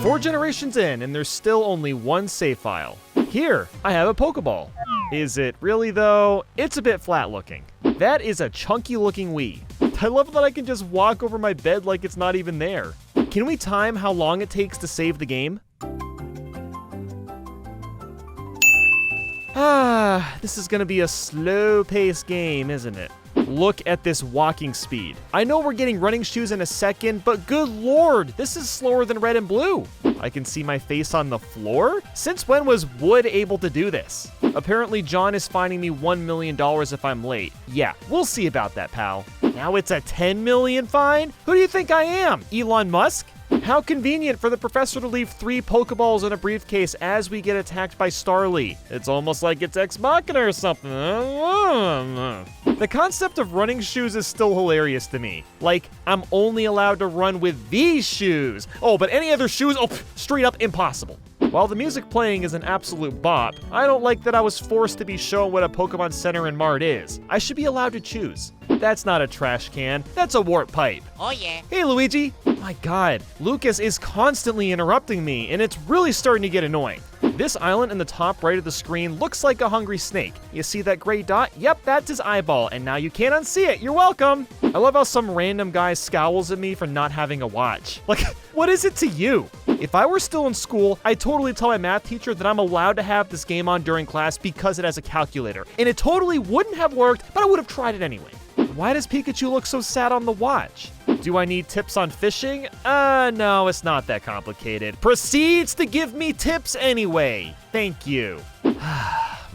4 generations in, and there's still only one save file. Here, I have a Pokeball. Is it really though? It's a bit flat looking. That is a chunky looking Wii. I love that I can just walk over my bed like it's not even there. Can we time how long it takes to save the game? This is gonna be a slow-paced game, isn't it? Look at this walking speed. I know we're getting running shoes in a second, but good lord, this is slower than red and blue. I can see my face on the floor? Since when was wood able to do this? Apparently John is fining me $1 million if I'm late. Yeah, we'll see about that, pal. Now it's a $10 million fine? Who do you think I am, Elon Musk? How convenient for the professor to leave 3 Pokeballs in a briefcase as we get attacked by Starly. It's almost like it's Ex Machina or something. The concept of running shoes is still hilarious to me. Like, I'm only allowed to run with these shoes. Oh, but any other shoes? Oh, straight up impossible. While the music playing is an absolute bop, I don't like that I was forced to be shown what a Pokemon Center in Mart is. I should be allowed to choose. That's not a trash can, that's a warp pipe. Oh yeah. Hey Luigi! My god, Lucas is constantly interrupting me, and it's really starting to get annoying. This island in the top right of the screen looks like a hungry snake. You see that gray dot? Yep, that's his eyeball, and now you can't unsee it. You're welcome. I love how some random guy scowls at me for not having a watch. Like, what is it to you? If I were still in school, I'd totally tell my math teacher that I'm allowed to have this game on during class because it has a calculator. And it totally wouldn't have worked, but I would have tried it anyway. Why does Pikachu look so sad on the watch? Do I need tips on fishing? No, it's not that complicated. Proceeds to give me tips anyway. Thank you.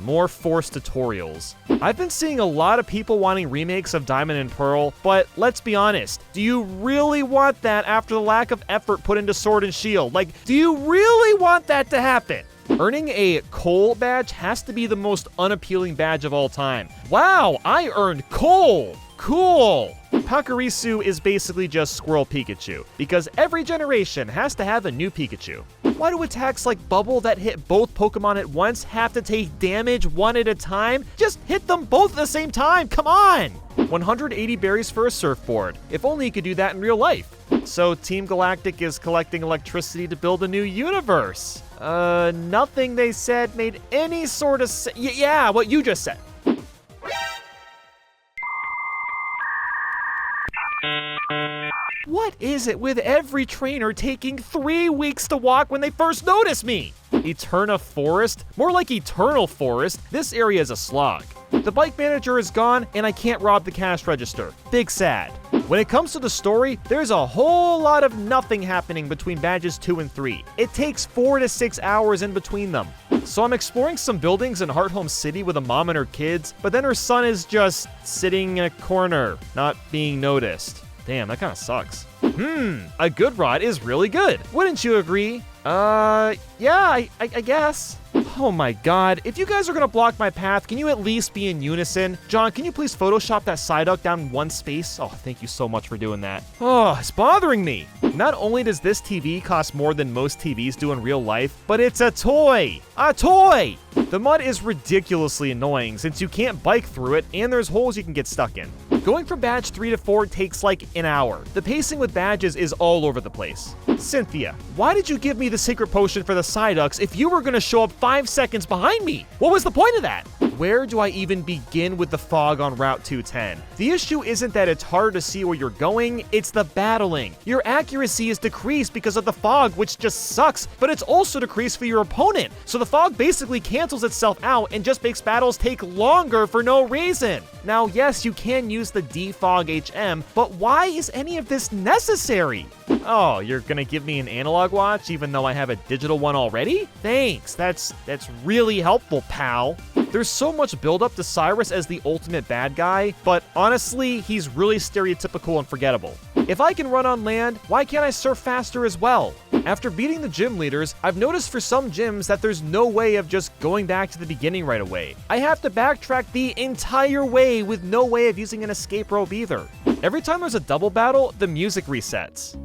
More forced tutorials. I've been seeing a lot of people wanting remakes of Diamond and Pearl, but let's be honest, do you really want that after the lack of effort put into Sword and Shield? Like, do you really want that to happen? Earning a coal badge has to be the most unappealing badge of all time. Wow, I earned coal! Cool! Pachirisu is basically just Squirrel Pikachu, because every generation has to have a new Pikachu. Why do attacks like Bubble that hit both Pokemon at once have to take damage one at a time? Just hit them both at the same time, come on! 180 berries for a surfboard. If only you could do that in real life. So Team Galactic is collecting electricity to build a new universe. Nothing they said made any sort of yeah, what you just said. What is it with every trainer taking 3 weeks to walk when they first notice me? Eterna Forest? More like Eternal Forest. This area is a slog. The bike manager is gone, and I can't rob the cash register. Big sad. When it comes to the story, there's a whole lot of nothing happening between badges 2 and 3. It takes 4 to 6 hours in between them. So I'm exploring some buildings in Hearthome City with a mom and her kids, but then her son is just sitting in a corner, not being noticed. Damn, that kind of sucks. A good rod is really good. Wouldn't you agree? Yeah, I guess. Oh my god, if you guys are gonna block my path, can you at least be in unison? John, can you please Photoshop that Psyduck down in one space? Oh, thank you so much for doing that. Oh, it's bothering me. Not only does this TV cost more than most TVs do in real life, but it's a toy. A toy! The mud is ridiculously annoying since you can't bike through it and there's holes you can get stuck in. Going from badge 3 to 4 takes like an hour. The pacing with badges is all over the place. Cynthia, why did you give me the secret potion for the Psyducks if you were gonna show up 5 seconds behind me? What was the point of that? Where do I even begin with the fog on Route 210? The issue isn't that it's harder to see where you're going, it's the battling. Your accuracy is decreased because of the fog, which just sucks, but it's also decreased for your opponent. So the fog basically cancels itself out and just makes battles take longer for no reason. Now, yes, you can use the defog HM, but why is any of this necessary? Oh, you're gonna give me an analog watch even though I have a digital one already? Thanks, that's really helpful, pal. There's so much build-up to Cyrus as the ultimate bad guy, but honestly, he's really stereotypical and forgettable. If I can run on land, why can't I surf faster as well? After beating the gym leaders, I've noticed for some gyms that there's no way of just going back to the beginning right away. I have to backtrack the entire way with no way of using an escape rope either. Every time there's a double battle, the music resets.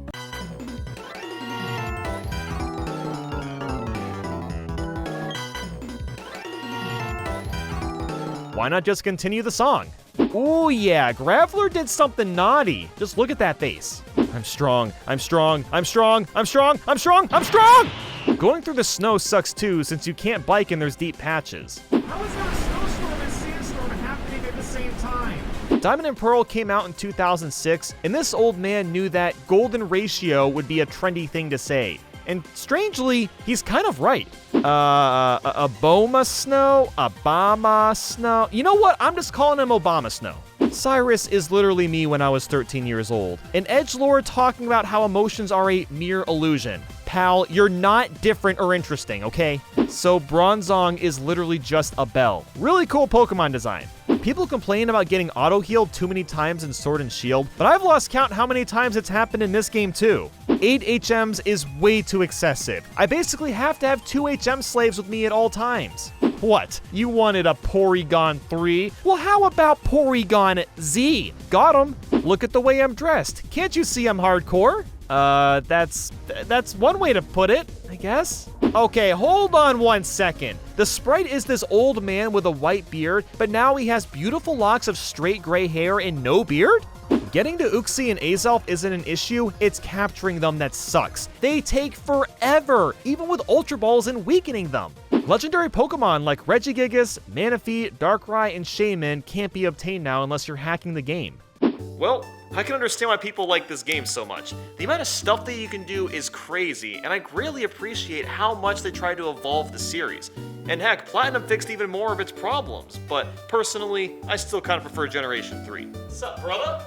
Why not just continue the song? Ooh yeah, Graveler did something naughty. Just look at that face. I'm strong. I'm strong. I'm strong. I'm strong. I'm strong. I'm strong! Going through the snow sucks too, since you can't bike and there's deep patches. How is there a snowstorm and sandstorm happening at the same time? Diamond and Pearl came out in 2006, and this old man knew that golden ratio would be a trendy thing to say. And strangely, he's kind of right. Obama Snow? Obama Snow? You know what? I'm just calling him Obama Snow. Cyrus is literally me when I was 13 years old. An edgelord talking about how emotions are a mere illusion. Pal, you're not different or interesting, okay? So Bronzong is literally just a bell. Really cool Pokemon design. People complain about getting auto-healed too many times in Sword and Shield, but I've lost count how many times it's happened in this game too. 8 HMs is way too excessive. I basically have to have 2 HM slaves with me at all times. What? You wanted a Porygon 3? Well, how about Porygon Z? Got him. Look at the way I'm dressed. Can't you see I'm hardcore? That's one way to put it, I guess. Okay, hold on 1 second. The sprite is this old man with a white beard, but now he has beautiful locks of straight gray hair and no beard? Getting to Uxie and Azelf isn't an issue, it's capturing them that sucks. They take forever, even with Ultra Balls and weakening them. Legendary Pokemon like Regigigas, Manaphy, Darkrai, and Shaymin can't be obtained now unless you're hacking the game. Well, I can understand why people like this game so much. The amount of stuff that you can do is crazy, and I greatly appreciate how much they try to evolve the series. And heck, Platinum fixed even more of its problems, but personally, I still kind of prefer Generation 3. Sup, brother?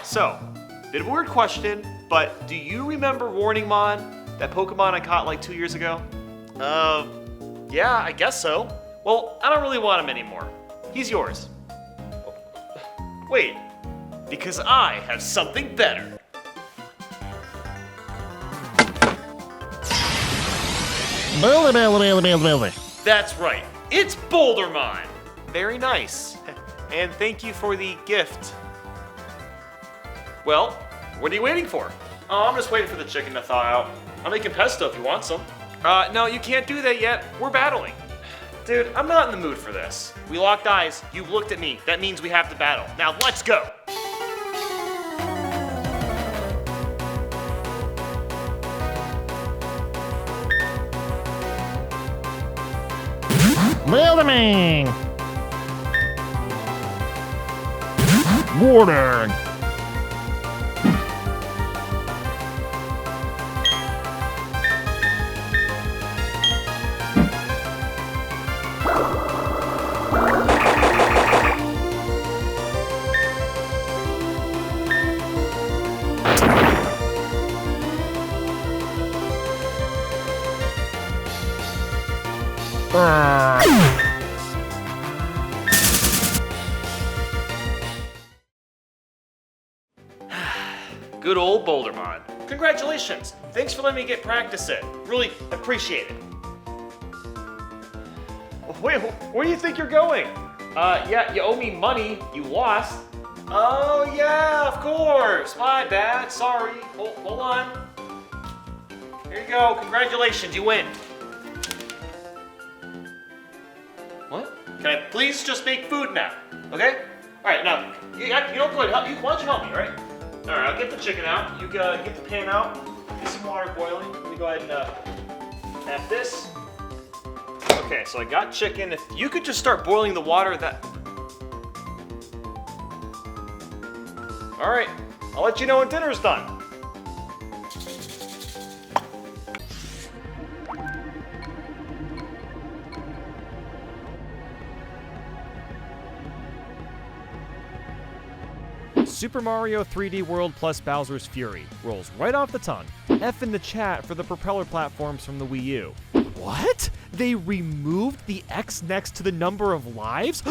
So, bit of a weird question, but do you remember Warningmon, that Pokemon I caught like 2 years ago? Yeah, I guess so. Well, I don't really want him anymore. He's yours. Wait, because I have something better. That's right, it's Bouldermon. Very nice. And thank you for the gift. Well, what are you waiting for? Oh, I'm just waiting for the chicken to thaw out. I'm making pesto if you want some. No, you can't do that yet. We're battling. Dude, I'm not in the mood for this. We locked eyes. You've looked at me. That means we have to battle. Now, let's go. Building! Warning! Good old Bouldermon. Congratulations. Thanks for letting me get practice in. Really appreciate it. Wait, where do you think you're going? Yeah, you owe me money. You lost. Oh, yeah, of course. My bad. Sorry. Hold on. Here you go. Congratulations. You win. What? Can I please just make food now? Okay? All right, now, you don't go ahead. Why don't you help me, all right? All right, I'll get the chicken out. You get the pan out. Get some water boiling. Let me go ahead and have this. Okay, so I got chicken. If you could just start boiling the water that... All right, I'll let you know when dinner's done. Super Mario 3D World plus Bowser's Fury rolls right off the tongue. F in the chat for the propeller platforms from the Wii U. What? They removed the X next to the number of lives?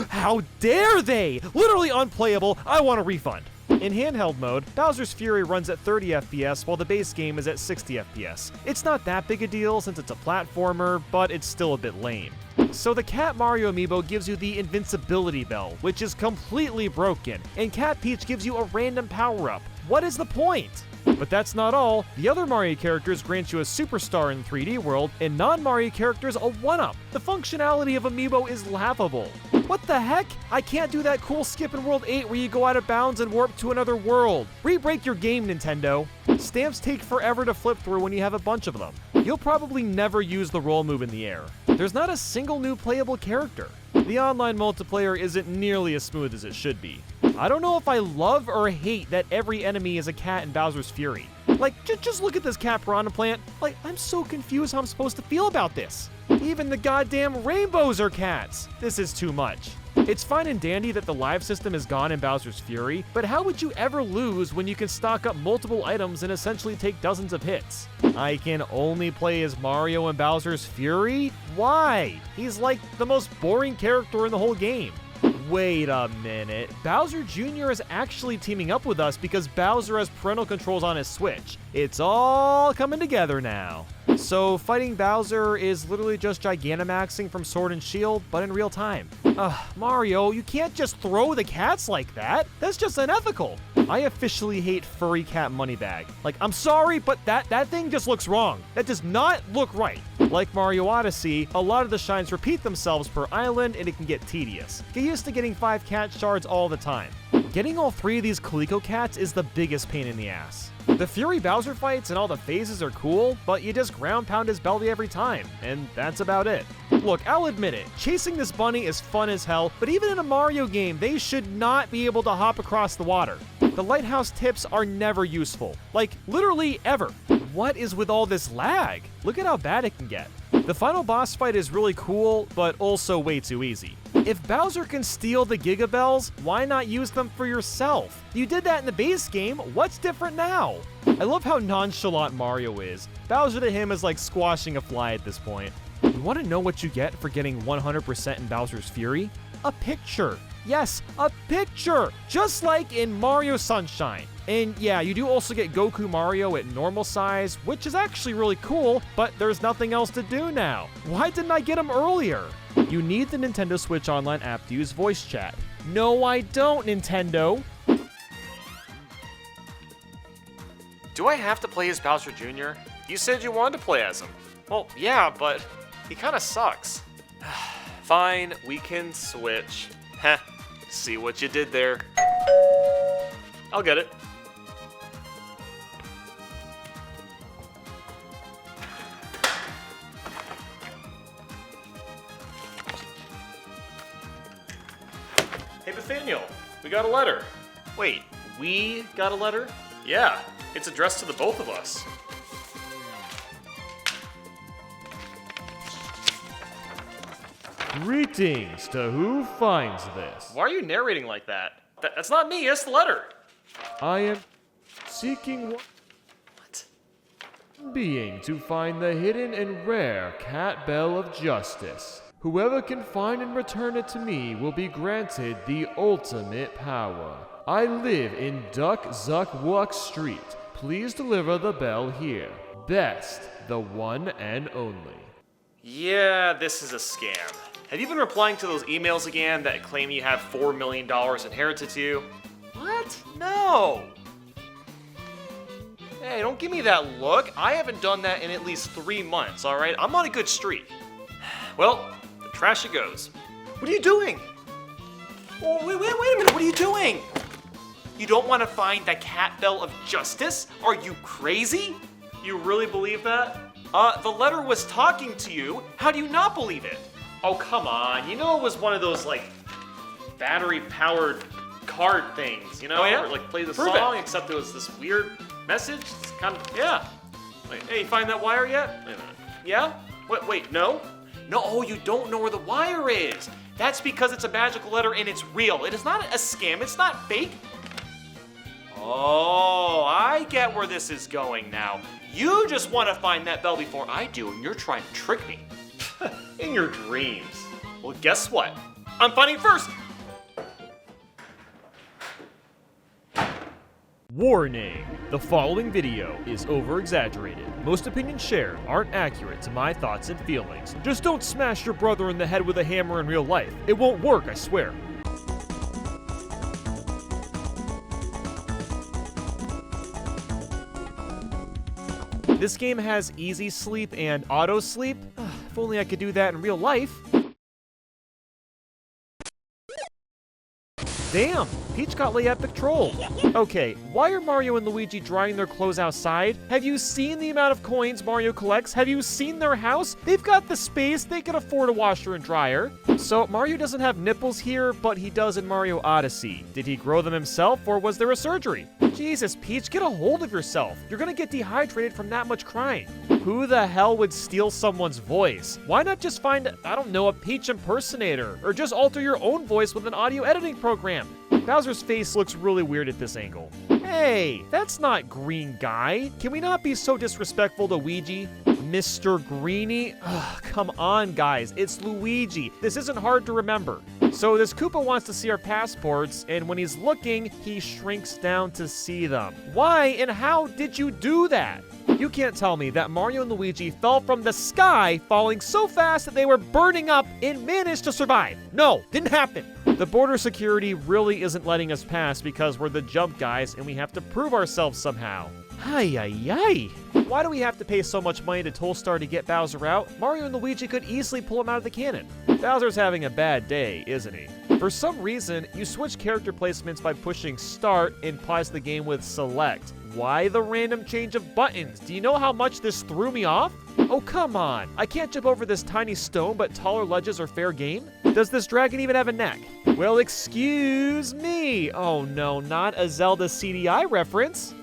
How dare they! Literally unplayable. I want a refund. In handheld mode, Bowser's Fury runs at 30 FPS while the base game is at 60 FPS. It's not that big a deal since it's a platformer, but it's still a bit lame. So the Cat Mario amiibo gives you the Invincibility Bell, which is completely broken, and Cat Peach gives you a random power-up. What is the point? But that's not all. The other Mario characters grant you a Superstar in 3D World, and non-Mario characters a 1-up. The functionality of amiibo is laughable. What the heck? I can't do that cool skip in World 8 where you go out of bounds and warp to another world. Re-break your game, Nintendo. Stamps take forever to flip through when you have a bunch of them. You'll probably never use the roll move in the air. There's not a single new playable character. The online multiplayer isn't nearly as smooth as it should be. I don't know if I love or hate that every enemy is a cat in Bowser's Fury. Like, just look at this cat piranha plant. Like, I'm so confused how I'm supposed to feel about this. Even the goddamn rainbows are cats. This is too much. It's fine and dandy that the live system is gone in Bowser's Fury, but how would you ever lose when you can stock up multiple items and essentially take dozens of hits? I can only play as Mario in Bowser's Fury? Why? He's like the most boring character in the whole game. Wait a minute. Bowser Jr. is actually teaming up with us because Bowser has parental controls on his Switch. It's all coming together now. So fighting Bowser is literally just Gigantamaxing from Sword and Shield, but in real time. Mario, you can't just throw the cats like that. That's just unethical. I officially hate Furry Cat Moneybag. Like, I'm sorry, but that thing just looks wrong. That does not look right. Like Mario Odyssey, a lot of the shines repeat themselves per island and it can get tedious. Get used to getting 5 cat shards all the time. Getting all 3 of these Coleco cats is the biggest pain in the ass. The Fury Bowser fights and all the phases are cool, but you just ground pound his belly every time, and that's about it. Look, I'll admit it, chasing this bunny is fun as hell, but even in a Mario game, they should not be able to hop across the water. The lighthouse tips are never useful. Like, literally ever. What is with all this lag? Look at how bad it can get. The final boss fight is really cool, but also way too easy. If Bowser can steal the Giga Bells, why not use them for yourself? You did that in the base game, what's different now? I love how nonchalant Mario is. Bowser to him is like squashing a fly at this point. You want to know what you get for getting 100% in Bowser's Fury? A picture. Yes, a picture! Just like in Mario Sunshine. And yeah, you do also get Goku Mario at normal size, which is actually really cool, but there's nothing else to do now. Why didn't I get him earlier? You need the Nintendo Switch Online app to use voice chat. No, I don't, Nintendo. Do I have to play as Bowser Jr.? You said you wanted to play as him. Well, yeah, but he kind of sucks. Fine, we can switch. Heh, see what you did there. I'll get it. Hey, Bathaniel, we got a letter. Wait, we got a letter? Yeah, it's addressed to the both of us. Greetings to who finds this. Why are you narrating like that? That's not me, it's the letter. I am seeking What? being to find the hidden and rare Cat Bell of Justice. Whoever can find and return it to me will be granted the ultimate power. I live in Duck Zuck Wuck Street. Please deliver the bell here. Best, the one and only. Yeah, this is a scam. Have you been replying to those emails again that claim you have $4 million inherited to you? What? No! Hey, don't give me that look. I haven't done that in at least 3 months, alright? I'm on a good streak. Well, the trash it goes. What are you doing? Oh, wait a minute, what are you doing? You don't want to find the Cat Bell of Justice? Are you crazy? You really believe that? The letter was talking to you. How do you not believe it? Oh, come on. You know it was one of those, like, battery-powered card things, you know? Oh, yeah? Or, like, play the Prove song, it. except it was this weird message. It's kind of, yeah. Wait, hey, you find that wire yet? Wait a minute. Yeah? Wait, no? No, oh, you don't know where the wire is. That's because it's a magical letter and it's real. It is not a scam. It's not fake. Oh, I get where this is going now. You just want to find that bell before I do, and you're trying to trick me. In your dreams. Well, guess what? I'm finding first. Warning! The following video is over-exaggerated. Most opinions shared aren't accurate to my thoughts and feelings. Just don't smash your brother in the head with a hammer in real life. It won't work, I swear. This game has easy sleep and auto sleep. If only I could do that in real life. Damn, Peach got lay epic troll. Okay, why are Mario and Luigi drying their clothes outside? Have you seen the amount of coins Mario collects? Have you seen their house? They've got the space, they can afford a washer and dryer. So Mario doesn't have nipples here, but he does in Mario Odyssey. Did he grow them himself, or was there a surgery? Jesus, Peach, get a hold of yourself. You're gonna get dehydrated from that much crying. Who the hell would steal someone's voice? Why not just find, I don't know, a Peach impersonator, or just alter your own voice with an audio editing program? Bowser's face looks really weird at this angle. Hey, that's not Green Guy. Can we not be so disrespectful to Luigi? Mr. Greenie? Ugh, come on, guys. It's Luigi. This isn't hard to remember. So this Koopa wants to see our passports, and when he's looking, he shrinks down to see them. Why and how did you do that? You can't tell me that Mario and Luigi fell from the sky, falling so fast that they were burning up and managed to survive. No, didn't happen. The border security really isn't letting us pass because we're the jump guys and we have to prove ourselves somehow. Ay, ay, ay. Why do we have to pay so much money to Tollstar to get Bowser out? Mario and Luigi could easily pull him out of the cannon. Bowser's having a bad day, isn't he? For some reason, you switch character placements by pushing Start and pause the game with Select. Why the random change of buttons? Do you know how much this threw me off? Oh, come on. I can't jump over this tiny stone, but taller ledges are fair game? Does this dragon even have a neck? Well, excuse me. Oh no, not a Zelda CDI reference.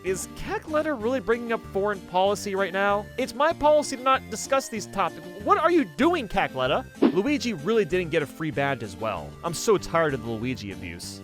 Is Cackletta really bringing up foreign policy right now? It's my policy to not discuss these topics. What are you doing, Cackletta? Luigi really didn't get a free badge as well. I'm so tired of the Luigi abuse.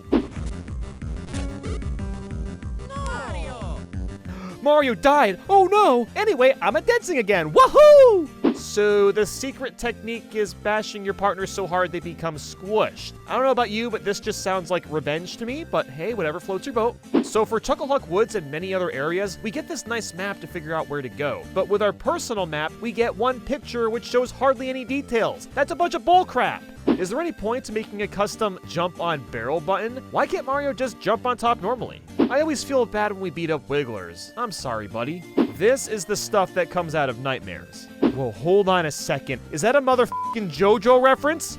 Mario died! Oh no! Anyway, I'm a dancing again! Woohoo! So the secret technique is bashing your partner so hard they become squished. I don't know about you, but this just sounds like revenge to me, but hey, whatever floats your boat. So for Chucklehuck Woods and many other areas, we get this nice map to figure out where to go. But with our personal map, we get one picture which shows hardly any details. That's a bunch of bullcrap! Is there any point to making a custom jump on barrel button? Why can't Mario just jump on top normally? I always feel bad when we beat up Wigglers. I'm sorry, buddy. This is the stuff that comes out of nightmares. Whoa, hold on a second. Is that a motherfucking JoJo reference?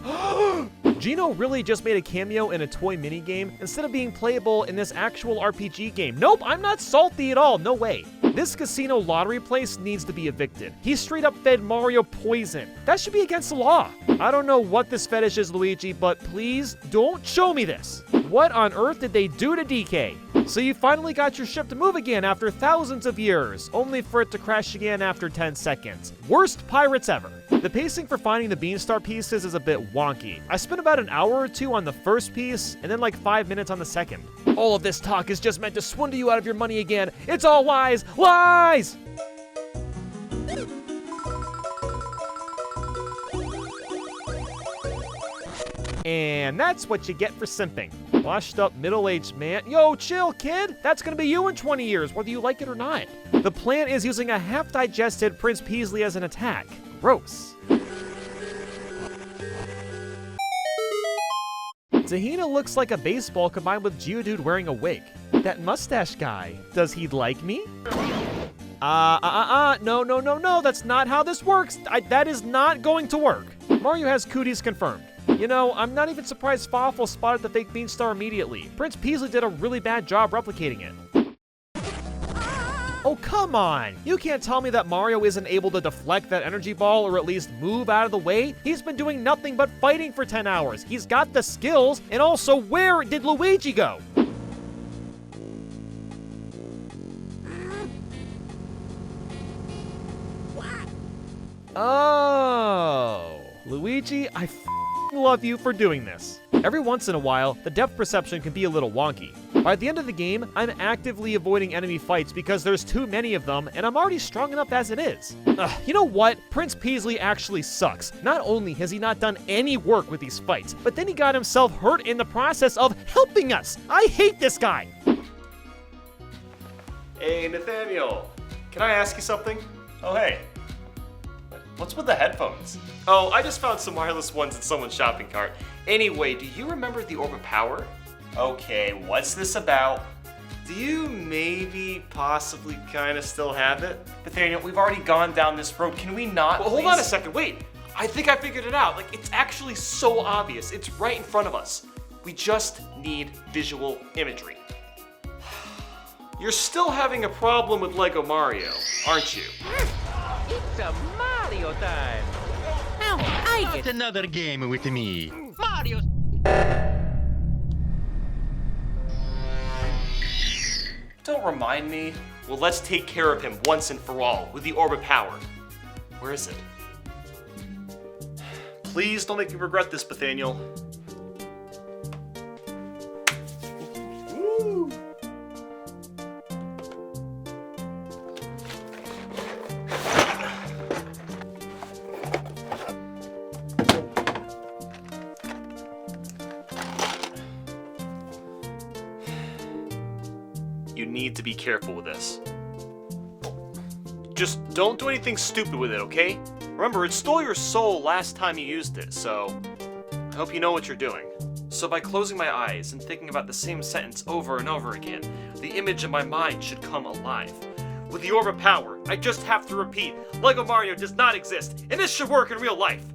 Gino really just made a cameo in a toy minigame instead of being playable in this actual RPG game. Nope, I'm not salty at all. No way. This casino lottery place needs to be evicted. He straight up fed Mario poison. That should be against the law. I don't know what this fetish is, Luigi, but please don't show me this. What on earth did they do to DK? So you finally got your ship to move again after thousands of years, only for it to crash again after 10 seconds. Worst pirates ever. The pacing for finding the Beanstar pieces is a bit wonky. I spent about an hour or two on the first piece, and then like 5 minutes on the second. All of this talk is just meant to swindle you out of your money again. It's all lies! Lies! And that's what you get for simping. Washed up middle-aged man. Yo, chill, kid. That's gonna be you in 20 years, whether you like it or not. The plan is using a half-digested Prince Peasley as an attack. Gross. Tahina looks like a baseball combined with Geodude wearing a wig. That mustache guy, does he like me? No, that's not how this works. That is not going to work. Mario has cooties confirmed. You know, I'm not even surprised Fawful spotted the fake Beanstar immediately. Prince Peasley did a really bad job replicating it. Oh, come on! You can't tell me that Mario isn't able to deflect that energy ball or at least move out of the way? He's been doing nothing but fighting for 10 hours. He's got the skills, and also, where did Luigi go? Oh, Luigi, I love you for doing this. Every once in a while, the depth perception can be a little wonky. By the end of the game, I'm actively avoiding enemy fights because there's too many of them, and I'm already strong enough as it is. You know what? Prince Peasley actually sucks. Not only has he not done any work with these fights, but then he got himself hurt in the process of helping us. I hate this guy. Hey, Nathaniel, can I ask you something? Oh, hey. What's with the headphones? Oh, I just found some wireless ones in someone's shopping cart. Anyway, do you remember the Orb of Power? Okay, what's this about? Do you maybe, possibly, kinda still have it? Bathaniel, we've already gone down this road. Can we not, Well, hold on a second, wait. I think I figured it out. Like, it's actually so obvious. It's right in front of us. We just need visual imagery. You're still having a problem with Lego Mario, aren't you? It's a Mario time! Now I get another game with me. Mario! Don't remind me. Well, let's take care of him once and for all with the Orb of Power. Where is it? Please don't make me regret this, Bathaniel. Woo! You need to be careful with this. Just don't do anything stupid with it, okay? Remember, it stole your soul last time you used it, so I hope you know what you're doing. So by closing my eyes and thinking about the same sentence over and over again, the image in my mind should come alive. With the Orb of Power, I just have to repeat, Lego Mario does not exist, and this should work in real life.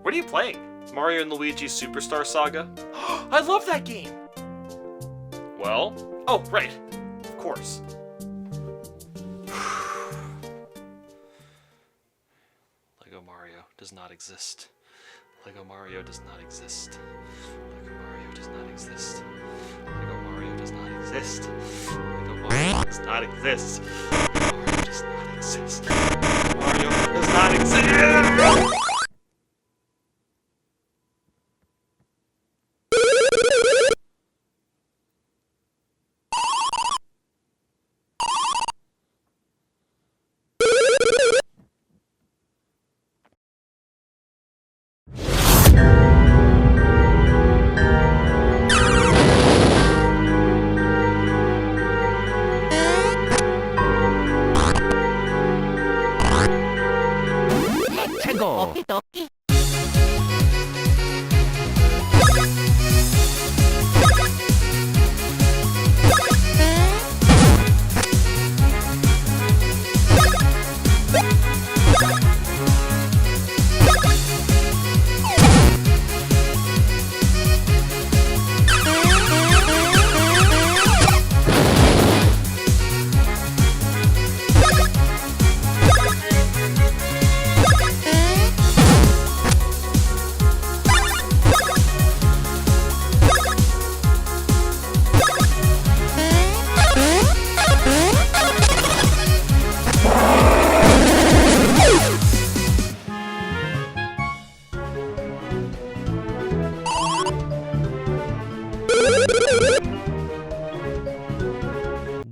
What are you playing? Mario and Luigi's Superstar Saga? I love that game! Well, oh, right, of course. Lego Mario does not exist. Lego Mario does not exist. Lego Mario does not exist. Lego Mario does not exist. Lego Mario does not exist. Mario does not exist. Mario does not exist.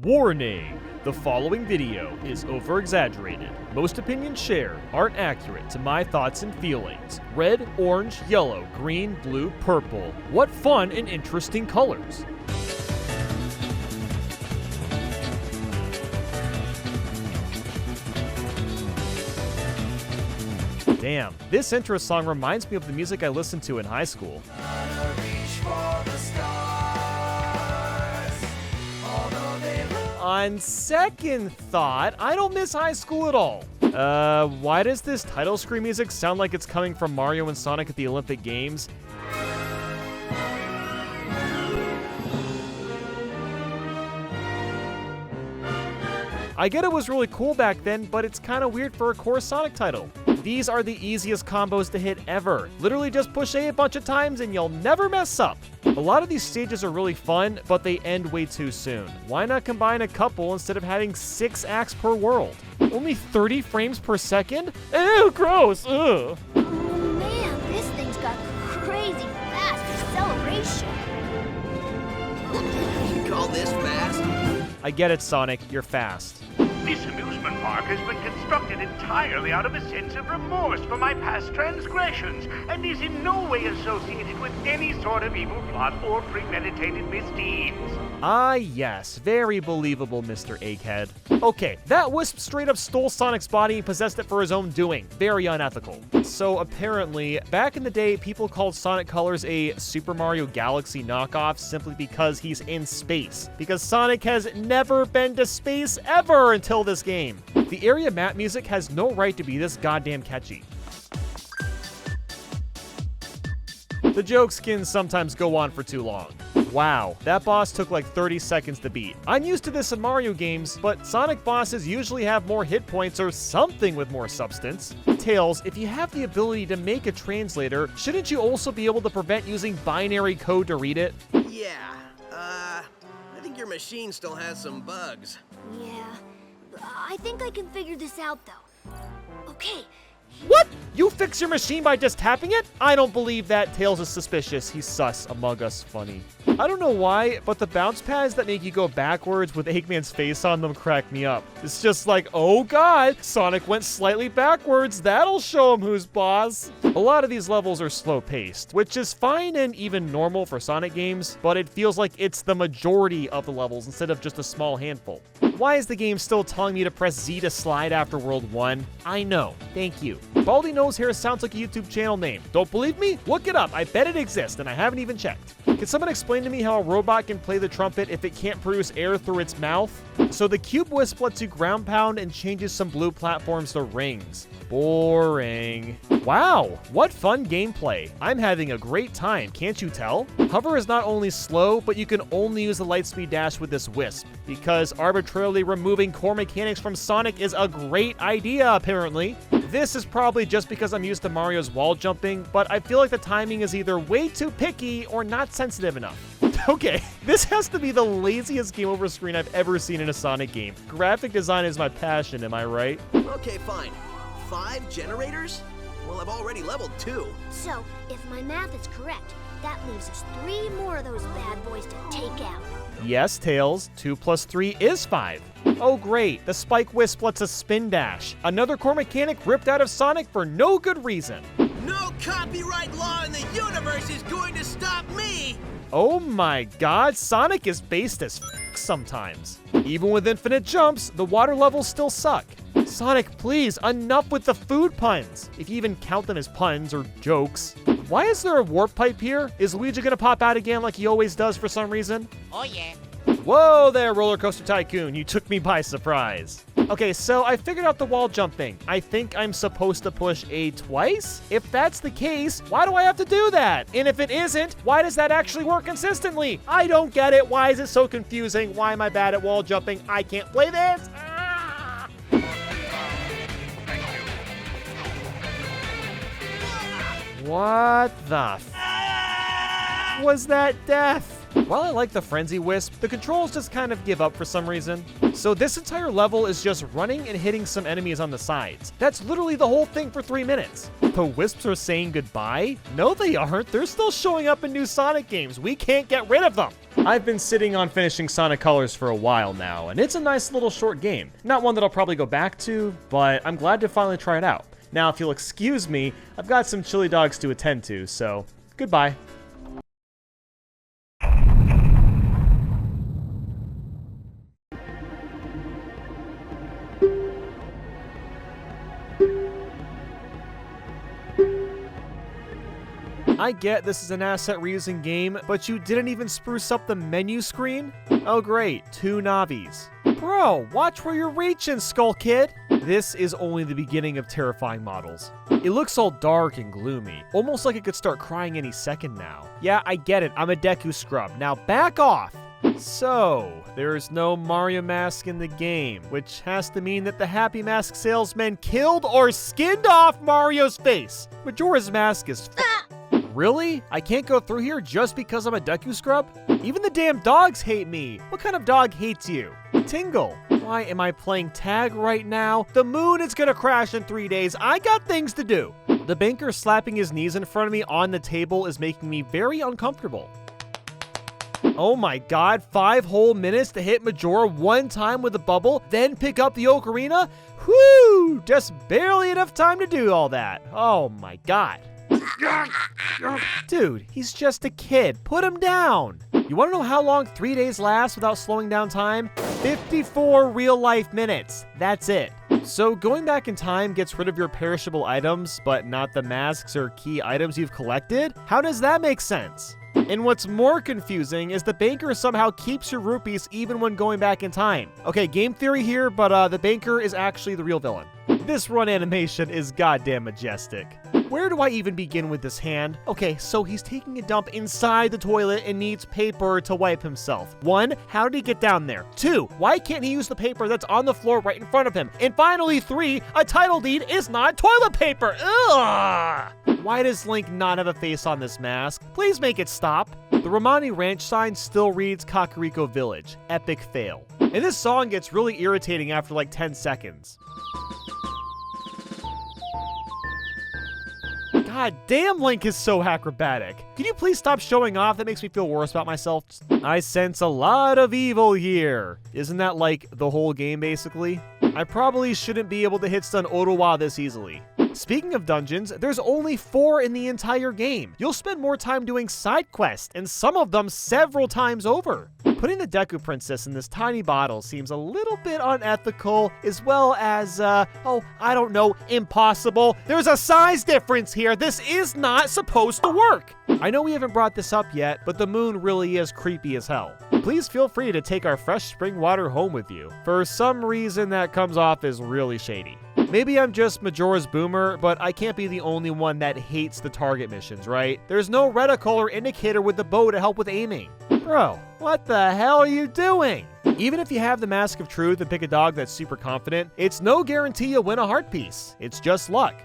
Warning! The following video is over-exaggerated. Most opinions shared aren't accurate to my thoughts and feelings. Red, orange, yellow, green, blue, purple. What fun and interesting colors! Damn, this intro song reminds me of the music I listened to in high school. On second thought, I don't miss high school at all. Why does this title screen music sound like it's coming from Mario and Sonic at the Olympic Games? I get it was really cool back then, but it's kinda weird for a core Sonic title. These are the easiest combos to hit ever. Literally just push A a bunch of times and you'll never mess up. A lot of these stages are really fun, but they end way too soon. Why not combine a couple instead of having 6 acts per world? Only 30 frames per second? Ew, gross, ugh. Oh man, this thing's got crazy fast acceleration. You call this fast? I get it, Sonic, you're fast. This amusement park has been constructed entirely out of a sense of remorse for my past transgressions, and is in no way associated with any sort of evil plot or premeditated misdeeds. Ah yes, very believable, Mr. Egghead. Okay, that wisp straight up stole Sonic's body and possessed it for his own doing. Very unethical. So apparently, back in the day, people called Sonic Colors a Super Mario Galaxy knockoff simply because he's in space. Because Sonic has never been to space ever until this game. The area map music has no right to be this goddamn catchy. The jokes can sometimes go on for too long. Wow, that boss took like 30 seconds to beat. I'm used to this in Mario games, but Sonic bosses usually have more hit points or something with more substance. Tails, if you have the ability to make a translator, shouldn't you also be able to prevent using binary code to read it? Yeah, I think your machine still has some bugs. Yeah, I think I can figure this out, though. Okay. What? You fix your machine by just tapping it? I don't believe that. Tails is suspicious. He's sus. Among Us funny. I don't know why, but the bounce pads that make you go backwards with Eggman's face on them crack me up. It's just like, oh god, Sonic went slightly backwards. That'll show him who's boss. A lot of these levels are slow-paced, which is fine and even normal for Sonic games, but it feels like it's the majority of the levels instead of just a small handful. Why is the game still telling me to press Z to slide after World 1? I know. Thank you. Baldy Nose Hair sounds like a YouTube channel name. Don't believe me? Look it up. I bet it exists, and I haven't even checked. Can someone explain to me how a robot can play the trumpet if it can't produce air through its mouth? So the Cube Wisp lets you ground pound and changes some blue platforms to rings. Boring. Wow, what fun gameplay. I'm having a great time, can't you tell? Hover is not only slow, but you can only use the lightspeed dash with this Wisp, because arbitrarily removing core mechanics from Sonic is a great idea, apparently. This is probably just because I'm used to Mario's wall jumping, but I feel like the timing is either way too picky or not sensitive enough. Okay, this has to be the laziest game over screen I've ever seen in a Sonic game. Graphic design is my passion, am I right? Okay, fine. 5 generators? Well, I've already leveled 2. So, if my math is correct, that leaves us 3 more of those bad boys to take out. Yes, Tails. 2 plus 3 is 5. Oh great, the Spike Wisp lets us spin dash. Another core mechanic ripped out of Sonic for no good reason. No copyright law in the universe is going to stop me! Oh my god, Sonic is based as f sometimes. Even with infinite jumps, the water levels still suck. Sonic, please, enough with the food puns, if you even count them as puns or jokes. Why is there a warp pipe here? Is Luigi gonna pop out again like he always does for some reason? Oh yeah. Whoa there, Roller Coaster Tycoon, you took me by surprise. Okay, so I figured out the wall jump thing. I think I'm supposed to push A twice? If that's the case, why do I have to do that? And if it isn't, why does that actually work consistently? I don't get it. Why is it so confusing? Why am I bad at wall jumping? I can't play this. Ah! What the f was that death? While I like the Frenzy Wisp, the controls just kind of give up for some reason. So this entire level is just running and hitting some enemies on the sides. That's literally the whole thing for 3 minutes. The Wisps are saying goodbye? No, they aren't. They're still showing up in new Sonic games. We can't get rid of them. I've been sitting on finishing Sonic Colors for a while now, and it's a nice little short game. Not one that I'll probably go back to, but I'm glad to finally try it out. Now, if you'll excuse me, I've got some chili dogs to attend to, so goodbye. I get this is an asset reusing game, but you didn't even spruce up the menu screen? Oh great, 2 Navis. Bro, watch where you're reaching, Skull Kid! This is only the beginning of terrifying models. It looks all dark and gloomy, almost like it could start crying any second now. Yeah, I get it, I'm a Deku scrub. Now back off! So, there's no Mario mask in the game, which has to mean that the Happy Mask salesman killed or skinned off Mario's face. Majora's mask is Really? I can't go through here just because I'm a Deku scrub? Even the damn dogs hate me. What kind of dog hates you? Tingle. Why am I playing tag right now? The moon is gonna crash in 3 days. I got things to do. The banker slapping his knees in front of me on the table is making me very uncomfortable. Oh my god, 5 whole minutes to hit Majora 1 time with a bubble, then pick up the ocarina? Whew! Just barely enough time to do all that. Oh my god. Dude, he's just a kid. Put him down. You want to know how long 3 days last without slowing down time? 54 real-life minutes. That's it. So going back in time gets rid of your perishable items, but not the masks or key items you've collected? How does that make sense? And what's more confusing is the banker somehow keeps your rupees even when going back in time. Okay, game theory here, but the banker is actually the real villain. This run animation is goddamn majestic. Where do I even begin with this hand? Okay, so he's taking a dump inside the toilet and needs paper to wipe himself. 1, how did he get down there? 2, why can't he use the paper that's on the floor right in front of him? And finally, 3, a title deed is not toilet paper. Ugh! Why does Link not have a face on this mask? Please make it stop. The Romani Ranch sign still reads Kakariko Village. Epic fail. And this song gets really irritating after like 10 seconds. God damn, Link is so acrobatic. Can you please stop showing off? That makes me feel worse about myself. I sense a lot of evil here. Isn't that like the whole game, basically? I probably shouldn't be able to hit stun Ottawa this easily. Speaking of dungeons, there's only 4 in the entire game. You'll spend more time doing side quests, and some of them several times over. Putting the Deku Princess in this tiny bottle seems a little bit unethical, as well as, I don't know, impossible. There's a size difference here. This is not supposed to work. I know we haven't brought this up yet, but the moon really is creepy as hell. Please feel free to take our fresh spring water home with you. For some reason, that comes off as really shady. Maybe I'm just Majora's Boomer, but I can't be the only one that hates the target missions, right? There's no reticle or indicator with the bow to help with aiming. Bro, what the hell are you doing? Even if you have the Mask of Truth and pick a dog that's super confident, it's no guarantee you'll win a heart piece. It's just luck.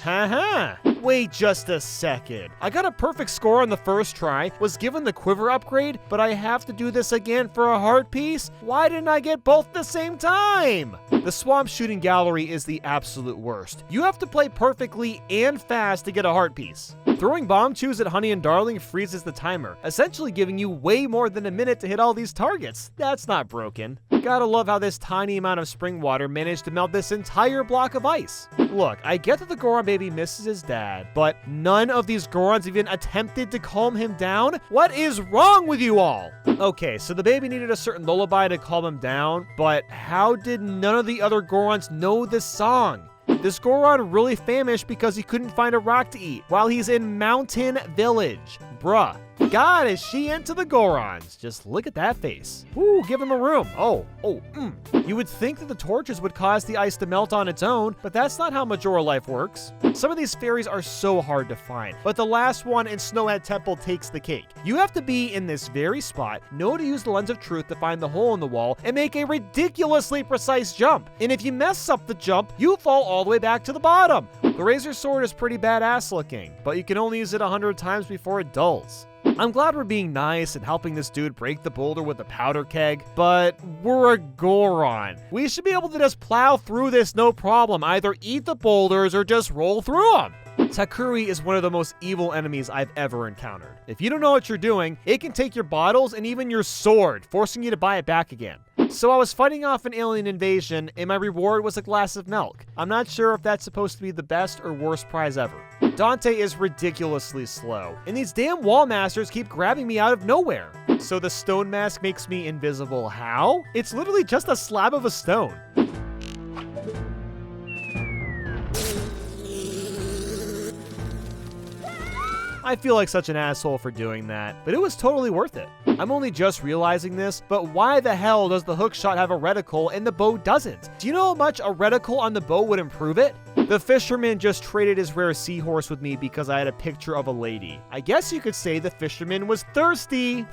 Haha. Wait just a second. I got a perfect score on the first try, was given the quiver upgrade, but I have to do this again for a heart piece? Why didn't I get both at the same time? The swamp shooting gallery is the absolute worst. You have to play perfectly and fast to get a heart piece. Throwing bomb chews at Honey and Darling freezes the timer, essentially giving you way more than a minute to hit all these targets. That's not broken. Gotta love how this tiny amount of spring water managed to melt this entire block of ice. Look, I get that the Goron baby misses his dad, but none of these Gorons even attempted to calm him down? What is wrong with you all? Okay, so the baby needed a certain lullaby to calm him down, but how did none of the other Gorons know this song? This Goron really famished because he couldn't find a rock to eat while he's in Mountain Village. Bruh. God, is she into the Gorons? Just look at that face. Ooh, give him a room. You would think that the torches would cause the ice to melt on its own, but that's not how Majora life works. Some of these fairies are so hard to find, but the last one in Snowhead Temple takes the cake. You have to be in this very spot, know to use the Lens of Truth to find the hole in the wall, and make a ridiculously precise jump. And if you mess up the jump, you fall all the way back to the bottom. The Razor Sword is pretty badass looking, but you can only use it 100 times before it dulls. I'm glad we're being nice and helping this dude break the boulder with a powder keg, but we're a Goron. We should be able to just plow through this no problem, either eat the boulders or just roll through them. Takuri is one of the most evil enemies I've ever encountered. If you don't know what you're doing, it can take your bottles and even your sword, forcing you to buy it back again. So I was fighting off an alien invasion, and my reward was a glass of milk. I'm not sure if that's supposed to be the best or worst prize ever. Dante is ridiculously slow, and these damn wall masters keep grabbing me out of nowhere. So the stone mask makes me invisible. How? It's literally just a slab of a stone. I feel like such an asshole for doing that, but it was totally worth it. I'm only just realizing this, but why the hell does the hook shot have a reticle and the bow doesn't? Do you know how much a reticle on the bow would improve it? The fisherman just traded his rare seahorse with me because I had a picture of a lady. I guess you could say the fisherman was thirsty.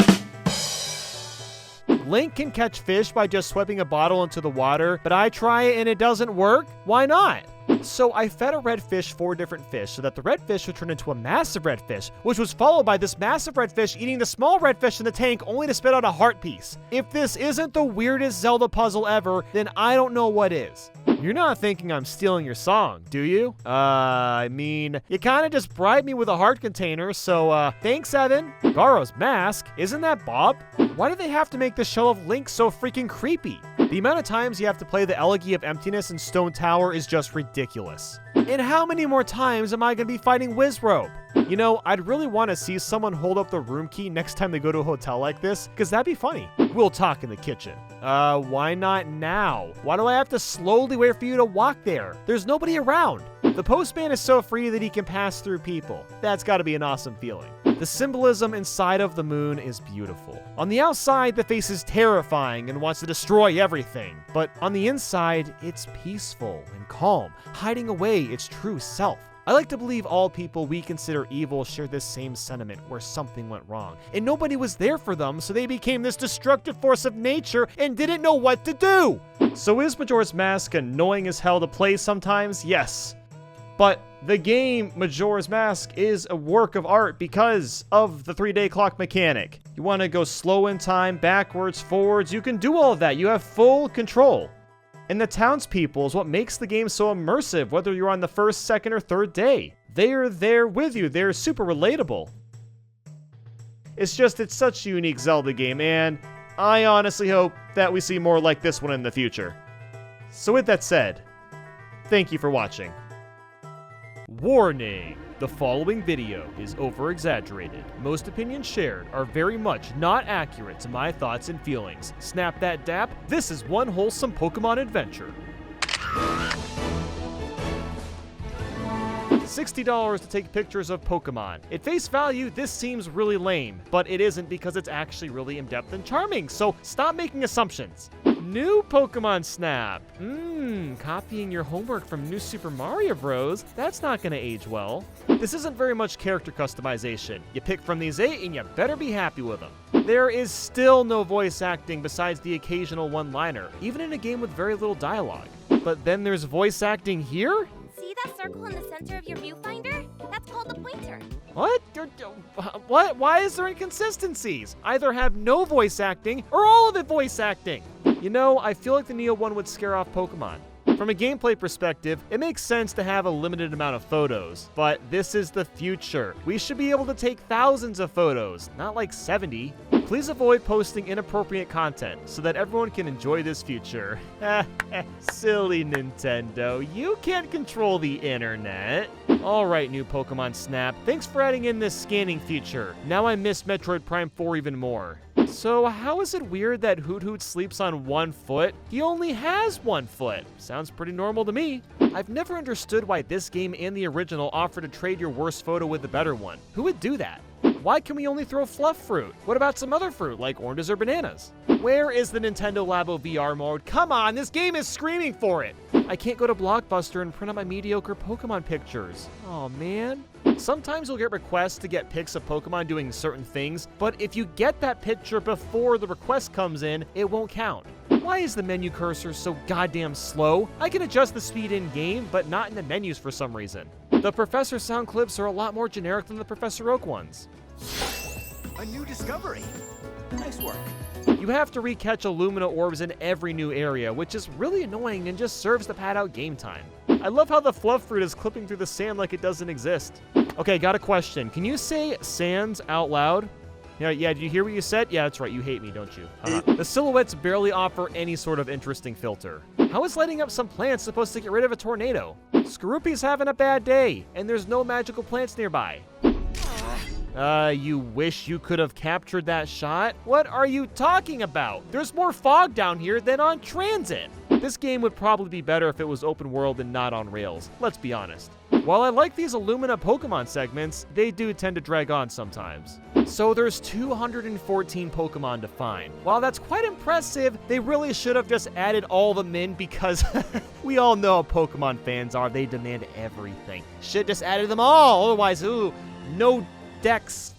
Link can catch fish by just sweeping a bottle into the water, but I try it and it doesn't work? Why not? So I fed a red fish 4 different fish so that the red fish would turn into a massive red fish, which was followed by this massive red fish eating the small red fish in the tank only to spit out a heart piece. If this isn't the weirdest Zelda puzzle ever, then I don't know what is. You're not thinking I'm stealing your song, do you? I mean, you kind of just bribed me with a heart container, so thanks, Evan. Garo's mask? Isn't that Bob? Why do they have to make the shell of Link so freaking creepy? The amount of times you have to play the Elegy of Emptiness in Stone Tower is just ridiculous. And how many more times am I going to be fighting Wizrobe? You know, I'd really want to see someone hold up the room key next time they go to a hotel like this, because that'd be funny. We'll talk in the kitchen. Why not now? Why do I have to slowly wait for you to walk there? There's nobody around. The postman is so free that he can pass through people. That's got to be an awesome feeling. The symbolism inside of the moon is beautiful. On the outside, the face is terrifying and wants to destroy everything. But on the inside, it's peaceful and calm, hiding away its true self. I like to believe all people we consider evil share this same sentiment where something went wrong, and nobody was there for them, so they became this destructive force of nature and didn't know what to do. So is Majora's Mask annoying as hell to play sometimes? Yes. But the game Majora's Mask is a work of art because of the 3-day clock mechanic. You want to go slow in time, backwards, forwards, you can do all of that. You have full control. And the townspeople is what makes the game so immersive, whether you're on the first, second, or third day. They're there with you. They're super relatable. It's such a unique Zelda game, and I honestly hope that we see more like this one in the future. So with that said, thank you for watching. Warning! The following video is over-exaggerated. Most opinions shared are very much not accurate to my thoughts and feelings. Snap that dap, this is one wholesome Pokemon adventure. $60 to take pictures of Pokemon. At face value, this seems really lame, but it isn't because it's actually really in-depth and charming, so stop making assumptions. New Pokemon Snap. Copying your homework from New Super Mario Bros. That's not gonna age well. This isn't very much character customization. You pick from these 8 and you better be happy with them. There is still no voice acting besides the occasional one-liner, even in a game with very little dialogue. But then there's voice acting here? See that circle in the center of your viewfinder? That's called the pointer. What? What? Why is there inconsistencies? Either have no voice acting or all of it voice acting. You know, I feel like the Neo one would scare off Pokemon. From a gameplay perspective, it makes sense to have a limited amount of photos, but this is the future. We should be able to take thousands of photos, not like 70. Please avoid posting inappropriate content so that everyone can enjoy this future. Silly Nintendo, you can't control the internet. Alright, new Pokemon Snap, thanks for adding in this scanning feature. Now I miss Metroid Prime 4 even more. So how is it weird that Hoot Hoot sleeps on 1 foot? He only has 1 foot. Sounds pretty normal to me. I've never understood why this game and the original offer to trade your worst photo with the better one. Who would do that? Why can we only throw fluff fruit? What about some other fruit, like oranges or bananas? Where is the Nintendo Labo VR mode? Come on, this game is screaming for it! I can't go to Blockbuster and print out my mediocre Pokemon pictures. Aw, man. Sometimes you'll get requests to get pics of Pokemon doing certain things, but if you get that picture before the request comes in, it won't count. Why is the menu cursor so goddamn slow? I can adjust the speed in-game, but not in the menus for some reason. The Professor sound clips are a lot more generic than the Professor Oak ones. A new discovery. Nice work. You have to re-catch Illumina orbs in every new area, which is really annoying and just serves to pad out game time. I love how the fluff fruit is clipping through the sand like it doesn't exist. Okay, got a question. Can you say sands out loud? Yeah, did you hear what you said? Yeah, that's right, you hate me, don't you? The silhouettes barely offer any sort of interesting filter. How is lighting up some plants supposed to get rid of a tornado? Skorupi's having a bad day, and there's no magical plants nearby. You wish you could have captured that shot? What are you talking about? There's more fog down here than on transit. This game would probably be better if it was open world and not on rails, let's be honest. While I like these Illumina Pokemon segments, they do tend to drag on sometimes. So there's 214 Pokemon to find. While that's quite impressive, they really should have just added all the in because we all know how Pokemon fans are, they demand everything. Should just added them all, otherwise, no Dex.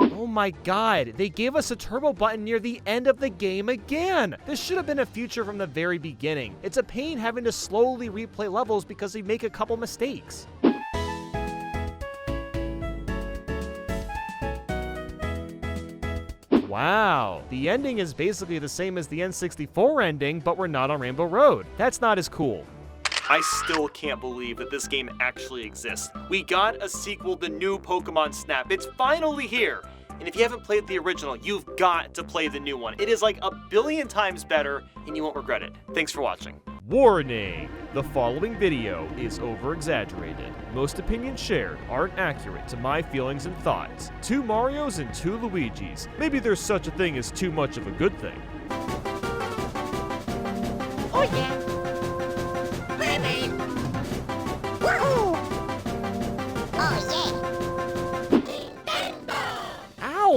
Oh my god, they gave us a turbo button near the end of the game again! This should have been a feature from the very beginning. It's a pain having to slowly replay levels because we make a couple mistakes. Wow, the ending is basically the same as the N64 ending, but we're not on Rainbow Road. That's not as cool. I still can't believe that this game actually exists. We got a sequel to New Pokemon Snap. It's finally here. And if you haven't played the original, you've got to play the new one. It is like 1 billion times better, and you won't regret it. Thanks for watching. Warning! The following video is over-exaggerated. Most opinions shared aren't accurate to my feelings and thoughts. 2 Marios and 2 Luigis. Maybe there's such a thing as too much of a good thing. Oh yeah! Baby! Woohoo! Oh yeah!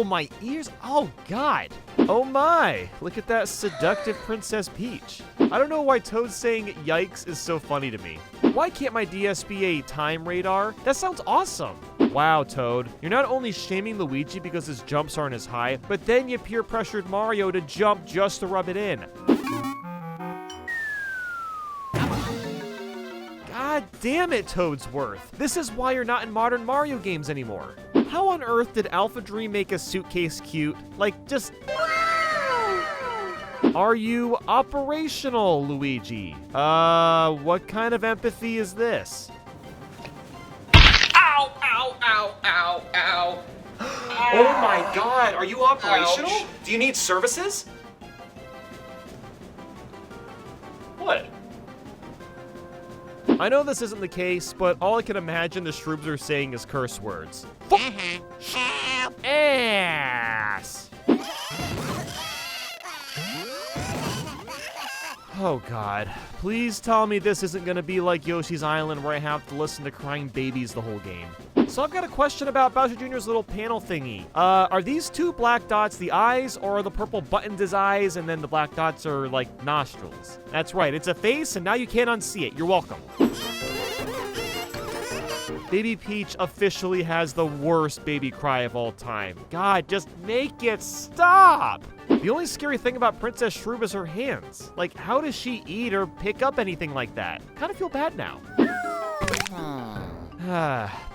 Ow, my ears. Oh, God. Oh, my. Look at that seductive Princess Peach. I don't know why Toad saying yikes is so funny to me. Why can't my DS be a time radar? That sounds awesome. Wow, Toad. You're not only shaming Luigi because his jumps aren't as high, but then you peer pressured Mario to jump just to rub it in. God damn it, Toadsworth. This is why you're not in modern Mario games anymore. How on earth did Alpha Dream make a suitcase cute? Like, just... Are you operational, Luigi? What kind of empathy is this? Ow, ow, ow, ow, ow. Oh my God, are you operational? Ouch. Do you need services? What? I know this isn't the case, but all I can imagine the Shroobs are saying is curse words. Ass! Oh God, please tell me this isn't gonna be like Yoshi's Island where I have to listen to crying babies the whole game. So I've got a question about Bowser Jr.'s little panel thingy. Are these two black dots the eyes, or are the purple buttons his eyes and then the black dots are like nostrils? That's right, it's a face and now you can't unsee it. You're welcome. Baby Peach officially has the worst baby cry of all time. God, just make it stop! The only scary thing about Princess Shroob is her hands. Like, how does she eat or pick up anything like that? Kinda feel bad now.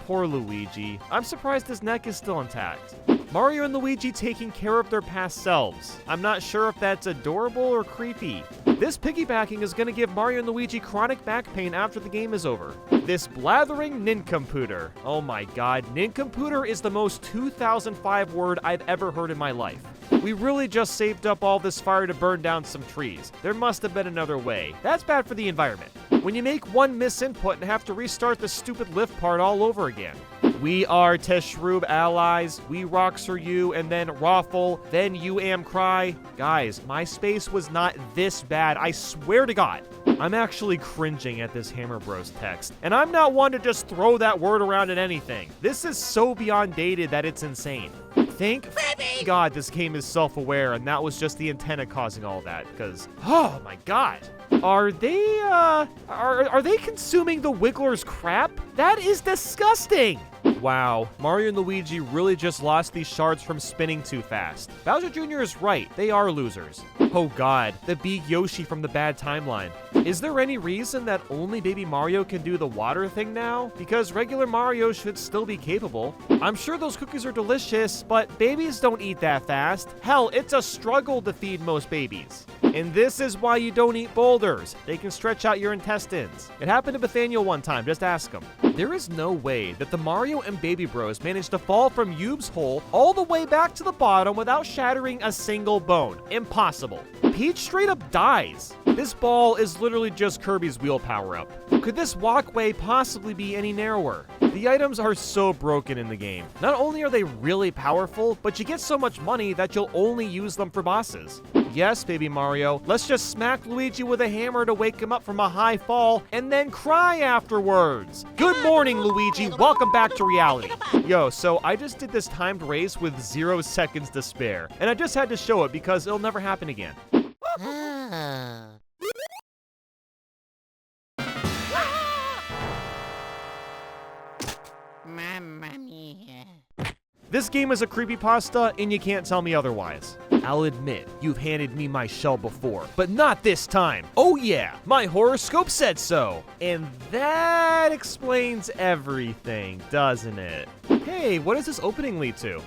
Poor Luigi. I'm surprised his neck is still intact. Mario and Luigi taking care of their past selves. I'm not sure if that's adorable or creepy. This piggybacking is going to give Mario and Luigi chronic back pain after the game is over. This blathering nincomputer. Oh my God, nincomputer is the most 2005 word I've ever heard in my life. We really just saved up all this fire to burn down some trees. There must have been another way. That's bad for the environment. When you make one misinput and have to restart the stupid lift part all over again. We are Teshroob allies, we Roxer you, and then Raffle, then you am cry. Guys, my space was not this bad, I swear to God. I'm actually cringing at this Hammer Bros text, and I'm not one to just throw that word around at anything. This is so beyond dated that it's insane. Thank God this game is self-aware and that was just the antenna causing all that, because, oh my God. Are they, are they consuming the Wiggler's crap? That is disgusting! Wow, Mario and Luigi really just lost these shards from spinning too fast. Bowser Jr. is right, they are losers. Oh God, the big Yoshi from the bad timeline. Is there any reason that only Baby Mario can do the water thing now? Because regular Mario should still be capable. I'm sure those cookies are delicious, but babies don't eat that fast. Hell, it's a struggle to feed most babies. And this is why you don't eat boulders. They can stretch out your intestines. It happened to Bathaniel one time, just ask him. There is no way that the Mario and Baby Bros managed to fall from Yube's hole all the way back to the bottom without shattering a single bone. Impossible. Peach straight up dies. This ball is literally just Kirby's wheel power-up. Could this walkway possibly be any narrower? The items are so broken in the game. Not only are they really powerful, but you get so much money that you'll only use them for bosses. Yes, Baby Mario, let's just smack Luigi with a hammer to wake him up from a high fall and then cry afterwards. Good morning, Luigi. Welcome back to reality. Yo, so I just did this timed race with 0 seconds to spare, and I just had to show it because it'll never happen again. Mamma mia. This game is a creepypasta, and you can't tell me otherwise. I'll admit, you've handed me my shell before, but not this time. Oh yeah, my horoscope said so. And that explains everything, doesn't it? Hey, what does this opening lead to?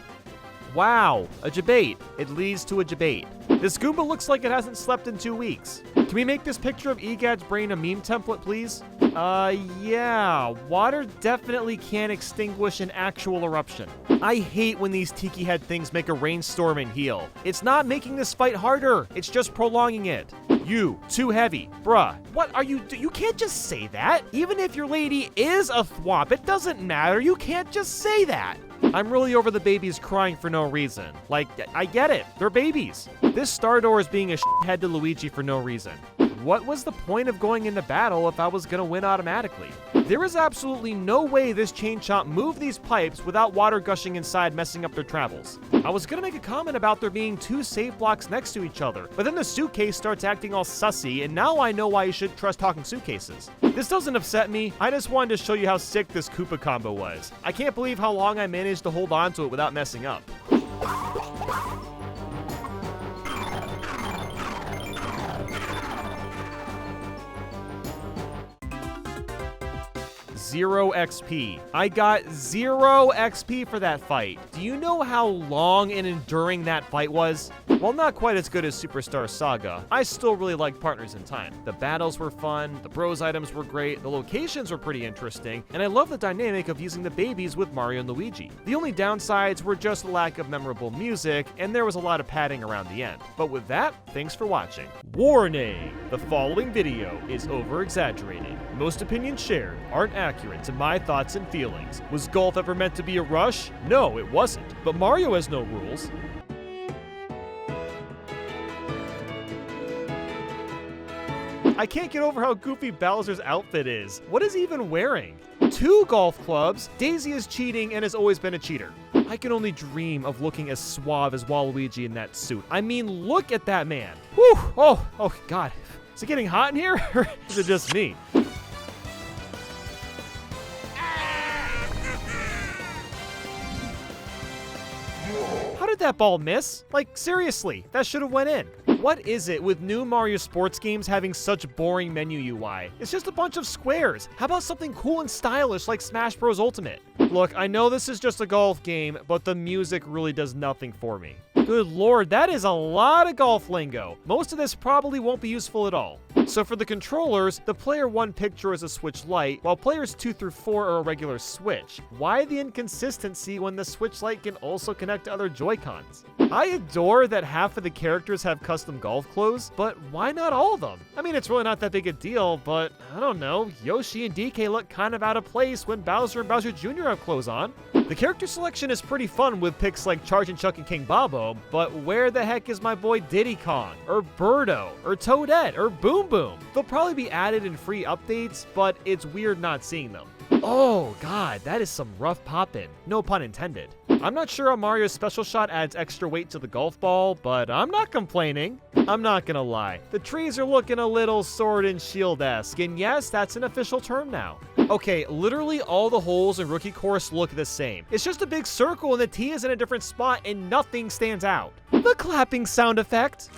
Wow, a debate. It leads to a debate. This Goomba looks like it hasn't slept in 2 weeks. Can we make this picture of Egad's brain a meme template, please? Yeah. Water definitely can't extinguish an actual eruption. I hate when these tiki head things make a rainstorm and heal. It's not making this fight harder. It's just prolonging it. You, too heavy. Bruh, what are you you can't just say that. Even if your lady is a thwop, it doesn't matter. You can't just say that. I'm really over the babies crying for no reason. Like, I get it. They're babies. This Star Door is being a shithead to Luigi for no reason. What was the point of going into battle if I was gonna win automatically? There is absolutely no way this chain chomp moved these pipes without water gushing inside messing up their travels. I was gonna make a comment about there being 2 save blocks next to each other, but then the suitcase starts acting all sussy, and now I know why you shouldn't trust talking suitcases. This doesn't upset me, I just wanted to show you how sick this Koopa combo was. I can't believe how long I managed to hold on to it without messing up. 0 XP. I got 0 XP for that fight. Do you know how long and enduring that fight was? While not quite as good as Superstar Saga, I still really liked Partners in Time. The battles were fun, the bros items were great, the locations were pretty interesting, and I love the dynamic of using the babies with Mario and Luigi. The only downsides were just the lack of memorable music, and there was a lot of padding around the end. But with that, thanks for watching. Warning! The following video is over-exaggerated. Most opinions shared aren't accurate to my thoughts and feelings. Was golf ever meant to be a rush? No, it wasn't. But Mario has no rules. I can't get over how goofy Bowser's outfit is. What is he even wearing? 2 golf clubs. Daisy is cheating and has always been a cheater. I can only dream of looking as suave as Waluigi in that suit. I mean, look at that man. Whew! Oh God. Is it getting hot in here? Or is it just me? How did that ball miss? Like, seriously, that should have went in. What is it with new Mario sports games having such boring menu UI? It's just a bunch of squares. How about something cool and stylish like Smash Bros. Ultimate? Look, I know this is just a golf game, but the music really does nothing for me. Good lord, that is a lot of golf lingo. Most of this probably won't be useful at all. So for the controllers, the player 1 picture is a Switch Lite, while players 2 through 4 are a regular Switch. Why the inconsistency when the Switch Lite can also connect to other Joy-Cons? I adore that half of the characters have custom golf clothes, but why not all of them? I mean, it's really not that big a deal, but I don't know, Yoshi and DK look kind of out of place when Bowser and Bowser Jr. have clothes on. The character selection is pretty fun with picks like Chargin' Chuck and King Babo, but where the heck is my boy Diddy Kong, or Birdo, or Toadette, or Boom Boom? They'll probably be added in free updates, but it's weird not seeing them. Oh god, that is some rough poppin'. No pun intended. I'm not sure how Mario's special shot adds extra weight to the golf ball, but I'm not complaining. I'm not gonna lie. The trees are looking a little sword and shield-esque, and yes, that's an official term now. Okay, literally all the holes in Rookie Course look the same. It's just a big circle and the tee is in a different spot and nothing stands out. The clapping sound effect.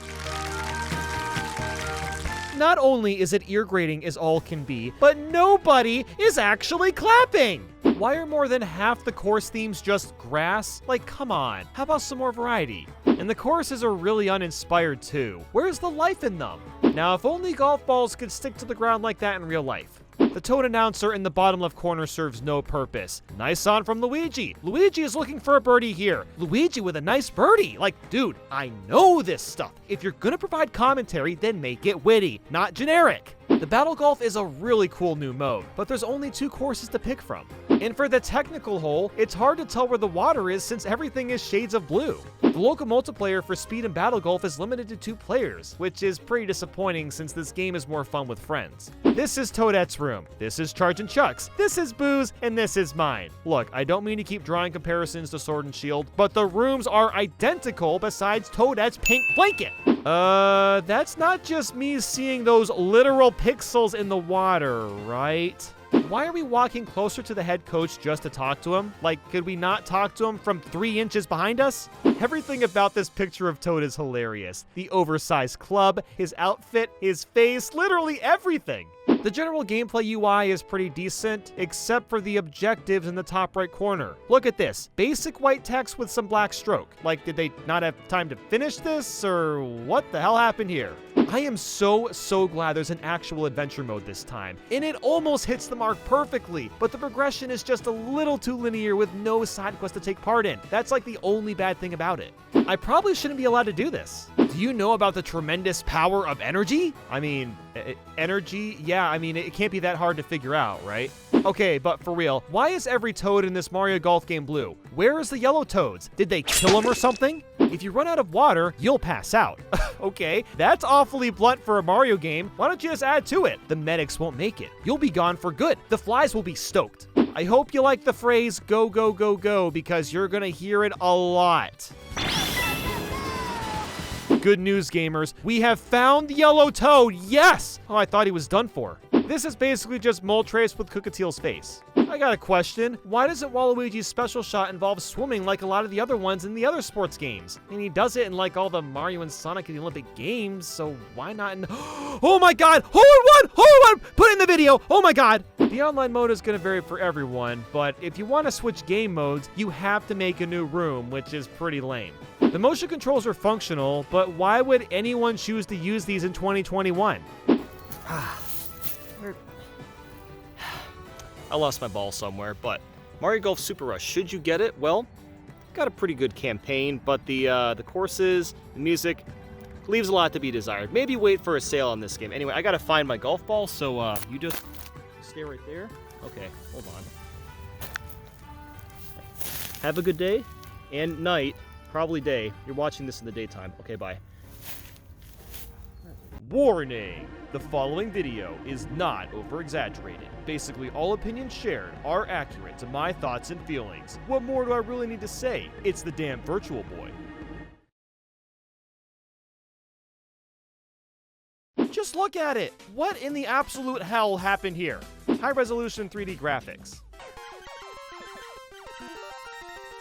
Not only is it ear-grating as all can be, but nobody is actually clapping! Why are more than half the course themes just grass? Like, come on, how about some more variety? And the courses are really uninspired too. Where's the life in them? Now, if only golf balls could stick to the ground like that in real life. The Toad announcer in the bottom left corner serves no purpose. Nice on from Luigi. Luigi is looking for a birdie here. Luigi with a nice birdie. Like, dude, I know this stuff. If you're gonna provide commentary, then make it witty, not generic. The Battle Golf is a really cool new mode, but there's only 2 courses to pick from. And for the technical hole, it's hard to tell where the water is since everything is shades of blue. The local multiplayer for Speed and Battle Golf is limited to 2 players, which is pretty disappointing since this game is more fun with friends. This is Toadette's room, this is Chargin' Chuck's, this is Boo's, and this is mine. Look, I don't mean to keep drawing comparisons to Sword and Shield, but the rooms are identical besides Toadette's pink blanket. That's not just me seeing those literal pixels in the water, right? Why are we walking closer to the head coach just to talk to him? Like, could we not talk to him from 3 inches behind us? Everything about this picture of Toad is hilarious. The oversized club, his outfit, his face, literally everything. The general gameplay UI is pretty decent, except for the objectives in the top right corner. Look at this, basic white text with some black stroke. Like, did they not have time to finish this, or what the hell happened here? I am so glad there's an actual adventure mode this time, and it almost hits the mark perfectly, but the progression is just a little too linear with no side quest to take part in. That's like the only bad thing about it. I probably shouldn't be allowed to do this. Do you know about the tremendous power of energy? I mean, energy? Yeah, I mean, it can't be that hard to figure out, right? Okay, but for real, why is every Toad in this Mario Golf game blue? Where is the yellow Toads? Did they kill them or something? If you run out of water, you'll pass out. Okay, that's awfully blunt for a Mario game. Why don't you just add to it? The medics won't make it. You'll be gone for good. The flies will be stoked. I hope you like the phrase go, go, go, go, because you're gonna hear it a lot. Good news, gamers. We have found the yellow toad. Yes! Oh, I thought he was done for. This is basically just Moltres with Cookatiel's face. I got a question. Why doesn't Waluigi's special shot involve swimming like a lot of the other ones in the other sports games? And he does it in like all the Mario and Sonic and the Olympic games, so why not in... Oh my god! Hole in one! Hole in one! Put it in the video! Oh my god! The online mode is going to vary for everyone, but if you want to switch game modes, you have to make a new room, which is pretty lame. The motion controls are functional, but why would anyone choose to use these in 2021? I lost my ball somewhere, but Mario Golf Super Rush, should you get it? Well, got a pretty good campaign, but the courses, the music, leaves a lot to be desired. Maybe wait for a sale on this game. Anyway, I gotta find my golf ball, so you just stay right there. Okay, hold on. Have a good day and night, probably day. You're watching this in the daytime. Okay, bye. Warning! The following video is not over-exaggerated. Basically, all opinions shared are accurate to my thoughts and feelings. What more do I really need to say? It's the damn Virtual Boy. Just look at it! What in the absolute hell happened here? High-resolution 3D graphics.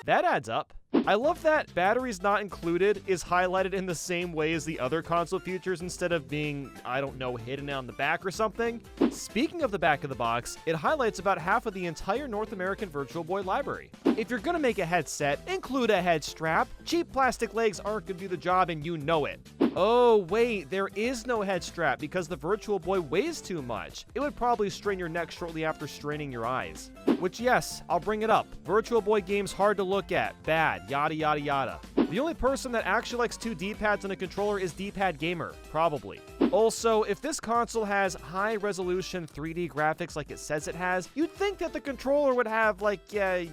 That adds up. I love that batteries not included is highlighted in the same way as the other console features instead of being, I don't know, hidden on the back or something. Speaking of the back of the box, it highlights about half of the entire North American Virtual Boy library. If you're gonna make a headset, include a head strap. Cheap plastic legs aren't gonna do the job and you know it. Oh wait, there is no head strap because the Virtual Boy weighs too much. It would probably strain your neck shortly after straining your eyes. Which yes, I'll bring it up. Virtual Boy games hard to look at, bad, yada yada yada. The only person that actually likes two D-pads on a controller is D-pad Gamer, probably. Also, if this console has high-resolution 3D graphics like it says it has, you'd think that the controller would have like, I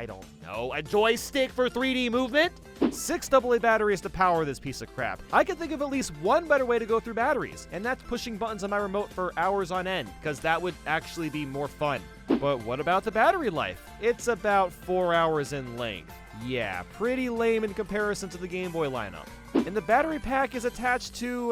don't know, a joystick for 3D movement? 6 AA batteries to power this piece of crap. I can think of at least one better way to go through batteries, and that's pushing buttons on my remote for hours on end, because that would actually be more fun. But what about the battery life? It's about 4 hours in length. Yeah, pretty lame in comparison to the Game Boy lineup. And the battery pack is attached to,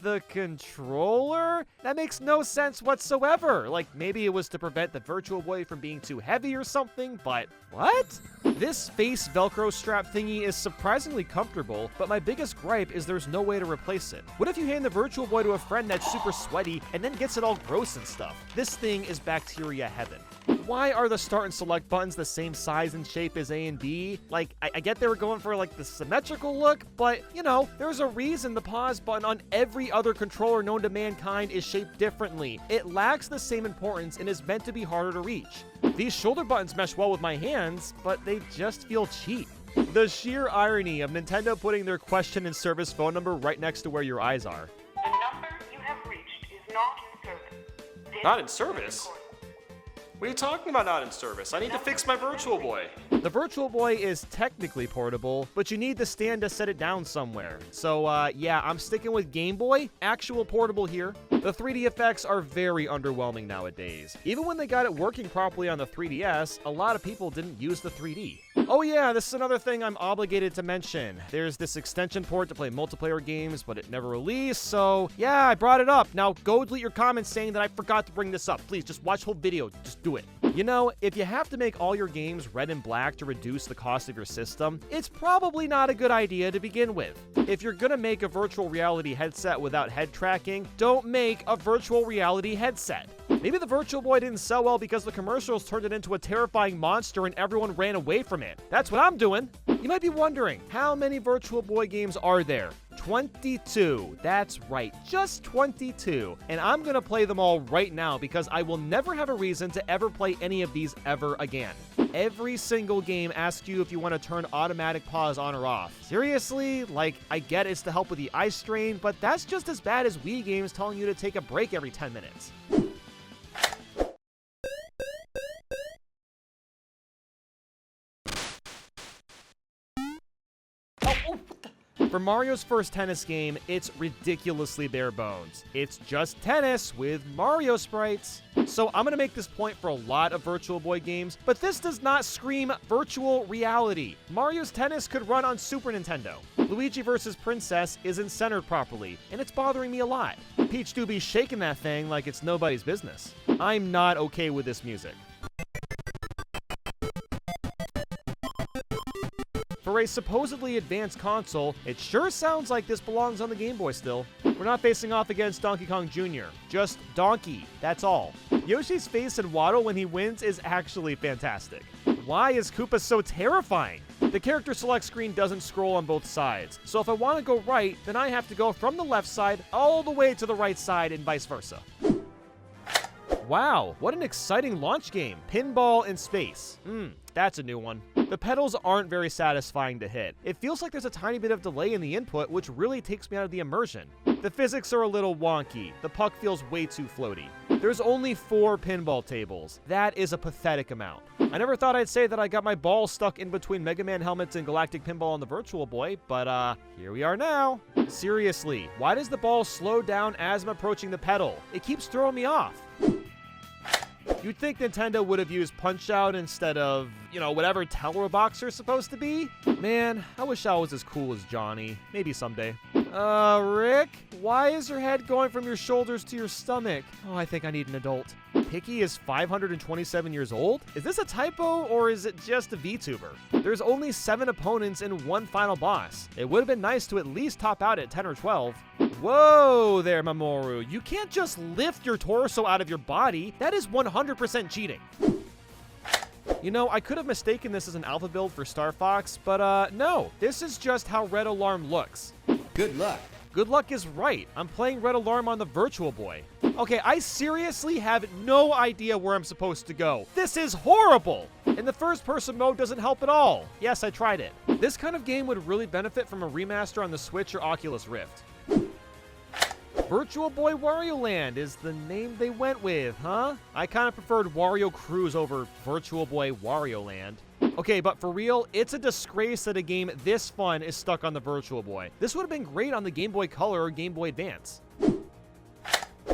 the controller? That makes no sense whatsoever. Like, maybe it was to prevent the Virtual Boy from being too heavy or something, but what? This face Velcro strap thingy is surprisingly comfortable, but my biggest gripe is there's no way to replace it. What if you hand the Virtual Boy to a friend that's super sweaty and then gets it all gross and stuff? This thing is bacteria heaven. Why are the start and select buttons the same size and shape as A and B? Like, I get they were going for like the symmetrical look, but you know, there's a reason the pause button on every other controller known to mankind is shaped differently. It lacks the same importance and is meant to be harder to reach. These shoulder buttons mesh well with my hands, but they just feel cheap. The sheer irony of Nintendo putting their question and service phone number right next to where your eyes are. The number you have reached is not in service. Not in service? What are you talking about not in service? I need to fix my Virtual Boy. The Virtual Boy is technically portable, but you need the stand to set it down somewhere. So, yeah, I'm sticking with Game Boy. Actual portable here. The 3D effects are very underwhelming nowadays. Even when they got it working properly on the 3DS, a lot of people didn't use the 3D. Oh yeah, this is another thing I'm obligated to mention. There's this extension port to play multiplayer games, but it never released, so yeah, I brought it up. Now go delete your comments saying that I forgot to bring this up. Please, just watch the whole video. Just do it. You know, if you have to make all your games red and black to reduce the cost of your system, it's probably not a good idea to begin with. If you're gonna make a virtual reality headset without head tracking, don't make a virtual reality headset. Maybe the Virtual Boy didn't sell well because the commercials turned it into a terrifying monster and everyone ran away from it. That's what I'm doing. You might be wondering, how many Virtual Boy games are there? 22. That's right, just 22. And I'm gonna play them all right now because I will never have a reason to ever play any of these ever again. Every single game asks you if you want to turn automatic pause on or off. Seriously? Like, I get it's to help with the eye strain, but that's just as bad as Wii games telling you to take a break every 10 minutes. For Mario's first tennis game, it's ridiculously bare bones. It's just tennis with Mario sprites. So I'm gonna make this point for a lot of Virtual Boy games, but this does not scream virtual reality. Mario's Tennis could run on Super Nintendo. Luigi vs. Princess isn't centered properly, and it's bothering me a lot. Peach do be shaking that thing like it's nobody's business. I'm not okay with this music. For a supposedly advanced console, it sure sounds like this belongs on the Game Boy still. We're not facing off against Donkey Kong Jr., just Donkey, that's all. Yoshi's face and waddle when he wins is actually fantastic. Why is Koopa so terrifying? The character select screen doesn't scroll on both sides, so if I want to go right, then I have to go from the left side all the way to the right side and vice versa. Wow, what an exciting launch game. Pinball in space. That's a new one. The pedals aren't very satisfying to hit. It feels like there's a tiny bit of delay in the input, which really takes me out of the immersion. The physics are a little wonky. The puck feels way too floaty. There's only 4 pinball tables. That is a pathetic amount. I never thought I'd say that I got my ball stuck in between Mega Man helmets and Galactic Pinball on the Virtual Boy, but here we are now. Seriously, why does the ball slow down as I'm approaching the pedal? It keeps throwing me off. You'd think Nintendo would have used Punch-Out instead of, whatever Tellur Boxer's supposed to be. Man, I wish I was as cool as Johnny. Maybe someday. Rick? Why is your head going from your shoulders to your stomach? Oh, I think I need an adult. Picky is 527 years old? Is this a typo, or is it just a VTuber? There's only 7 opponents and 1 final boss. It would have been nice to at least top out at 10 or 12. Whoa there, Mamoru. You can't just lift your torso out of your body. That is 100% cheating. I could have mistaken this as an alpha build for Star Fox, but no. This is just how Red Alarm looks. Good luck. Good luck is right. I'm playing Red Alarm on the Virtual Boy. Okay, I seriously have no idea where I'm supposed to go. This is horrible! And the first-person mode doesn't help at all. Yes, I tried it. This kind of game would really benefit from a remaster on the Switch or Oculus Rift. Virtual Boy Wario Land is the name they went with, huh? I kind of preferred Wario Cruise over Virtual Boy Wario Land. Okay, but for real, it's a disgrace that a game this fun is stuck on the Virtual Boy. This would have been great on the Game Boy Color or Game Boy Advance.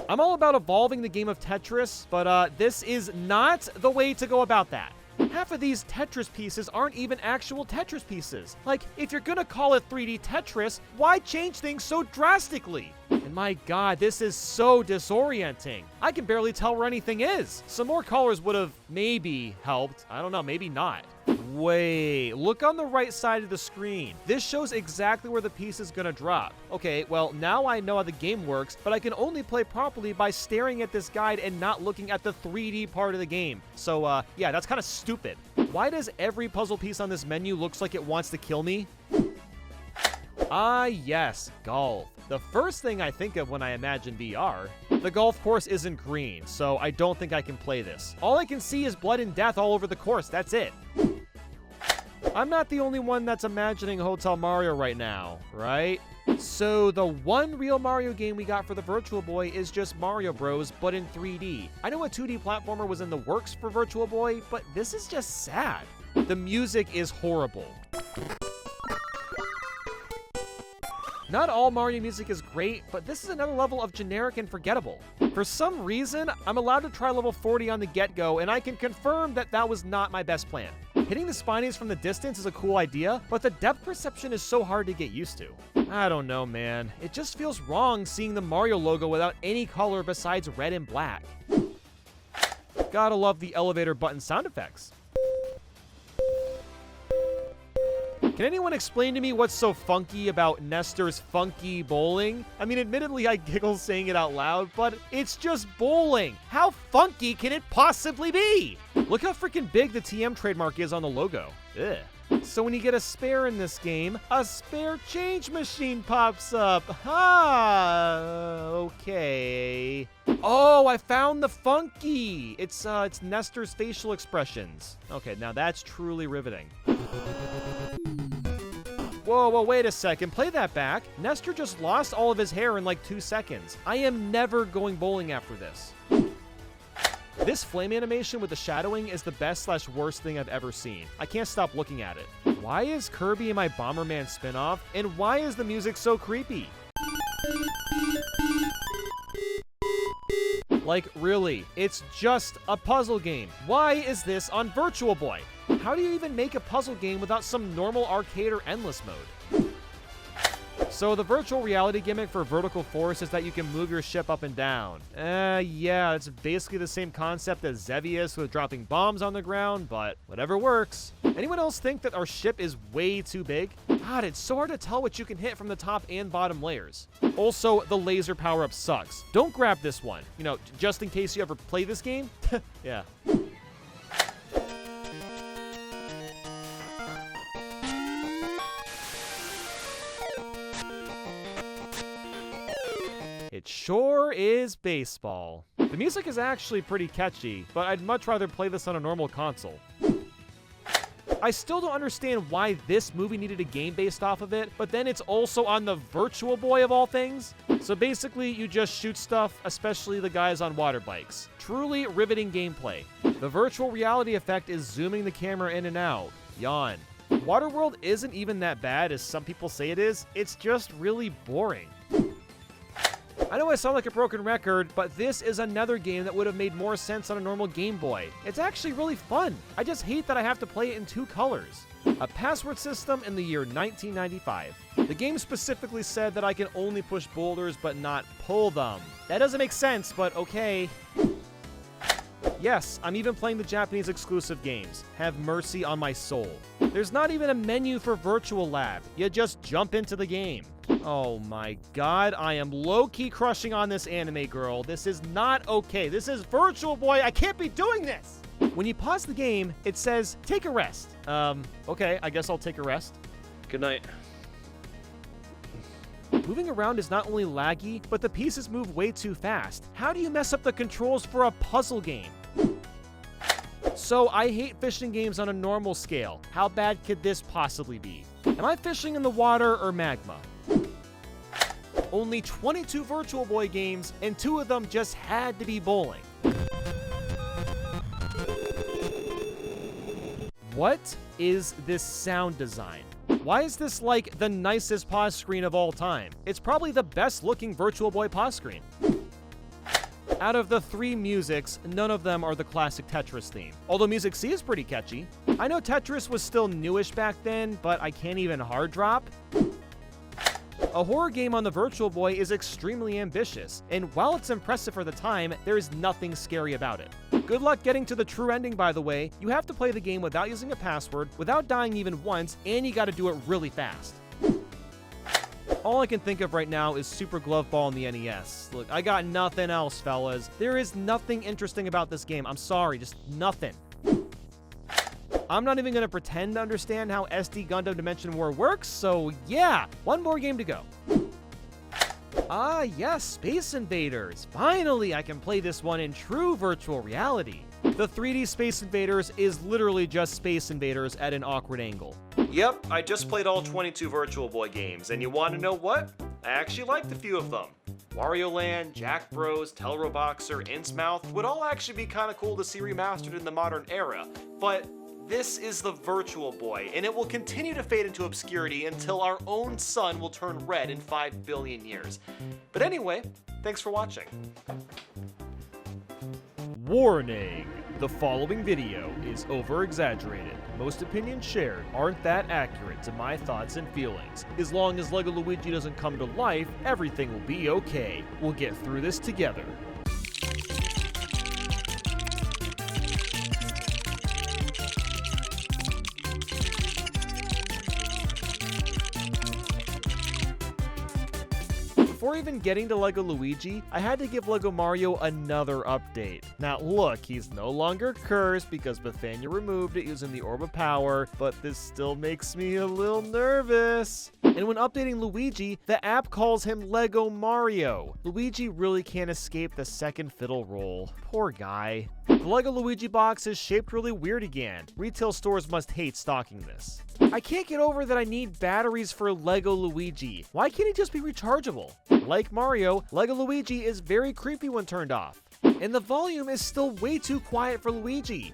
I'm all about evolving the game of Tetris, but this is not the way to go about that. Half of these Tetris pieces aren't even actual Tetris pieces. Like, if you're gonna call it 3D Tetris, why change things so drastically? And my god, this is so disorienting. I can barely tell where anything is. Some more colors would have maybe helped. I don't know, maybe not. Wait, look on the right side of the screen. This shows exactly where the piece is gonna drop. Okay, well, now I know how the game works, but I can only play properly by staring at this guide and not looking at the 3D part of the game. So, yeah, that's kind of stupid. Why does every puzzle piece on this menu looks like it wants to kill me? Ah, yes, golf. The first thing I think of when I imagine VR. The golf course isn't green, so I don't think I can play this. All I can see is blood and death all over the course, that's it. I'm not the only one that's imagining Hotel Mario right now, right? So the one real Mario game we got for the Virtual Boy is just Mario Bros, but in 3D. I know a 2D platformer was in the works for Virtual Boy, but this is just sad. The music is horrible. Not all Mario music is great, but this is another level of generic and forgettable. For some reason, I'm allowed to try level 40 on the get-go, and I can confirm that that was not my best plan. Hitting the spinies from the distance is a cool idea, but the depth perception is so hard to get used to. I don't know, man. It just feels wrong seeing the Mario logo without any color besides red and black. Gotta love the elevator button sound effects. Can anyone explain to me what's so funky about Nestor's funky bowling? I mean, admittedly, I giggle saying it out loud, but it's just bowling. How funky can it possibly be? Look how freaking big the TM trademark is on the logo. Ugh. So when you get a spare in this game, a spare change machine pops up. Okay. Oh, I found the funky. It's Nestor's facial expressions. Okay, now that's truly riveting. Whoa, wait a second. Play that back. Nestor just lost all of his hair in like 2 seconds. I am never going bowling after this. This flame animation with the shadowing is the best/worst thing I've ever seen. I can't stop looking at it. Why is Kirby in my Bomberman spinoff? And why is the music so creepy? Like, really, it's just a puzzle game. Why is this on Virtual Boy? How do you even make a puzzle game without some normal arcade or endless mode? So the virtual reality gimmick for Vertical Force is that you can move your ship up and down. Yeah, it's basically the same concept as Zevious with dropping bombs on the ground, but whatever works. Anyone else think that our ship is way too big? God, it's so hard to tell what you can hit from the top and bottom layers. Also, the laser power-up sucks. Don't grab this one. You know, just in case you ever play this game. Yeah. It sure is baseball. The music is actually pretty catchy, but I'd much rather play this on a normal console. I still don't understand why this movie needed a game based off of it, but then it's also on the Virtual Boy of all things. So basically, you just shoot stuff, especially the guys on water bikes. Truly riveting gameplay. The virtual reality effect is zooming the camera in and out. Yawn. Waterworld isn't even that bad as some people say it is, it's just really boring. I know I sound like a broken record, but this is another game that would have made more sense on a normal Game Boy. It's actually really fun. I just hate that I have to play it in 2 colors. A password system in the year 1995. The game specifically said that I can only push boulders but not pull them. That doesn't make sense, but okay. Yes, I'm even playing the Japanese exclusive games. Have mercy on my soul. There's not even a menu for Virtual Lab. You just jump into the game. Oh my god, I am low-key crushing on this anime girl. This is not okay. This is Virtual Boy. I can't be doing this! When you pause the game, it says, take a rest. Okay, I guess I'll take a rest. Good night. Moving around is not only laggy, but the pieces move way too fast. How do you mess up the controls for a puzzle game? So I hate fishing games on a normal scale. How bad could this possibly be? Am I fishing in the water or magma? Only 22 Virtual Boy games, and 2 of them just had to be bowling. What is this sound design? Why is this like the nicest pause screen of all time? It's probably the best looking Virtual Boy pause screen. Out of the 3 musics, none of them are the classic Tetris theme. Although Music C is pretty catchy. I know Tetris was still newish back then, but I can't even hard drop. A horror game on the Virtual Boy is extremely ambitious, and while it's impressive for the time, there is nothing scary about it. Good luck getting to the true ending, by the way. You have to play the game without using a password, without dying even once, and you gotta do it really fast. All I can think of right now is Super Glove Ball on the NES. Look, I got nothing else, fellas. There is nothing interesting about this game. I'm sorry, just nothing. I'm not even going to pretend to understand how SD Gundam Dimension War works, so yeah, 1 more game to go. Ah yes, Space Invaders. Finally, I can play this one in true virtual reality. The 3D Space Invaders is literally just Space Invaders at an awkward angle. Yep, I just played all 22 Virtual Boy games, and you want to know what? I actually liked a few of them. Wario Land, Jack Bros, Telroboxer, Innsmouth would all actually be kind of cool to see remastered in the modern era, but this is the Virtual Boy, and it will continue to fade into obscurity until our own sun will turn red in 5 billion years. But anyway, thanks for watching. Warning! The following video is over-exaggerated. Most opinions shared aren't that accurate to my thoughts and feelings. As long as LEGO Luigi doesn't come to life, everything will be okay. We'll get through this together. Before even getting to LEGO Luigi, I had to give LEGO Mario another update. Now look, he's no longer cursed because Bathaniel removed it using the Orb of Power, but this still makes me a little nervous. And when updating Luigi, the app calls him LEGO Mario. Luigi really can't escape the second fiddle role. Poor guy. The LEGO Luigi box is shaped really weird again. Retail stores must hate stocking this. I can't get over that I need batteries for LEGO Luigi. Why can't he just be rechargeable? Like Mario, LEGO Luigi is very creepy when turned off. And the volume is still way too quiet for Luigi.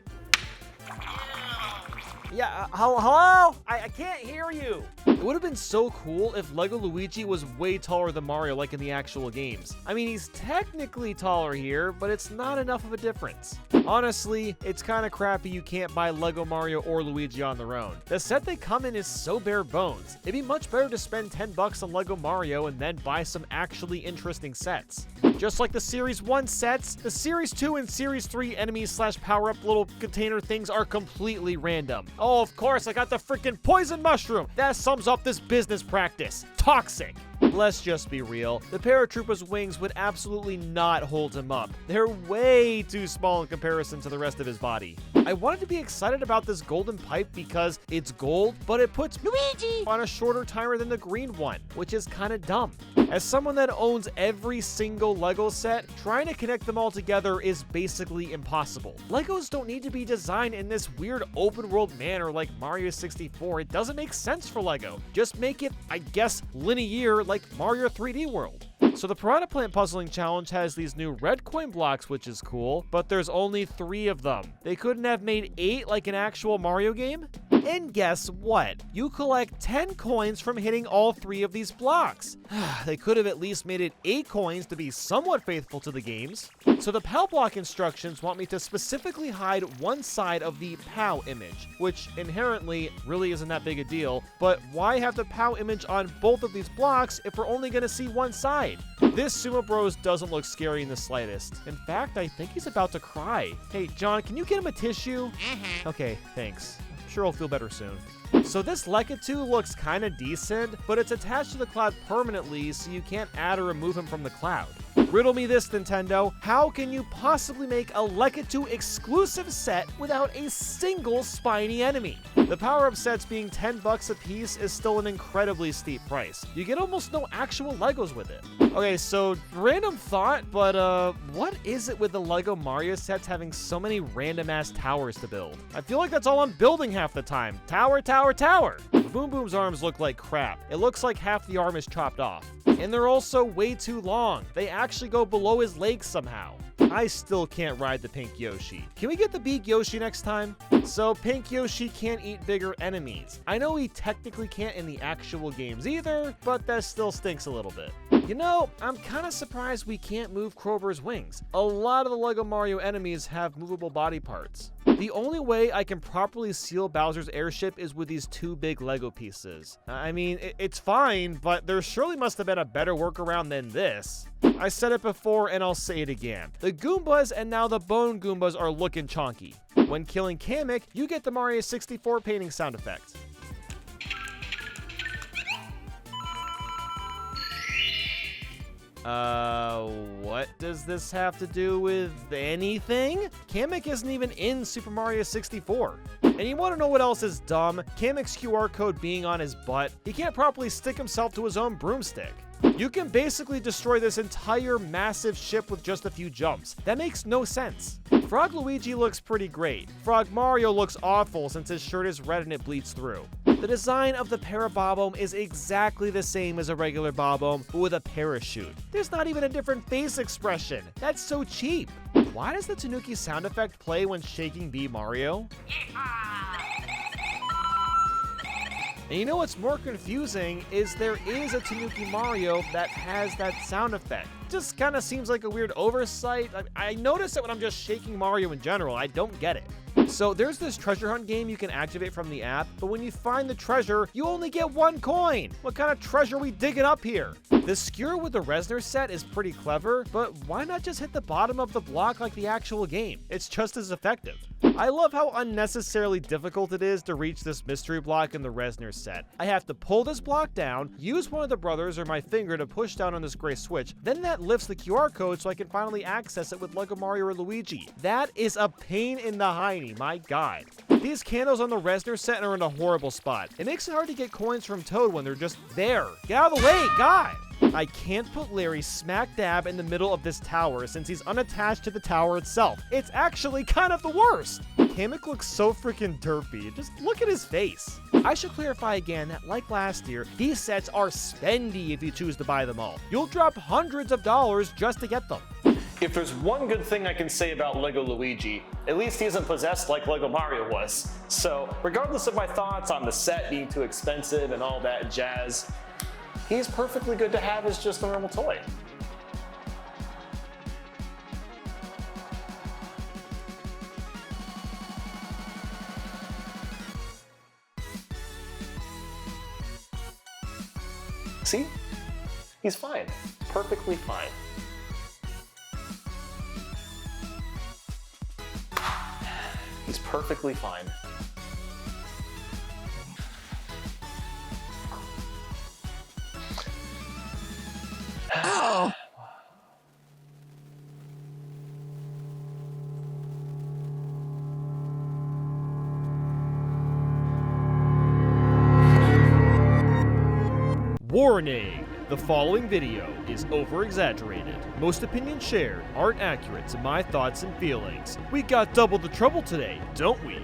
Yeah, hello? I can't hear you. It would have been so cool if Lego Luigi was way taller than Mario like in the actual games. I mean, he's technically taller here, but it's not enough of a difference. Honestly, it's kind of crappy you can't buy Lego Mario or Luigi on their own. The set they come in is so bare bones. It'd be much better to spend $10 on Lego Mario and then buy some actually interesting sets. Just like the Series 1 sets, the Series 2 and Series 3 enemies / power-up little container things are completely random. Oh, of course, I got the freaking poison mushroom. That sums up this business practice. Toxic. Let's just be real. The paratrooper's wings would absolutely not hold him up. They're way too small in comparison to the rest of his body. I wanted to be excited about this golden pipe because it's gold, but it puts Luigi on a shorter timer than the green one, which is kind of dumb. As someone that owns every single Lego set, trying to connect them all together is basically impossible. Legos don't need to be designed in this weird open world manner like Mario 64. It doesn't make sense for Lego. Just make it, I guess, linear like Mario 3D World. So the Piranha Plant Puzzling Challenge has these new red coin blocks, which is cool, but there's only 3 of them. They couldn't have made 8 like an actual Mario game? And guess what? You collect 10 coins from hitting all 3 of these blocks. They could have at least made it 8 coins to be somewhat faithful to the games. So the POW block instructions want me to specifically hide one side of the POW image, which inherently really isn't that big a deal, but why have the POW image on both of these blocks if we're only going to see one side? This Sumo Bros doesn't look scary in the slightest. In fact, I think he's about to cry. Hey, John, can you get him a tissue? Okay, thanks. I'm sure he'll feel better soon. So this Lekatu looks kind of decent, but it's attached to the cloud permanently, so you can't add or remove him from the cloud. Riddle me this, Nintendo. How can you possibly make a Lekatu exclusive set without a single spiny enemy? The power-up sets being $10 a piece is still an incredibly steep price. You get almost no actual Legos with it. Okay, so random thought, but what is it with the Lego Mario sets having so many random-ass towers to build? I feel like that's all I'm building half the time. Tower, tower, tower. Boom Boom's arms look like crap. It looks like half the arm is chopped off. And they're also way too long. They actually go below his legs somehow. I still can't ride the Pink Yoshi. Can we get the Big Yoshi next time? So Pink Yoshi can't eat bigger enemies. I know he technically can't in the actual games either, but that still stinks a little bit. You know, I'm kind of surprised we can't move Krober's wings. A lot of the Lego Mario enemies have movable body parts. The only way I can properly seal Bowser's airship is with these 2 big Lego pieces. I mean, it's fine, but there surely must have been a better workaround than this. I said it before and I'll say it again. The Goombas and now the Bone Goombas are looking chonky. When killing Kamek, you get the Mario 64 painting sound effect. What does this have to do with anything? Kamek isn't even in Super Mario 64. And you want to know what else is dumb? Kamek's QR code being on his butt. He can't properly stick himself to his own broomstick. You can basically destroy this entire massive ship with just a few jumps. That makes no sense. Frog Luigi looks pretty great. Frog Mario looks awful since his shirt is red and it bleeds through. The design of the Para-Bob-omb is exactly the same as a regular Bob-omb, but with a parachute. There's not even a different face expression. That's so cheap. Why does the Tanuki sound effect play when shaking B Mario? And you know what's more confusing is there is a Tanuki Mario that has that sound effect. Just kind of seems like a weird oversight. I notice it when I'm just shaking Mario in general. I don't get it. So there's this treasure hunt game you can activate from the app, but when you find the treasure, you only get 1 coin. What kind of treasure are we digging up here? The skewer with the Resner set is pretty clever, but why not just hit the bottom of the block like the actual game? It's just as effective. I love how unnecessarily difficult it is to reach this mystery block in the Resner set. I have to pull this block down, use one of the brothers or my finger to push down on this gray switch, then that lifts the QR code so I can finally access it with Lego Mario or Luigi. That is a pain in the hiney, my god. These candles on the Resner set are in a horrible spot. It makes it hard to get coins from Toad when they're just there. Get out of the way, god! I can't put Larry smack dab in the middle of this tower since he's unattached to the tower itself. It's actually kind of the worst. Kamek looks so freaking derpy. Just look at his face. I should clarify again that like last year, these sets are spendy if you choose to buy them all. You'll drop hundreds of dollars just to get them. If there's one good thing I can say about Lego Luigi, at least he isn't possessed like Lego Mario was. So, regardless of my thoughts on the set being too expensive and all that jazz, he's perfectly good to have as just a normal toy. See? He's fine. Perfectly fine. He's perfectly fine. Oh! Warning! The following video is over-exaggerated. Most opinions shared aren't accurate to my thoughts and feelings. We got double the trouble today, don't we?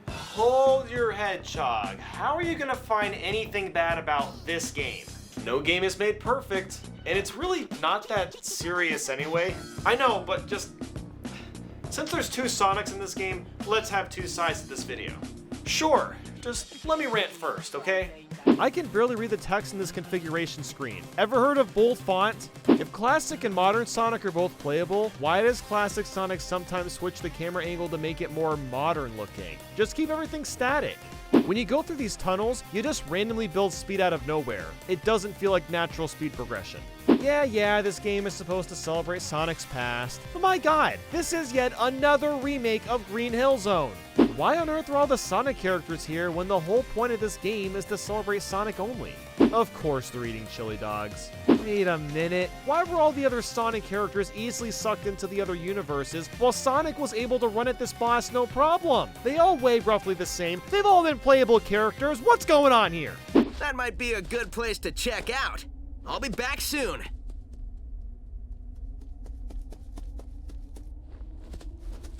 Hold your head, Chog. How are you gonna find anything bad about this game? No game is made perfect, and it's really not that serious anyway. I know, but just... since there's two Sonics in this game, let's have two sides to this video. Sure, just let me rant first, okay? I can barely read the text in this configuration screen. Ever heard of bold font? If Classic and Modern Sonic are both playable, why does Classic Sonic sometimes switch the camera angle to make it more modern looking? Just keep everything static. When you go through these tunnels, you just randomly build speed out of nowhere. It doesn't feel like natural speed progression. Yeah, this game is supposed to celebrate Sonic's past, but my god, this is yet another remake of Green Hill Zone. Why on earth are all the Sonic characters here when the whole point of this game is to celebrate Sonic only? Of course they're eating chili dogs. Wait a minute, why were all the other Sonic characters easily sucked into the other universes while Sonic was able to run at this boss no problem? They all weigh roughly the same, they've all been playable characters, what's going on here? That might be a good place to check out. I'll be back soon.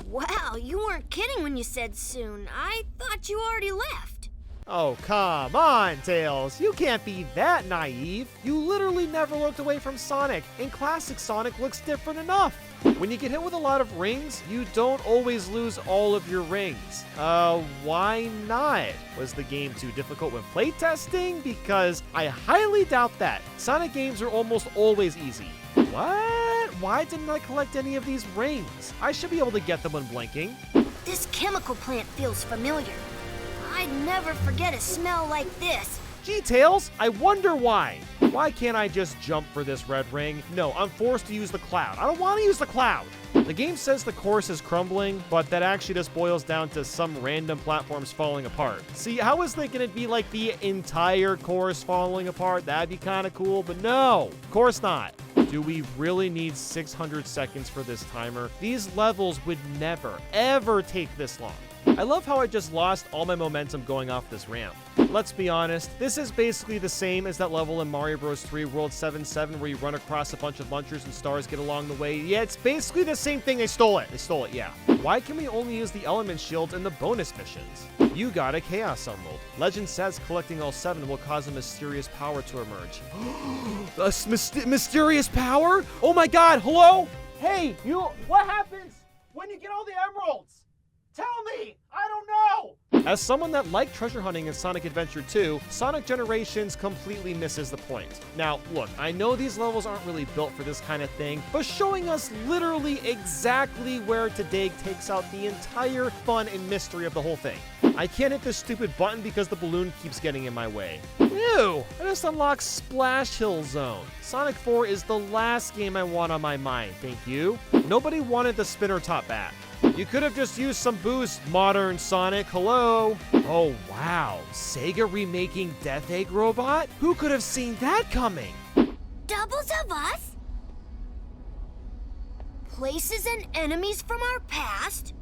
Wow, you weren't kidding when you said soon. I thought you already left. Oh, come on, Tails. You can't be that naive. You literally never looked away from Sonic, and classic Sonic looks different enough. When you get hit with a lot of rings, you don't always lose all of your rings. Why not? Was the game too difficult when playtesting? Because I highly doubt that. Sonic games are almost always easy. What? Why didn't I collect any of these rings? I should be able to get them when blinking. This chemical plant feels familiar. I'd never forget a smell like this. Gee, Tails, I wonder why. Why can't I just jump for this red ring? No, I'm forced to use the cloud. I don't want to use the cloud. The game says the course is crumbling, but that actually just boils down to some random platforms falling apart. See, I was thinking it'd be like the entire course falling apart. That'd be kind of cool, but no, of course not. Do we really need 600 seconds for this timer? These levels would never, ever take this long. I love how I just lost all my momentum going off this ramp. Let's be honest, this is basically the same as that level in Mario Bros. 3 World 7-7 where you run across a bunch of munchers and stars get along the way. Yeah, it's basically the same thing. They stole it, yeah. Why can we only use the element shields in the bonus missions? You got a Chaos Emerald. Legend says collecting all 7 will cause a mysterious power to emerge. A mysterious power? Oh my god, hello? Hey, what happens when you get all the emeralds? Tell me! I don't know! As someone that liked treasure hunting in Sonic Adventure 2, Sonic Generations completely misses the point. Now, look, I know these levels aren't really built for this kind of thing, but showing us literally exactly where to dig takes out the entire fun and mystery of the whole thing. I can't hit this stupid button because the balloon keeps getting in my way. Ew! I just unlocked Splash Hill Zone. Sonic 4 is the last game I want on my mind, thank you. Nobody wanted the spinner top back. You could have just used some boost, modern Sonic, hello? Oh wow, Sega remaking Death Egg Robot? Who could have seen that coming? Doubles of us? Places and enemies from our past?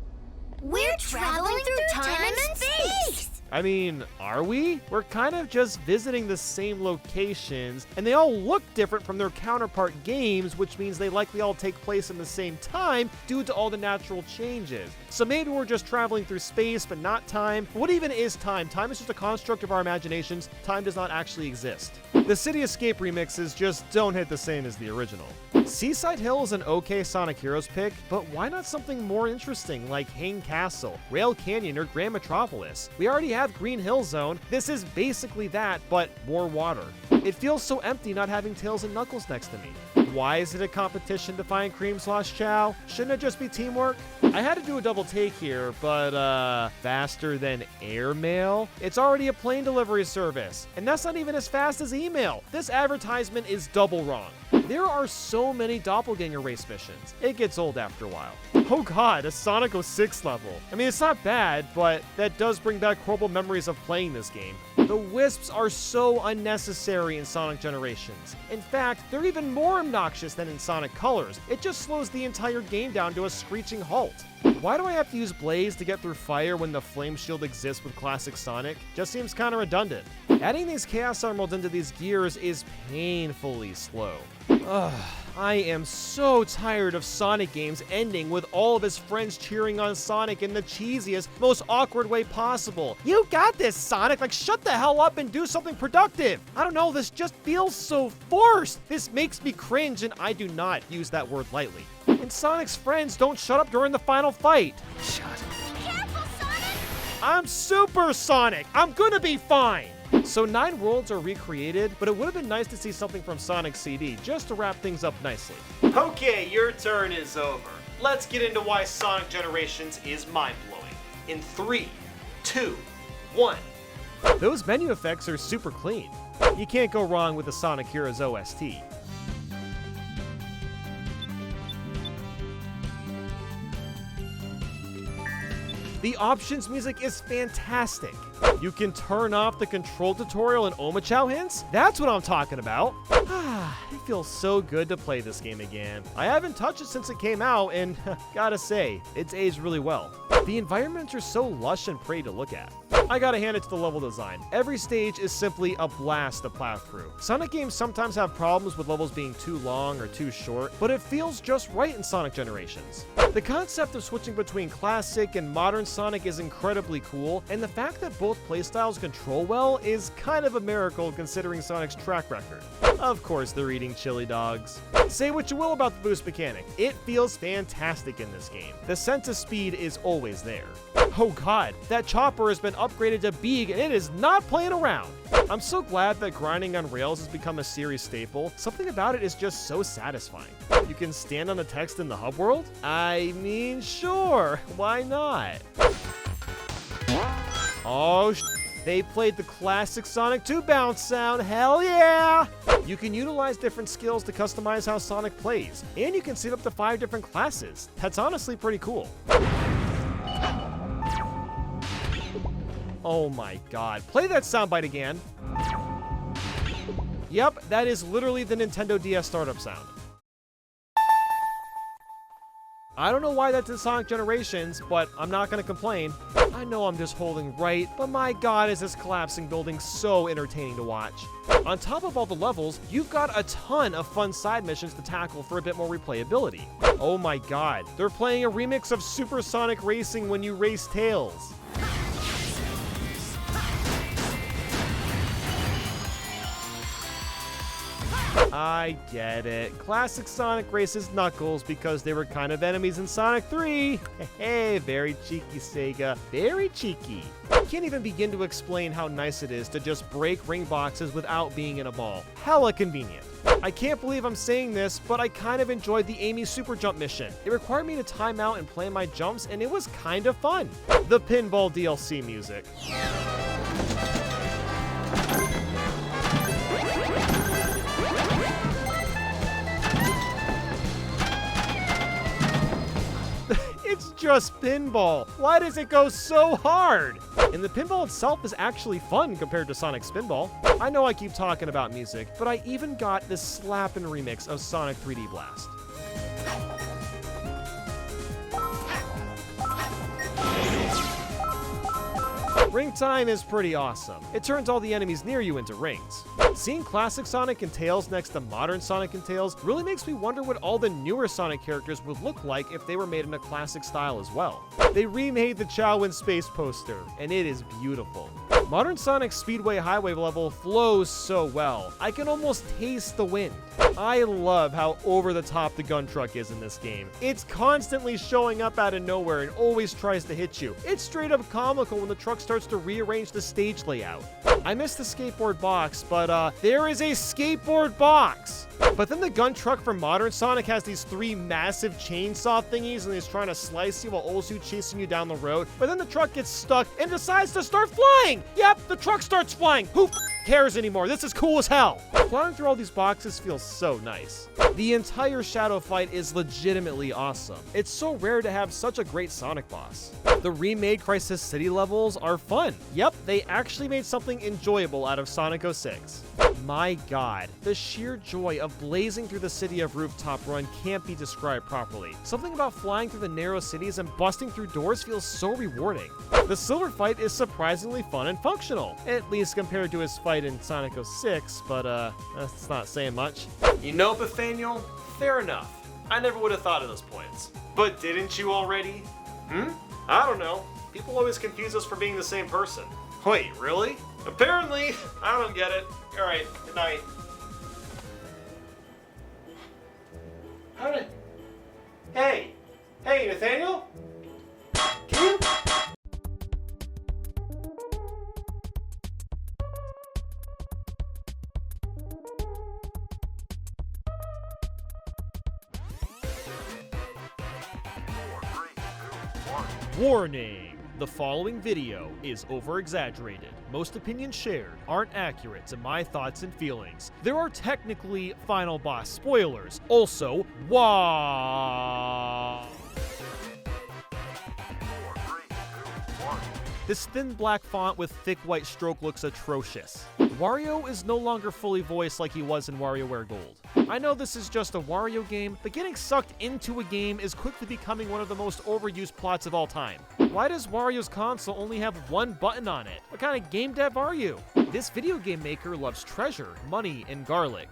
We're traveling through time and space! I mean, are we? We're kind of just visiting the same locations, and they all look different from their counterpart games, which means they likely all take place in the same time due to all the natural changes. So maybe we're just traveling through space, but not time. What even is time? Time is just a construct of our imaginations. Time does not actually exist. The City Escape remixes just don't hit the same as the original. Seaside Hill is an okay Sonic Heroes pick, but why not something more interesting like Hang Castle, Rail Canyon, or Grand Metropolis? We already have Green Hill Zone. This is basically that, but more water. It feels so empty not having Tails and Knuckles next to me. Why is it a competition to find Cream Slosh Chow? Shouldn't it just be teamwork? I had to do a double take here, but faster than airmail? It's already a plane delivery service, and that's not even as fast as email. This advertisement is double wrong. There are so many doppelganger race missions. It gets old after a while. Oh god, a Sonic 06 level. I mean, it's not bad, but that does bring back horrible memories of playing this game. The wisps are so unnecessary in Sonic Generations. In fact, they're even more obnoxious than in Sonic Colors. It just slows the entire game down to a screeching halt. Why do I have to use Blaze to get through fire when the Flame Shield exists with Classic Sonic? Just seems kinda redundant. Adding these Chaos Emeralds into these gears is painfully slow. Ugh, I am so tired of Sonic games ending with all of his friends cheering on Sonic in the cheesiest, most awkward way possible. You got this, Sonic! Like, shut the hell up and do something productive! I don't know, this just feels so forced! This makes me cringe, and I do not use that word lightly. And Sonic's friends don't shut up during the final fight. Shut up. Careful, Sonic! I'm Super Sonic! I'm gonna be fine! So 9 worlds are recreated, but it would have been nice to see something from Sonic CD just to wrap things up nicely. Okay, your turn is over. Let's get into why Sonic Generations is mind-blowing. In 3, 2, 1. Those menu effects are super clean. You can't go wrong with the Sonic Heroes OST. The options music is fantastic. You can turn off the control tutorial and Omochao hints? That's what I'm talking about. It feels so good to play this game again. I haven't touched it since it came out, and gotta say, it's aged really well. The environments are so lush and pretty to look at. I gotta hand it to the level design. Every stage is simply a blast to plow through. Sonic games sometimes have problems with levels being too long or too short, but it feels just right in Sonic Generations. The concept of switching between classic and modern Sonic is incredibly cool, and the fact that both playstyles control well is kind of a miracle considering Sonic's track record. Of course, they're eating chili dogs. Say what you will about the boost mechanic, it feels fantastic in this game. The sense of speed is always there. Oh god, that chopper has been upgraded to Beeg and it is not playing around. I'm so glad that grinding on rails has become a series staple. Something about it is just so satisfying. You can stand on the text in the hub world? I mean, sure, why not? Oh, they played the classic Sonic 2 bounce sound, hell yeah! You can utilize different skills to customize how Sonic plays, and you can set up to 5 different classes. That's honestly pretty cool. Oh my god, play that soundbite again. Yep, that is literally the Nintendo DS startup sound. I don't know why that's in Sonic Generations, but I'm not gonna complain. I know I'm just holding right, but my god is this collapsing building so entertaining to watch. On top of all the levels, you've got a ton of fun side missions to tackle for a bit more replayability. Oh my god, they're playing a remix of Super Sonic Racing when you race Tails. I get it. Classic Sonic races Knuckles because they were kind of enemies in Sonic 3. Hey, very cheeky, Sega. Very cheeky. I can't even begin to explain how nice it is to just break ring boxes without being in a ball. Hella convenient. I can't believe I'm saying this, but I kind of enjoyed the Amy Super Jump mission. It required me to time out and plan my jumps, and it was kind of fun. The Pinball DLC music. It's just pinball. Why does it go so hard? And the pinball itself is actually fun compared to Sonic Spinball. I know I keep talking about music, but I even got this slappin' remix of Sonic 3D Blast. Ring time is pretty awesome. It turns all the enemies near you into rings. Seeing classic Sonic and Tails next to modern Sonic and Tails really makes me wonder what all the newer Sonic characters would look like if they were made in a classic style as well. They remade the Chow in Space poster, and it is beautiful. Modern Sonic's Speedway Highway level flows so well. I can almost taste the wind. I love how over the top the gun truck is in this game. It's constantly showing up out of nowhere and always tries to hit you. It's straight up comical when the truck starts to rearrange the stage layout. I missed the skateboard box, but there is a skateboard box. But then the gun truck from Modern Sonic has these 3 massive chainsaw thingies and he's trying to slice you while also chasing you down the road. But then the truck gets stuck and decides to start flying. Yep, the truck starts flying. Who cares anymore? This is cool as hell. Flying through all these boxes feels so nice. The entire Shadow fight is legitimately awesome. It's so rare to have such a great Sonic boss. The remade Crisis City levels are fun. Yep, they actually made something enjoyable out of Sonic 06. My god, the sheer joy of blazing through the city of Rooftop Run can't be described properly. Something about flying through the narrow cities and busting through doors feels so rewarding. The Silver fight is surprisingly fun and functional, at least compared to his fight in Sonic 06, but that's not saying much. You know, Bathaniel, fair enough. I never would have thought of those points. But didn't you already? I don't know. People always confuse us for being the same person. Wait, really? Apparently, I don't get it. Alright, good night. How did... Hey, Nathaniel? Can you... Warning! The following video is over-exaggerated. Most opinions shared aren't accurate to my thoughts and feelings. There are technically final boss spoilers. Also, This thin black font with thick white stroke looks atrocious. Wario is no longer fully voiced like he was in WarioWare Gold. I know this is just a Wario game, but getting sucked into a game is quickly becoming one of the most overused plots of all time. Why does Wario's console only have 1 button on it? What kind of game dev are you? This video game maker loves treasure, money, and garlic.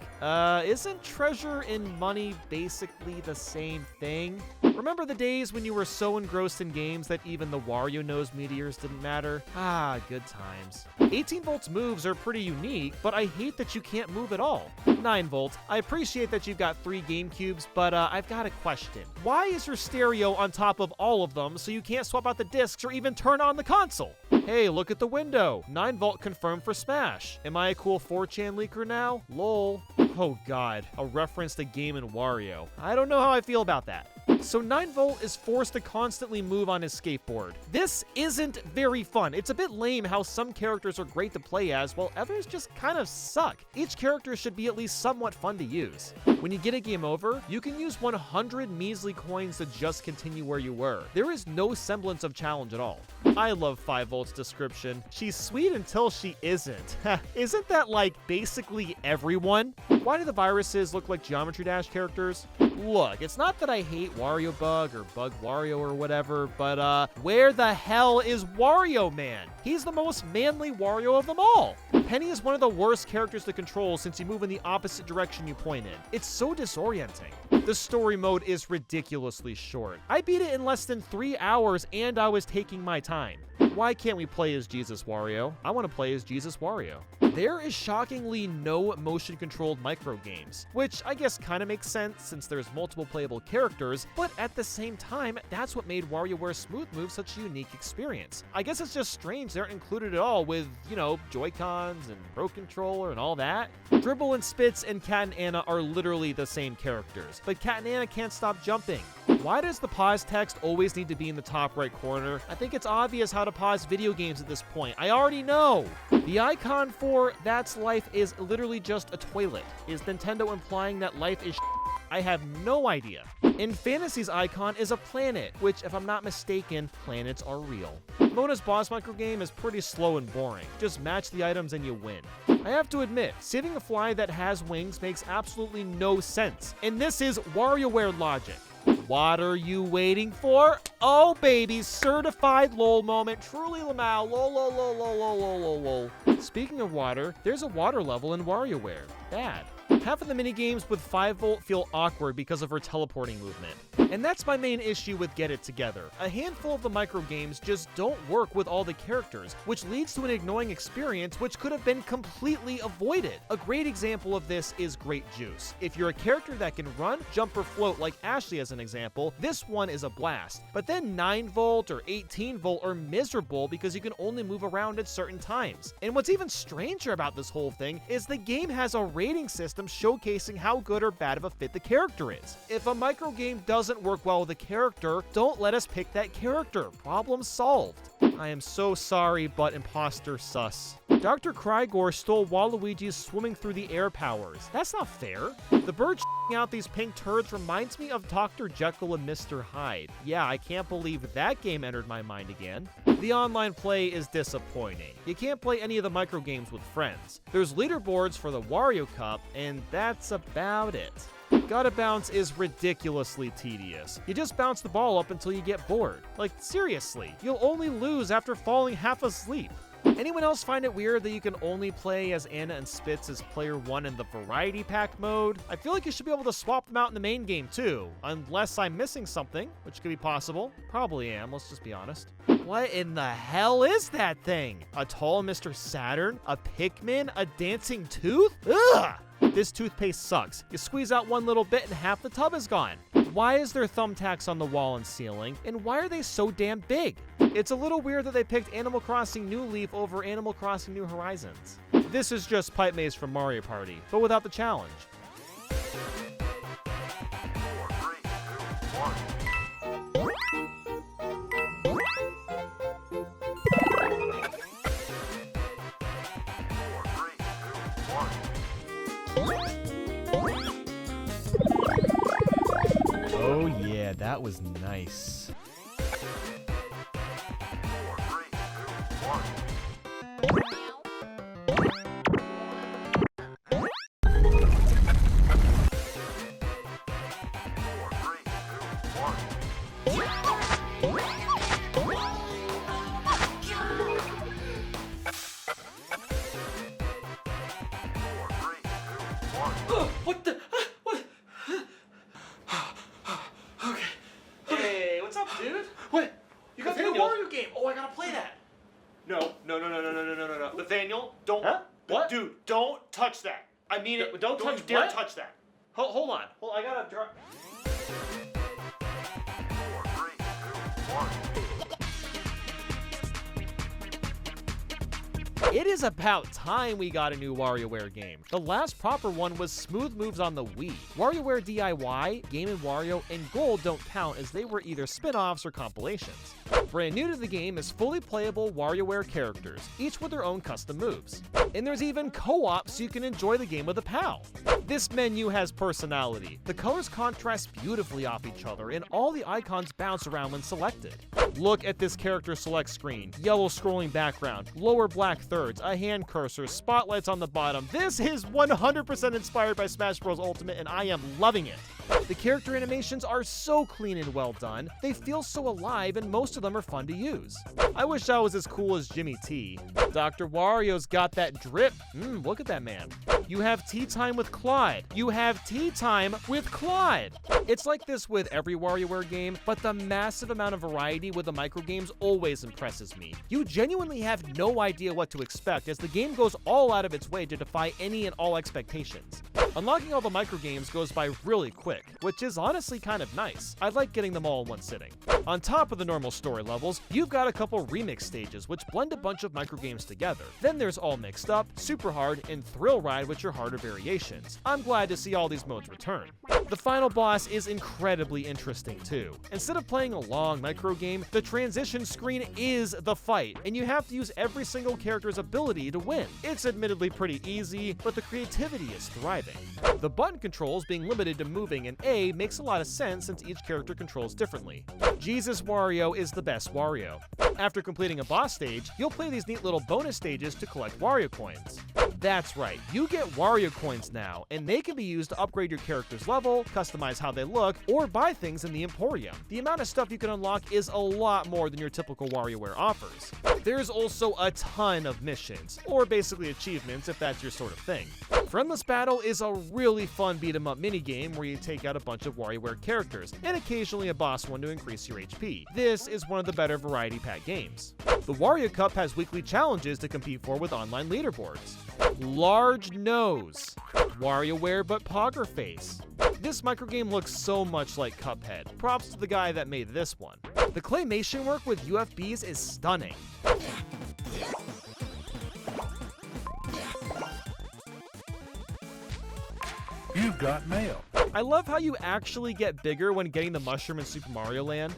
Isn't treasure and money basically the same thing? Remember the days when you were so engrossed in games that even the Wario nose meteors didn't matter? Ah, good times. 18 volts moves are pretty unique, but I hate that you can't move at all. 9 volt, I appreciate that you've got 3 GameCubes, but I've got a question. Why is your stereo on top of all of them so you can't swap out the discs or even turn on the console? Hey, look at the window. 9 volt confirmed for Smash. Am I a cool 4chan leaker now? Lol. Oh god, a reference to Game & Wario. I don't know how I feel about that. So 9 volt is forced to constantly move on his skateboard. This isn't very fun. It's a bit lame how some characters are great to play as while others just kind of suck. Each character should be at least somewhat fun to use. When you get a game over, you can use 100 measly coins to just continue where you were. There is no semblance of challenge at all. I love 5 volt's description. She's sweet until she isn't. Isn't that like basically everyone? Why do the viruses look like Geometry Dash characters? Look, it's not that I hate Wario Bug or Bug Wario or whatever, but where the hell is Wario Man? He's the most manly Wario of them all. Penny is one of the worst characters to control since you move in the opposite direction you point in. It's so disorienting. The story mode is ridiculously short. I beat it in less than 3 hours and I was taking my time. Why can't we play as Jesus Wario? I want to play as Jesus Wario. There is shockingly no motion-controlled micro games, which I guess kind of makes sense since there's multiple playable characters, but at the same time, that's what made WarioWare Smooth Move such a unique experience. I guess it's just strange they aren't included at all with, you know, Joy-Cons and Pro Controller and all that. Dribble and Spitz and Cat and Anna are literally the same characters, but Cat and Anna can't stop jumping. Why does the pause text always need to be in the top right corner? I think it's obvious how to pause video games at this point. I already know. The icon for That's Life is literally just a toilet. Is Nintendo implying that life is I have no idea. Infanity's icon is a planet, which, if I'm not mistaken, planets are real. Mona's boss microgame is pretty slow and boring. Just match the items and you win. I have to admit, saving a fly that has wings makes absolutely no sense. And this is WarioWare logic. What are you waiting for? Oh baby, certified lol moment. Truly Lamau. Lol lol lol lol lol lol lol lol. Speaking of water, there's a water level in WarioWare. Bad. Half of the minigames with 5 volt feel awkward because of her teleporting movement. And that's my main issue with Get It Together. A handful of the micro games just don't work with all the characters, which leads to an annoying experience which could have been completely avoided. A great example of this is Great Juice. If you're a character that can run, jump, or float like Ashley as an example, this one is a blast. But then 9-volt or 18-volt are miserable because you can only move around at certain times. And what's even stranger about this whole thing is the game has a rating system showcasing how good or bad of a fit the character is. If a micro game doesn't work well with a character, don't let us pick that character. Problem solved. I am so sorry, but imposter sus. Dr. Krygor stole Waluigi's swimming through the air powers. That's not fair. The bird out these pink turds reminds me of Dr. Jekyll and Mr. Hyde. Yeah, I can't believe that game entered my mind again. The online play is disappointing. You can't play any of the micro games with friends. There's leaderboards for the Wario Cup, and that's about it. Gotta Bounce is ridiculously tedious. You just bounce the ball up until you get bored. Like, seriously, you'll only lose after falling half asleep. Anyone else find it weird that you can only play as Anna and Spitz as player 1 in the variety pack mode? I feel like you should be able to swap them out in the main game too, unless I'm missing something, which could be possible. Probably am, let's just be honest. What in the hell is that thing? A tall Mr. Saturn? A Pikmin? A dancing tooth? Ugh! This toothpaste sucks. You squeeze out one little bit and half the tub is gone. Why is there thumbtacks on the wall and ceiling, and why are they so damn big? It's a little weird that they picked Animal Crossing New Leaf over Animal Crossing New Horizons. This is just Pipe Maze from Mario Party, but without the challenge. Oh yeah, that was nice. What the? What? Okay. Hey, what's up, dude? What? You got the new Wario game. Oh, I gotta play that. No. Bathaniel, don't. Huh? What? Dude, don't touch that. I mean it. Don't touch you dare what? touch that. Hold on. I gotta draw. It is about time we got a new WarioWare game. The last proper one was Smooth Moves on the Wii. WarioWare DIY, Game & Wario, and Gold don't count as they were either spin-offs or compilations. Brand new to the game is fully playable WarioWare characters, each with their own custom moves. And there's even co-op so you can enjoy the game with a pal. This menu has personality. The colors contrast beautifully off each other, and all the icons bounce around when selected. Look at this character select screen. Yellow scrolling background, lower black thirds, a hand cursor, spotlights on the bottom. This is 100% inspired by Smash Bros. Ultimate, and I am loving it. The character animations are so clean and well done. They feel so alive, and most of them are fun to use. I wish I was as cool as Jimmy T. Dr. Wario's got that drip. Look at that man. You have tea time with Clyde. You have tea time with Clyde. It's like this with every WarioWare game, but the massive amount of variety with the microgames always impresses me. You genuinely have no idea what to expect as the game goes all out of its way to defy any and all expectations. Unlocking all the microgames goes by really quick, which is honestly kind of nice. I like getting them all in one sitting. On top of the normal story levels, you've got a couple remix stages which blend a bunch of microgames together. Then there's All Mixed Up, Super Hard, and Thrill Ride, which are harder variations. I'm glad to see all these modes return. The final boss is incredibly interesting too. Instead of playing a long microgame, the transition screen is the fight, and you have to use every single character's ability to win. It's admittedly pretty easy, but the creativity is thriving. The button controls being limited to moving and A makes a lot of sense since each character controls differently. Jesus Wario is the best Wario. After completing a boss stage, you'll play these neat little bonus stages to collect Wario coins. That's right, you get Wario coins now, and they can be used to upgrade your character's level, customize how they look, or buy things in the Emporium. The amount of stuff you can unlock is a lot more than your typical WarioWare offers. There's also a ton of missions, or basically achievements if that's your sort of thing. Friendless Battle is a really fun beat-em-up minigame where you take out a bunch of WarioWare characters, and occasionally a boss one to increase your HP. This is one of the better variety pack games. The Wario Cup has weekly challenges to compete for with online leaderboards. Large Nose, WarioWare but Pogger Face. This microgame looks so much like Cuphead. Props to the guy that made this one. The claymation work with UFBs is stunning. You've got mail. I love how you actually get bigger when getting the mushroom in Super Mario Land.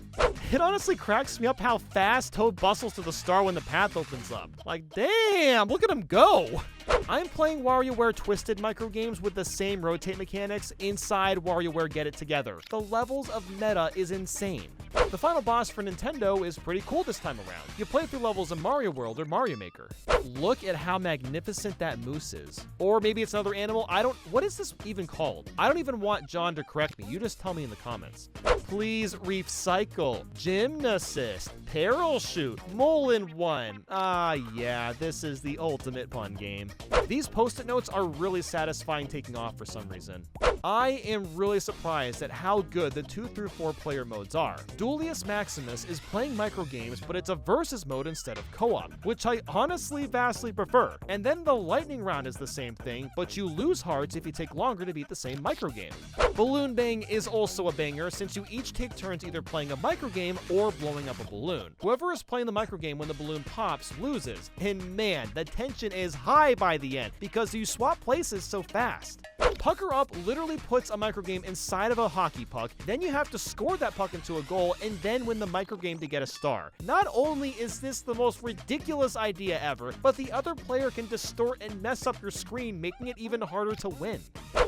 It honestly cracks me up how fast Toad bustles to the star when the path opens up. Like, damn, look at him go! I'm playing WarioWare Twisted microgames with the same rotate mechanics inside WarioWare Get It Together. The levels of meta is insane. The final boss for Nintendo is pretty cool this time around. You play through levels in Mario World or Mario Maker. Look at how magnificent that moose is. Or maybe it's another animal. What is this even called? I don't even want John to correct me. You just tell me in the comments. Please recycle. Gymnasist. Peril shoot. Mole-in-one. Ah, yeah, this is the ultimate pun game. These post-it notes are really satisfying taking off for some reason. I am really surprised at how good the 2 through 4 player modes are. Duelius Maximus is playing microgames, but it's a versus mode instead of co-op, which I honestly vastly prefer. And then the lightning round is the same thing, but you lose hearts if you take longer to beat the same microgame. Balloon Bang is also a banger since you each take turns either playing a microgame or blowing up a balloon. Whoever is playing the microgame when the balloon pops loses. And man, the tension is high by the end because you swap places so fast. Pucker Up literally puts a microgame inside of a hockey puck, then you have to score that puck into a goal and then win the microgame to get a star. Not only is this the most ridiculous idea ever, but the other player can distort and mess up your screen, making it even harder to win.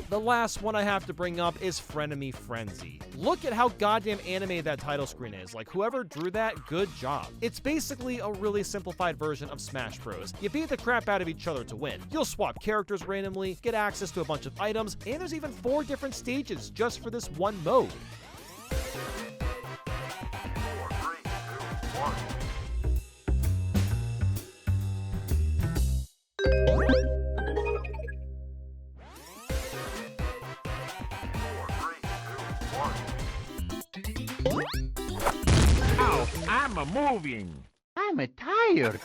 The last one I have to bring up is Frenemy Frenzy. Look at how goddamn animated that title screen is. Like, whoever drew that, good job. It's basically a really simplified version of Smash Bros. You beat the crap out of each other to win. You'll swap characters randomly, get access to a bunch of items, and there's even 4 different stages just for this one mode. Ow, I'm a-moving. I'm tired.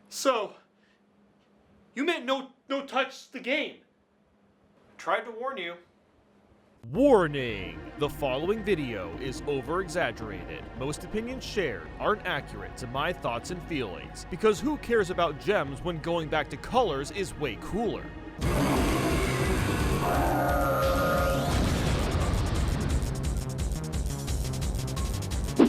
So, you meant no touch the game. Tried to warn you. Warning! The following video is over-exaggerated. Most opinions shared aren't accurate to my thoughts and feelings, because who cares about gems when going back to colors is way cooler?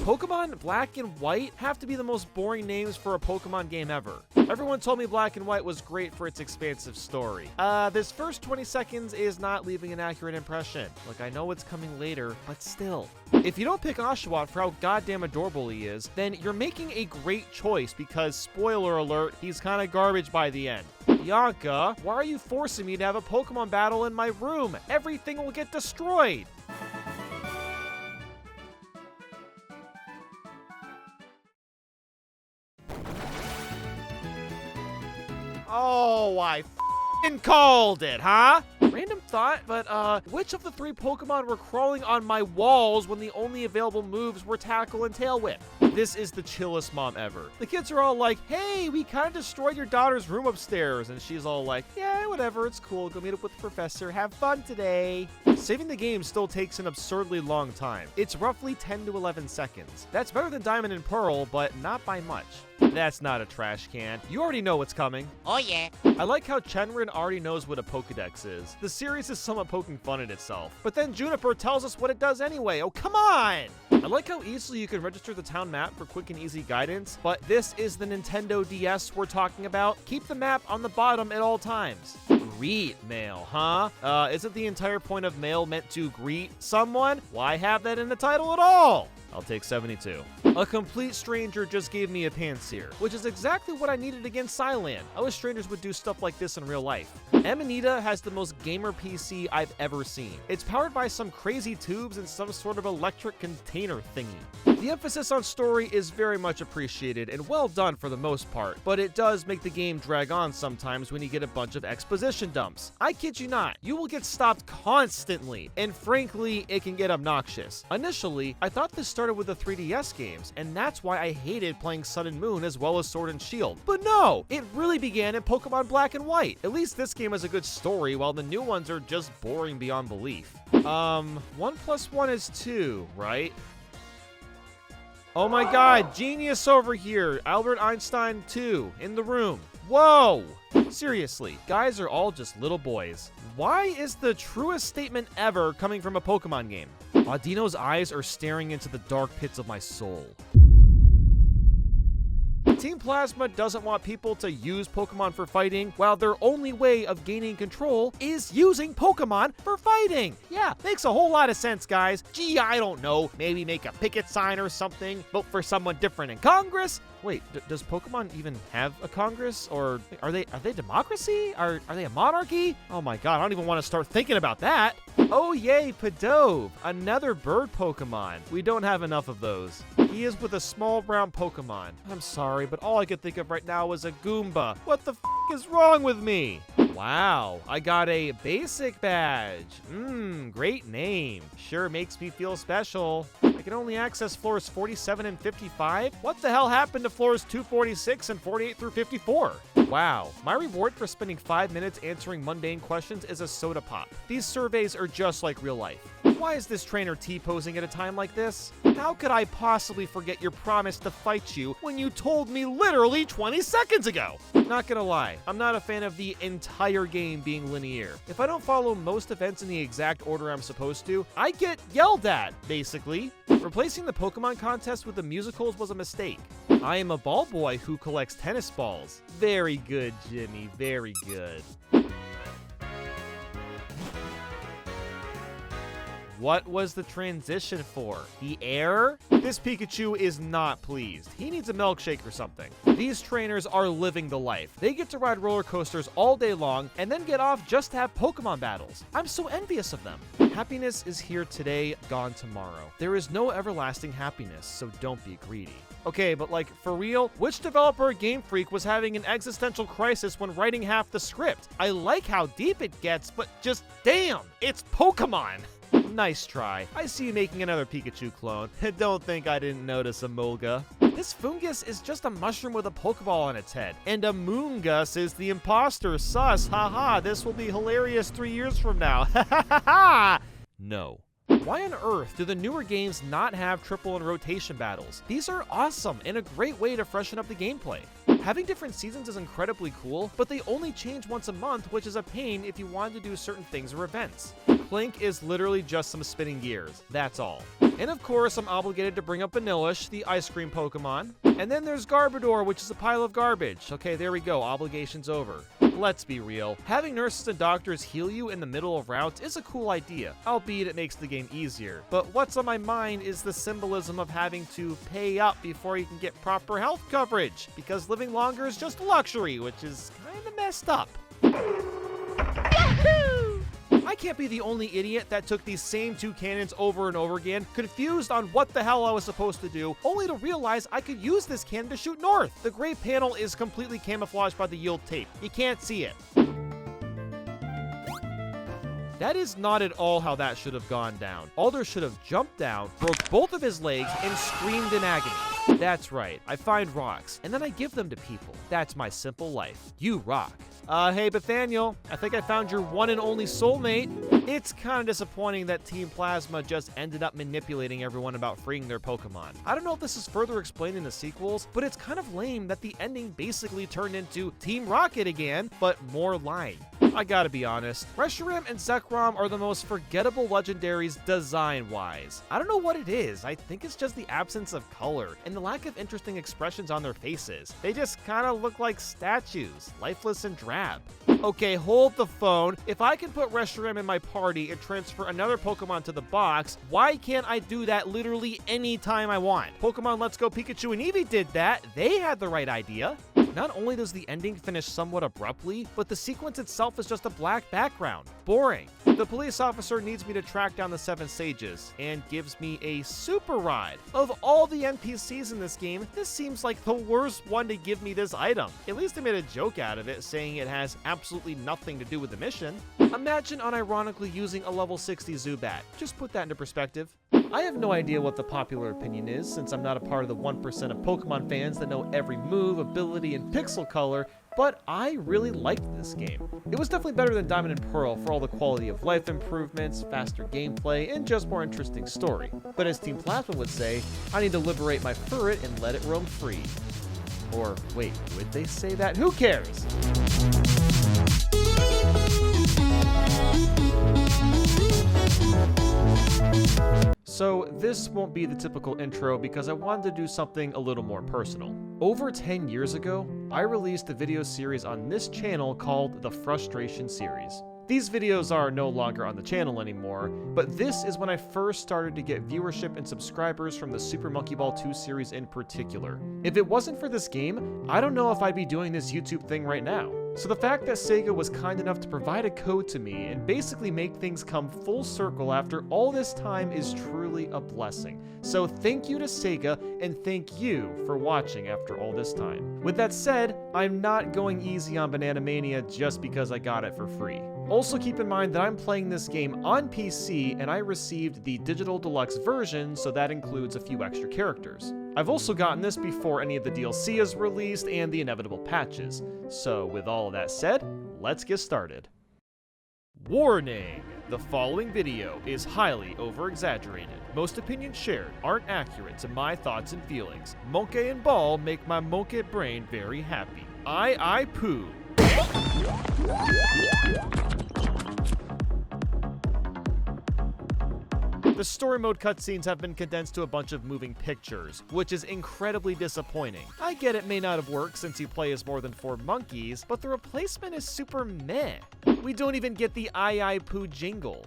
Pokemon Black and White have to be the most boring names for a Pokemon game ever. Everyone told me Black and White was great for its expansive story. This first 20 seconds is not leaving an accurate impression. Look, I know it's coming later, but still. If you don't pick Oshawott for how goddamn adorable he is, then you're making a great choice because, spoiler alert, he's kinda garbage by the end. Bianca, why are you forcing me to have a Pokemon battle in my room? Everything will get destroyed! Oh, I f***ing called it, huh? Random thought, but which of the 3 Pokemon were crawling on my walls when the only available moves were Tackle and Tail Whip? This is the chillest mom ever. The kids are all like, hey, we kind of destroyed your daughter's room upstairs. And she's all like, yeah, whatever, it's cool. Go meet up with the professor. Have fun today. Saving the game still takes an absurdly long time. It's roughly 10 to 11 seconds. That's better than Diamond and Pearl, but not by much. That's not a trash can. You already know what's coming. Oh yeah. I like how Chenrin already knows what a Pokedex is. The series is somewhat poking fun at itself. But then Juniper tells us what it does anyway. Oh, come on! I like how easily you can register the town map for quick and easy guidance, but this is the Nintendo DS we're talking about. Keep the map on the bottom at all times. Greet mail, huh? Isn't the entire point of mail meant to greet someone? Why have that in the title at all? I'll take 72. A complete stranger just gave me a Pansear, which is exactly what I needed against Cyland. I wish strangers would do stuff like this in real life. Amanita has the most gamer PC I've ever seen. It's powered by some crazy tubes and some sort of electric container thingy. The emphasis on story is very much appreciated and well done for the most part, but it does make the game drag on sometimes when you get a bunch of exposition dumps. I kid you not, you will get stopped constantly, and frankly, it can get obnoxious. Initially, I thought this started with the 3DS games, and that's why I hated playing Sun and Moon as well as Sword and Shield. But no, it really began in Pokemon Black and White. At least this game has a good story, while the new ones are just boring beyond belief. 1 + 1 is 2, right? Oh my god, genius over here. Albert Einstein 2 in the room. Whoa! Seriously, guys are all just little boys. Why is the truest statement ever coming from a Pokemon game? Audino's eyes are staring into the dark pits of my soul. Team Plasma doesn't want people to use Pokemon for fighting, while their only way of gaining control is using Pokemon for fighting. Yeah, makes a whole lot of sense, guys. Gee, I don't know, maybe make a picket sign or something, vote for someone different in Congress? Wait, does Pokemon even have a Congress? Or are they democracy? Are they a monarchy? Oh my god, I don't even want to start thinking about that. Oh yay, Pidove, another bird Pokemon. We don't have enough of those. He is with a small brown Pokemon. I'm sorry, but all I could think of right now is a Goomba. What the f is wrong with me? Wow, I got a basic badge. Great name. Sure makes me feel special. I can only access floors 47 and 55? What the hell happened to floors 246 and 48 through 54? Wow, my reward for spending 5 minutes answering mundane questions is a soda pop. These surveys are just like real life. Why is this trainer T-posing at a time like this? How could I possibly forget your promise to fight you when you told me literally 20 seconds ago? Not gonna lie, I'm not a fan of the entire game being linear. If I don't follow most events in the exact order I'm supposed to, I get yelled at, basically. Replacing the Pokemon contest with the musicals was a mistake. I am a ball boy who collects tennis balls. Very good, Jimmy, very good. What was the transition for? The air? This Pikachu is not pleased. He needs a milkshake or something. These trainers are living the life. They get to ride roller coasters all day long and then get off just to have Pokemon battles. I'm so envious of them. Happiness is here today, gone tomorrow. There is no everlasting happiness, so don't be greedy. Okay, but like, for real, which developer at Game Freak was having an existential crisis when writing half the script? I like how deep it gets, but just damn, it's Pokemon! Nice try. I see you making another Pikachu clone. Don't think I didn't notice, Emolga. This Fungus is just a mushroom with a Pokeball on its head. And Amoongus is the imposter. Sus. Haha, this will be hilarious 3 years from now. Ha ha ha ha! No. Why on earth do the newer games not have triple and rotation battles? These are awesome and a great way to freshen up the gameplay. Having different seasons is incredibly cool, but they only change once a month, which is a pain if you want to do certain things or events. Clink is literally just some spinning gears, that's all. And of course, I'm obligated to bring up Vanillish, the ice cream Pokemon. And then there's Garbodor, which is a pile of garbage. Okay, there we go, obligation's over. Let's be real, having nurses and doctors heal you in the middle of routes is a cool idea, albeit it makes the game easier. But what's on my mind is the symbolism of having to pay up before you can get proper health coverage, because living longer is just luxury, which is kinda messed up. I can't be the only idiot that took these same two cannons over and over again, confused on what the hell I was supposed to do, only to realize I could use this cannon to shoot north. The gray panel is completely camouflaged by the yield tape. You can't see it. That is not at all how that should have gone down. Alder should have jumped down, broke both of his legs, and screamed in agony. That's right, I find rocks, and then I give them to people. That's my simple life. You rock. Hey Bathaniel, I think I found your one and only soulmate. It's kind of disappointing that Team Plasma just ended up manipulating everyone about freeing their Pokemon. I don't know if this is further explained in the sequels, but it's kind of lame that the ending basically turned into Team Rocket again, but more lying. I gotta be honest, Reshiram and Zekrom are the most forgettable legendaries design-wise. I don't know what it is, I think it's just the absence of color and the lack of interesting expressions on their faces. They just kinda look like statues, lifeless and drab. Okay, hold the phone. If I can put Reshiram in my party and transfer another Pokemon to the box, why can't I do that literally any time I want? Pokemon Let's Go Pikachu and Eevee did that. They had the right idea. Not only does the ending finish somewhat abruptly, but the sequence itself is just a black background. Boring. The police officer needs me to track down the 7 sages and gives me a super ride. Of all the NPCs in this game, this seems like the worst one to give me this item. At least they made a joke out of it, saying it has absolutely nothing to do with the mission. Imagine unironically using a level 60 Zubat. Just put that into perspective. I have no idea what the popular opinion is, since I'm not a part of the 1% of Pokemon fans that know every move, ability, and pixel color, but I really liked this game. It was definitely better than Diamond and Pearl for all the quality of life improvements, faster gameplay, and just more interesting story. But as Team Plasma would say, I need to liberate my furret and let it roam free. Or wait, would they say that? Who cares? So this won't be the typical intro because I wanted to do something a little more personal. Over 10 years ago, I released a video series on this channel called the Frustration Series. These videos are no longer on the channel anymore, but this is when I first started to get viewership and subscribers from the Super Monkey Ball 2 series in particular. If it wasn't for this game, I don't know if I'd be doing this YouTube thing right now. So the fact that Saga was kind enough to provide a code to me and basically make things come full circle after all this time is truly a blessing. So thank you to Saga, and thank you for watching after all this time. With that said, I'm not going easy on Banana Mania just because I got it for free. Also keep in mind that I'm playing this game on PC and I received the digital deluxe version, so that includes a few extra characters. I've also gotten this before any of the DLC is released and the inevitable patches. So with all of that said, let's get started. Warning! The following video is highly over-exaggerated. Most opinions shared aren't accurate to my thoughts and feelings. Monkey and Ball make my monkey brain very happy. I poo. The story mode cutscenes have been condensed to a bunch of moving pictures, which is incredibly disappointing. I get it may not have worked since you play as more than 4 monkeys, but the replacement is super meh. We don't even get the I poo jingle.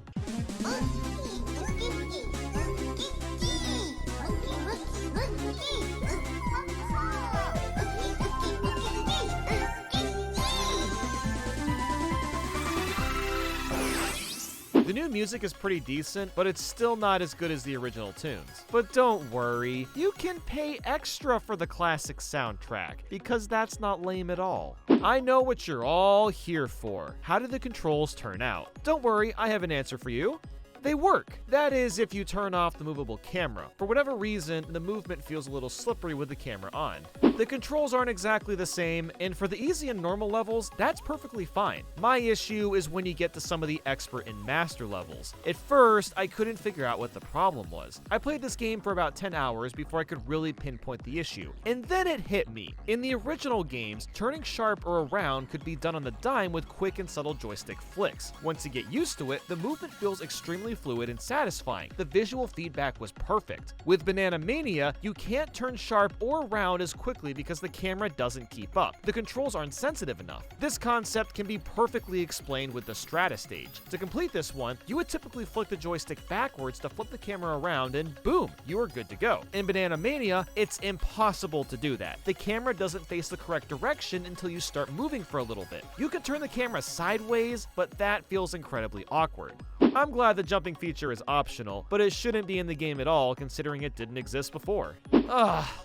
The new music is pretty decent, but it's still not as good as the original tunes. But don't worry, you can pay extra for the classic soundtrack, because that's not lame at all. I know what you're all here for. How did the controls turn out? Don't worry, I have an answer for you. They work. That is, if you turn off the movable camera. For whatever reason, the movement feels a little slippery with the camera on. The controls aren't exactly the same, and for the easy and normal levels, that's perfectly fine. My issue is when you get to some of the expert and master levels. At first, I couldn't figure out what the problem was. I played this game for about 10 hours before I could really pinpoint the issue. And then it hit me. In the original games, turning sharp or around could be done on the dime with quick and subtle joystick flicks. Once you get used to it, the movement feels extremely fluid and satisfying. The visual feedback was perfect. With Banana Mania, you can't turn sharp or round as quickly because the camera doesn't keep up. The controls aren't sensitive enough. This concept can be perfectly explained with the Strata stage. To complete this one, you would typically flick the joystick backwards to flip the camera around and boom, you are good to go. In Banana Mania, it's impossible to do that. The camera doesn't face the correct direction until you start moving for a little bit. You can turn the camera sideways, but that feels incredibly awkward. I'm glad the jumping feature is optional, but it shouldn't be in the game at all considering it didn't exist before.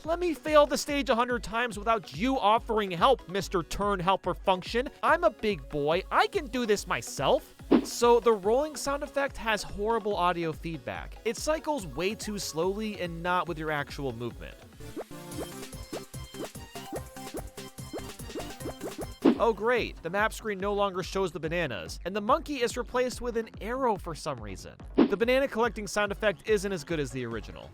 Let me fail the stage 100 times without you offering help, Mr. Turn Helper function. I'm a big boy, I can do this myself. So the rolling sound effect has horrible audio feedback. It cycles way too slowly and not with your actual movement. Oh great, the map screen no longer shows the bananas, and the monkey is replaced with an arrow for some reason. The banana collecting sound effect isn't as good as the original.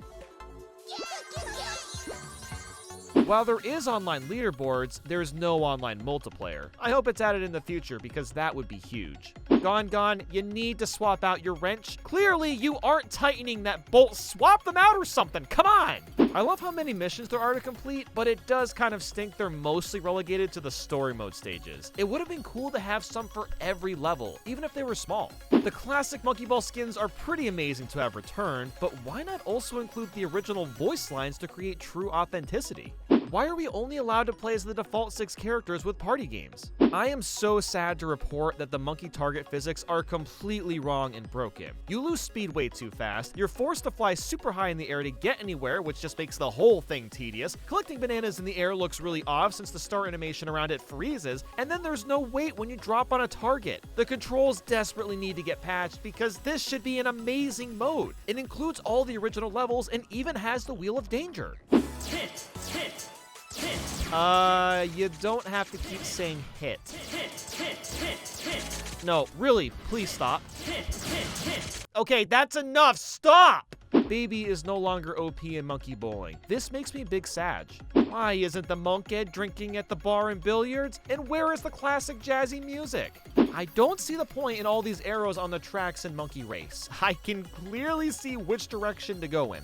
While there is online leaderboards, there's no online multiplayer. I hope it's added in the future because that would be huge. Gone, you need to swap out your wrench. Clearly, you aren't tightening that bolt. Swap them out or something, come on! I love how many missions there are to complete, but it does kind of stink they're mostly relegated to the story mode stages. It would have been cool to have some for every level, even if they were small. The classic Monkey Ball skins are pretty amazing to have returned, but why not also include the original voice lines to create true authenticity? Why are we only allowed to play as the default 6 characters with party games? I am so sad to report that the monkey target physics are completely wrong and broken. You lose speed way too fast, you're forced to fly super high in the air to get anywhere, which just makes the whole thing tedious. Collecting bananas in the air looks really off since the start animation around it freezes, and then there's no weight when you drop on a target. The controls desperately need to get patched because this should be an amazing mode. It includes all the original levels and even has the Wheel of Danger. Hit. You don't have to keep saying hit. No, really, please stop. Okay, that's enough, stop! Baby is no longer OP in monkey bowling. This makes me big sad. Why isn't the monkey drinking at the bar and billiards? And where is the classic jazzy music? I don't see the point in all these arrows on the tracks in Monkey Race. I can clearly see which direction to go in.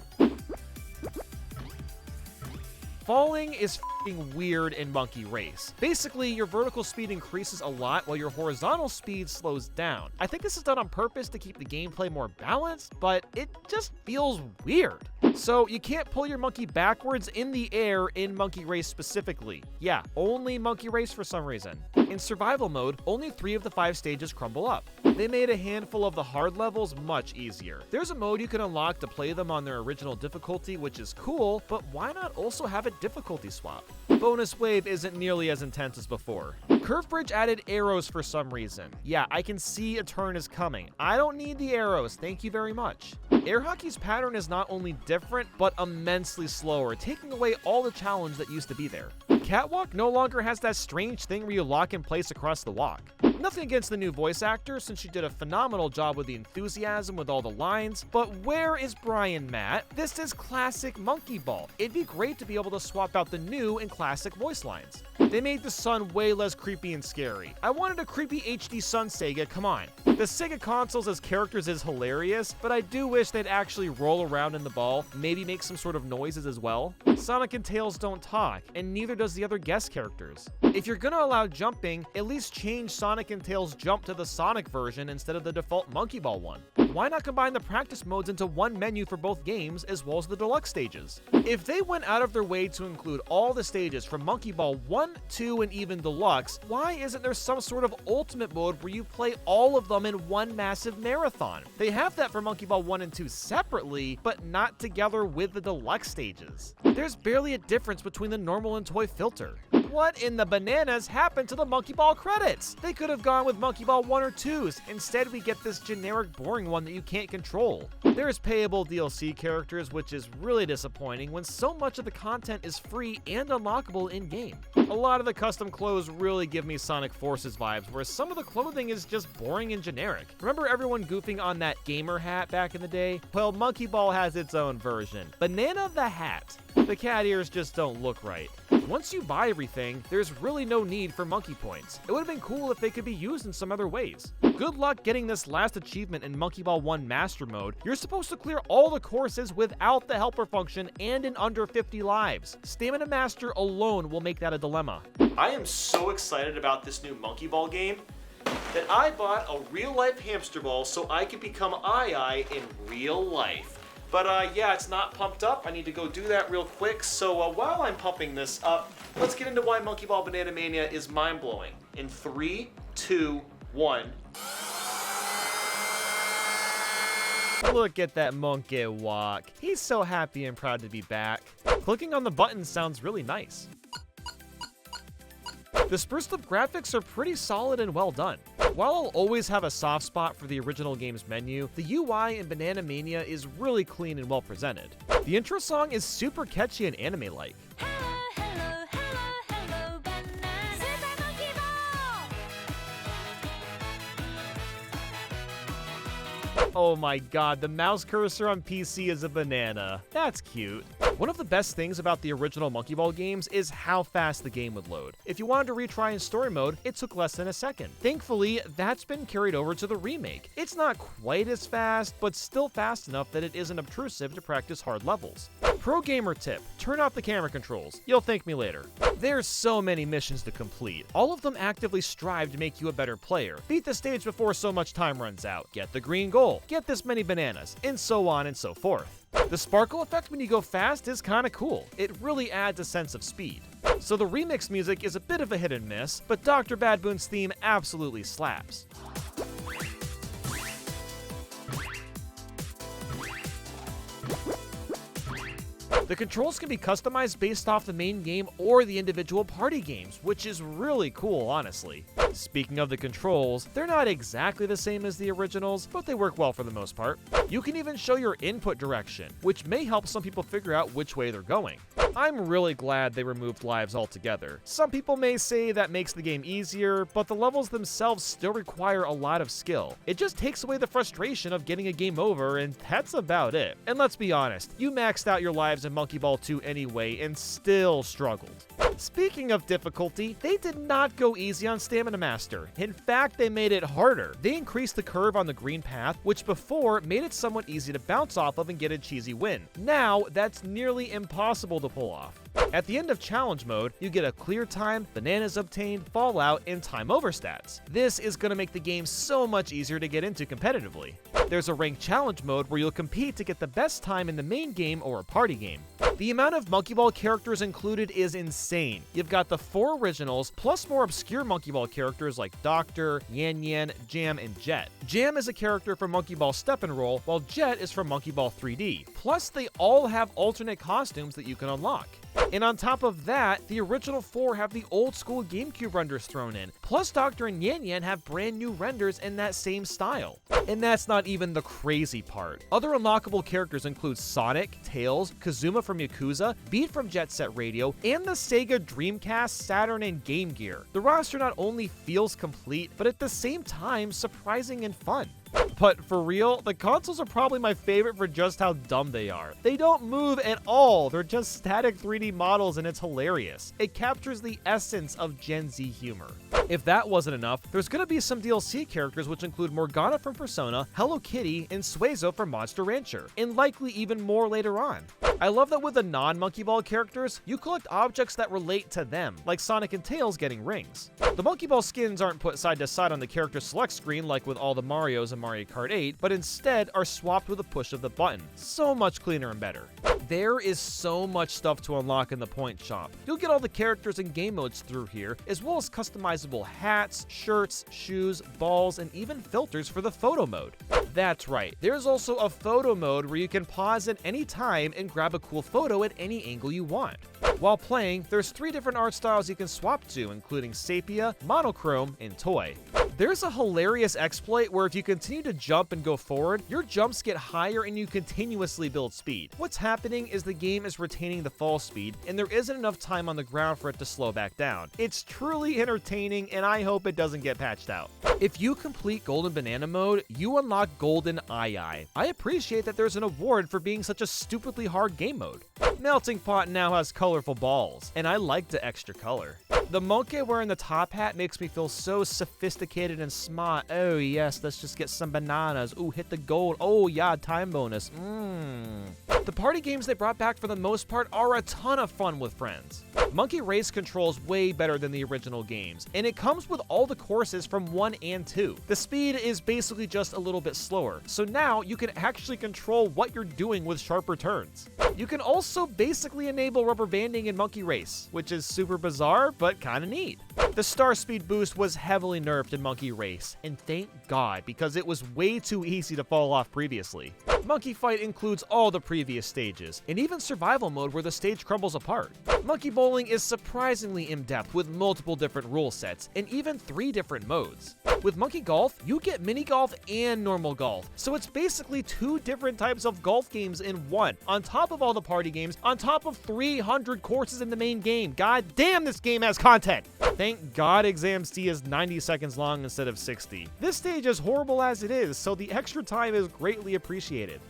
Falling is f***ing weird in Monkey Race. Basically, your vertical speed increases a lot while your horizontal speed slows down. I think this is done on purpose to keep the gameplay more balanced, but it just feels weird. So you can't pull your monkey backwards in the air in Monkey Race specifically. Yeah, only Monkey Race for some reason. In survival mode, only 3 of the 5 stages crumble up. They made a handful of the hard levels much easier. There's a mode you can unlock to play them on their original difficulty, which is cool, but why not also have a difficulty swap? Bonus Wave isn't nearly as intense as before. Curve Bridge added arrows for some reason. Yeah, I can see a turn is coming. I don't need the arrows, thank you very much. Air hockey's pattern is not only different, but immensely slower, taking away all the challenge that used to be there. Catwalk no longer has that strange thing where you lock in place across the walk. Nothing against the new voice actor, since she did a phenomenal job with the enthusiasm with all the lines, but where is Brian, Matt? This is classic Monkey Ball. It'd be great to be able to swap out the new and classic voice lines. They made the sun way less creepy and scary. I wanted a creepy HD sun, Saga, come on. The Sega consoles as characters is hilarious, but I do wish they'd actually roll around in the ball, maybe make some sort of noises as well. Sonic and Tails don't talk, and neither does the other guest characters. If you're gonna allow jumping, at least change Sonic and Tails jump to the Sonic version instead of the default Monkey Ball one. Why not combine the practice modes into one menu for both games as well as the deluxe stages? If they went out of their way to include all the stages from Monkey Ball 1, 2, and even Deluxe, why isn't there some sort of ultimate mode where you play all of them in one massive marathon? They have that for Monkey Ball 1 and 2 separately, but not together with the deluxe stages. There's barely a difference between the normal and toy filter. What in the bananas happened to the Monkey Ball credits? They could have gone with Monkey Ball 1 or 2s. Instead, we get this generic boring one that you can't control. There's payable DLC characters, which is really disappointing when so much of the content is free and unlockable in-game. A lot of the custom clothes really give me Sonic Forces vibes, where some of the clothing is just boring and generic. Remember everyone goofing on that gamer hat back in the day? Well, Monkey Ball has its own version. Banana the Hat. The cat ears just don't look right. Once you buy everything, there's really no need for monkey points. It would have been cool if they could be used in some other ways. Good luck getting this last achievement in Monkey Ball 1 Master Mode. You're supposed to clear all the courses without the helper function and in under 50 lives. Stamina Master alone will make that a dilemma. I am so excited about this new Monkey Ball game that I bought a real-life hamster ball so I could become Ai in real life. But yeah, it's not pumped up. I need to go do that real quick. So while I'm pumping this up, let's get into why Monkey Ball Banana Mania is mind-blowing. In 3, 2, 1. Look at that monkey walk. He's so happy and proud to be back. Clicking on the buttons sounds really nice. The spruced up graphics are pretty solid and well done. While I'll always have a soft spot for the original game's menu, the UI in Banana Mania is really clean and well presented. The intro song is super catchy and anime-like. Hello, hello, hello, hello, banana. Super Monkey Ball! Oh my god, the mouse cursor on PC is a banana. That's cute. One of the best things about the original Monkey Ball games is how fast the game would load. If you wanted to retry in story mode, it took less than a second. Thankfully, that's been carried over to the remake. It's not quite as fast, but still fast enough that it isn't obtrusive to practice hard levels. Pro gamer tip, turn off the camera controls. You'll thank me later. There's so many missions to complete. All of them actively strive to make you a better player. Beat the stage before so much time runs out. Get the green goal. Get this many bananas, and so on and so forth. The sparkle effect when you go fast is kinda cool. It really adds a sense of speed. So the remix music is a bit of a hit and miss, but Dr. Bad Boon's theme absolutely slaps. The controls can be customized based off the main game or the individual party games, which is really cool, honestly. Speaking of the controls, they're not exactly the same as the originals, but they work well for the most part. You can even show your input direction, which may help some people figure out which way they're going. I'm really glad they removed lives altogether. Some people may say that makes the game easier, but the levels themselves still require a lot of skill. It just takes away the frustration of getting a game over, and that's about it. And let's be honest, you maxed out your lives in Monkey Ball 2 anyway and still struggled. Speaking of difficulty, they did not go easy on Stamina Master. In fact, they made it harder. They increased the curve on the green path, which before made it somewhat easy to bounce off of and get a cheesy win. Now, that's nearly impossible to pull off. At the end of challenge mode, you get a clear time, bananas obtained, fallout, and time over stats. This is going to make the game so much easier to get into competitively. There's a ranked challenge mode where you'll compete to get the best time in the main game or a party game. The amount of Monkey Ball characters included is insane. You've got the 4 originals, plus more obscure Monkey Ball characters like Doctor, Yan Yan, Jam, and Jet. Jam is a character from Monkey Ball Step and Roll, while Jet is from Monkey Ball 3D. Plus, they all have alternate costumes that you can unlock. And on top of that, the original 4 have the old school GameCube renders thrown in. Plus, Doctor and Yan Yan have brand new renders in that same style. And that's not even the crazy part. Other unlockable characters include Sonic, Tails, Kazuma from Yakuza, Beat from Jet Set Radio, and the Sega Dreamcast, Saturn, and Game Gear. The roster not only feels complete, but at the same time surprising and fun. But for real, the consoles are probably my favorite for just how dumb they are. They don't move at all, they're just static 3D models and it's hilarious. It captures the essence of Gen Z humor. If that wasn't enough, there's gonna be some DLC characters which include Morgana from Persona, Hello Kitty, and Suezo from Monster Rancher, and likely even more later on. I love that with the non-Monkey Ball characters, you collect objects that relate to them, like Sonic and Tails getting rings. The Monkey Ball skins aren't put side to side on the character select screen like with all the Marios in Mario Kart 8, but instead are swapped with a push of the button. So much cleaner and better. There is so much stuff to unlock in the point shop. You'll get all the characters and game modes through here, as well as customizable hats, shirts, shoes, balls, and even filters for the photo mode. That's right, there's also a photo mode where you can pause at any time and grab a cool photo at any angle you want. While playing, there's 3 different art styles you can swap to, including Sepia, Monochrome, and Toy. There's a hilarious exploit where if you continue to jump and go forward, your jumps get higher and you continuously build speed. What's happening is the game is retaining the fall speed, and there isn't enough time on the ground for it to slow back down. It's truly entertaining, and I hope it doesn't get patched out. If you complete Golden Banana mode, you unlock Golden Eye. I appreciate that there's an award for being such a stupidly hard game mode. Melting Pot now has colorful balls, and I like the extra color. The monkey wearing the top hat makes me feel so sophisticated and smart. Oh yes, let's just get some bananas. Ooh, hit the gold. Oh yeah, time bonus. The party games they brought back for the most part are a ton of fun with friends. Monkey Race controls way better than the original games, and it comes with all the courses from 1 and 2. The speed is basically just a little bit slower, so now you can actually control what you're doing with sharper turns. You can also basically enable rubber banding in Monkey Race, which is super bizarre, but kinda neat. The star speed boost was heavily nerfed in Monkey Race, and thank God, because it was way too easy to fall off previously. Monkey Fight includes all the previous stages, and even survival mode where the stage crumbles apart. Monkey Bowling is surprisingly in-depth with multiple different rule sets, and even 3 different modes. With Monkey Golf, you get mini golf and normal golf, so it's basically 2 different types of golf games in one, on top of all the party games, on top of 300 courses in the main game. God damn, this game has content! Thank Thank God Exam C is 90 seconds long instead of 60. This stage is horrible as it is, so the extra time is greatly appreciated.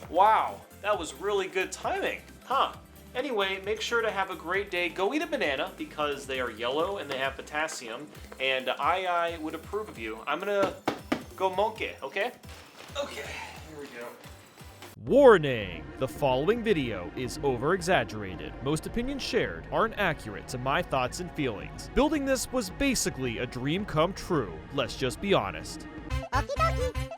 Wow, that was really good timing, huh? Anyway, make sure to have a great day. Go eat a banana because they are yellow and they have potassium, and I would approve of you. I'm gonna go monkey, okay? Okay, here we go. Warning! The following video is over-exaggerated. Most opinions shared aren't accurate to my thoughts and feelings. Building this was basically a dream come true. Let's just be honest. Okie dokie.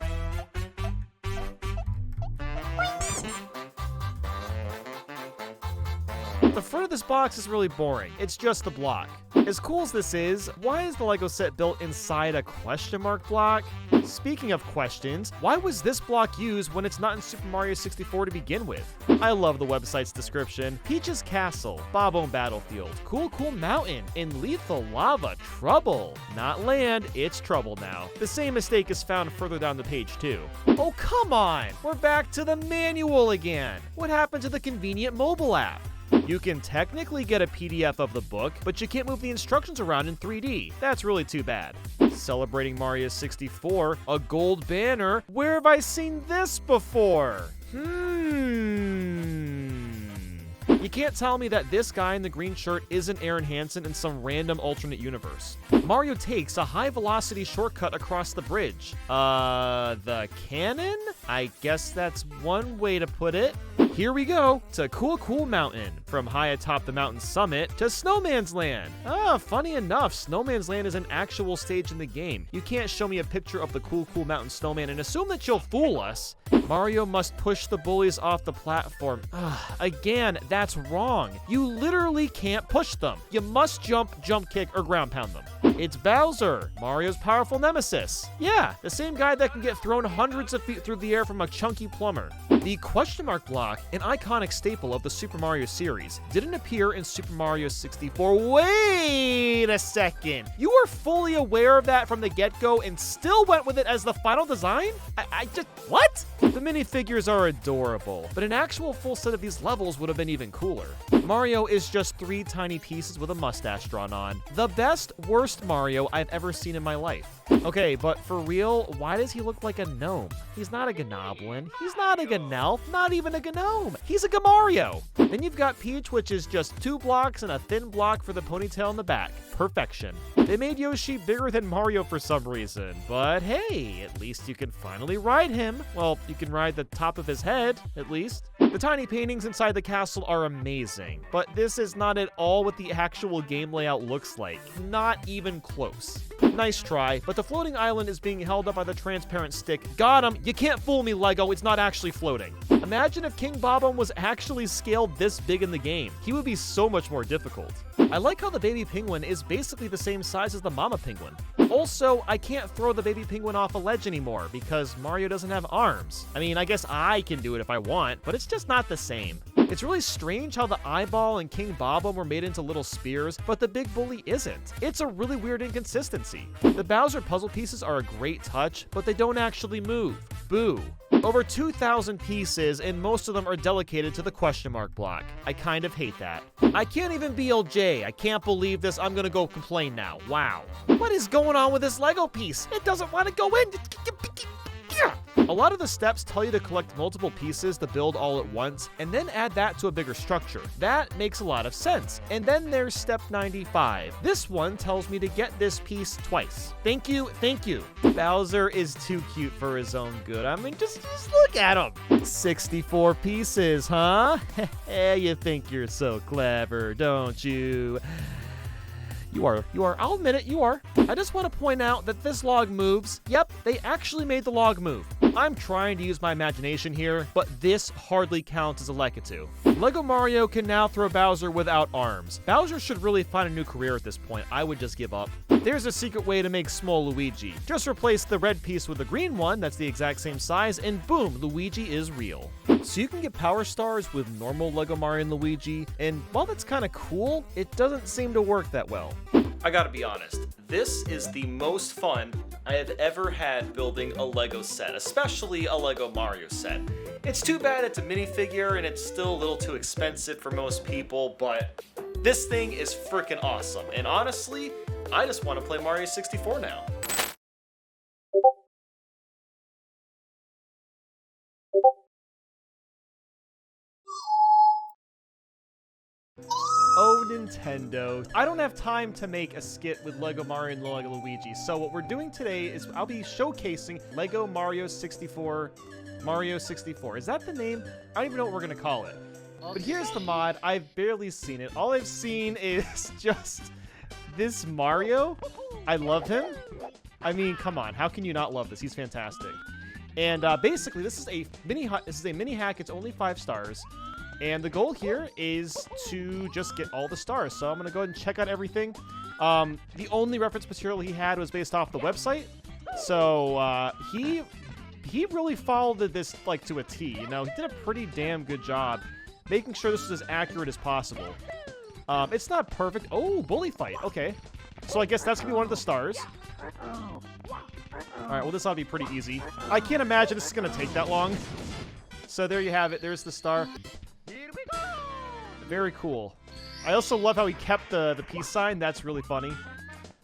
The front of this box is really boring. It's just the block. As cool as this is, why is the Lego set built inside a question mark block? Speaking of questions, why was this block used when it's not in Super Mario 64 to begin with? I love the website's description. Peach's Castle, Bob-Omb Battlefield, Cool Cool Mountain, and Lethal Lava Trouble. Not land, it's trouble now. The same mistake is found further down the page too. Oh come on! We're back to the manual again! What happened to the convenient mobile app? You can technically get a PDF of the book, but you can't move the instructions around in 3D. That's really too bad. Celebrating Mario 64, a gold banner. Where have I seen this before? You can't tell me that this guy in the green shirt isn't Aaron Hansen in some random alternate universe. Mario takes a high-velocity shortcut across the bridge. The cannon? I guess that's one way to put it. Here we go to Cool Cool Mountain. From high atop the mountain summit to Snowman's Land. Funny enough, Snowman's Land is an actual stage in the game. You can't show me a picture of the Cool Cool Mountain snowman and assume that you'll fool us. Mario must push the bullies off the platform. Again, that's wrong. You literally can't push them. You must jump, jump kick, or ground pound them. It's Bowser, Mario's powerful nemesis. Yeah, the same guy that can get thrown hundreds of feet through the air from a chunky plumber. The question mark block, an iconic staple of the Super Mario series, didn't appear in Super Mario 64. Wait a second. You were fully aware of that from the get-go and still went with it as the final design? What? The minifigures are adorable, but an actual full set of these levels would have been even cooler. Mario is just 3 tiny pieces with a mustache drawn on. The best, worst Mario I've ever seen in my life. Okay, but for real, why does he look like a gnome? He's not a Gnoblin. He's not a Gnelf, not even a Gnome. He's a Gamario. Then you've got Peach, which is just 2 blocks and a thin block for the ponytail in the back. Perfection. They made Yoshi bigger than Mario for some reason, but hey, at least you can finally ride him. Well, you can ride the top of his head, at least. The tiny paintings inside the castle are amazing, but this is not at all what the actual game layout looks like. Not even close. Nice try, but the floating island is being held up by the transparent stick. Got him! You can't fool me, Lego, it's not actually floating. Imagine if King Bob-Omb was actually scaled this big in the game. He would be so much more difficult. I like how the baby penguin is basically the same size as the mama penguin. Also, I can't throw the baby penguin off a ledge anymore because Mario doesn't have arms. I mean, I guess I can do it if I want, but it's just not the same. It's really strange how the eyeball and King Bob-Omb were made into little spears, but the big bully isn't. It's a really weird inconsistency. The Bowser puzzle pieces are a great touch, but they don't actually move. Boo. Over 2,000 pieces, and most of them are dedicated to the question mark block. I kind of hate that. I can't even BLJ. I can't believe this. I'm gonna go complain now. Wow. What is going on with this Lego piece? It doesn't want to go in. A lot of the steps tell you to collect multiple pieces to build all at once, and then add that to a bigger structure. That makes a lot of sense. And then there's step 95. This one tells me to get this piece twice. Thank you, thank you. Bowser is too cute for his own good. I mean, just look at him. 64 pieces, huh? You think you're so clever, don't you? You are. I'll admit it, you are. I just want to point out that this log moves. Yep, they actually made the log move. I'm trying to use my imagination here, but this hardly counts as a Lekatu. Lego Mario can now throw Bowser without arms. Bowser should really find a new career at this point. I would just give up. There's a secret way to make small Luigi. Just replace the red piece with the green one that's the exact same size, and boom, Luigi is real. So you can get Power Stars with normal Lego Mario and Luigi, and while that's kind of cool, it doesn't seem to work that well. I gotta be honest, this is the most fun I have ever had building a Lego set, especially a Lego Mario set. It's too bad it's a minifigure and it's still a little too expensive for most people, but this thing is freaking awesome. And honestly, I just want to play Mario 64 now. Oh, Nintendo. I don't have time to make a skit with Lego Mario and Lego Luigi, so what we're doing today is I'll be showcasing Lego Mario 64. Mario 64. Is that the name? I don't even know what we're gonna call it. But here's the mod. I've barely seen it. All I've seen is just this Mario. I love him. I mean, come on. How can you not love this? He's fantastic. And basically, this is a mini hack. It's only 5 stars. And the goal here is to just get all the stars. So I'm going to go ahead and check out everything. The only reference material he had was based off the website. So he really followed this like to a T. You know, he did a pretty damn good job making sure this was as accurate as possible. It's not perfect. Oh, bully fight. Okay. So I guess that's going to be one of the stars. All right, well, this ought to be pretty easy. I can't imagine this is going to take that long. So there you have it. There's the star. Very cool. I also love how he kept the peace sign. That's really funny.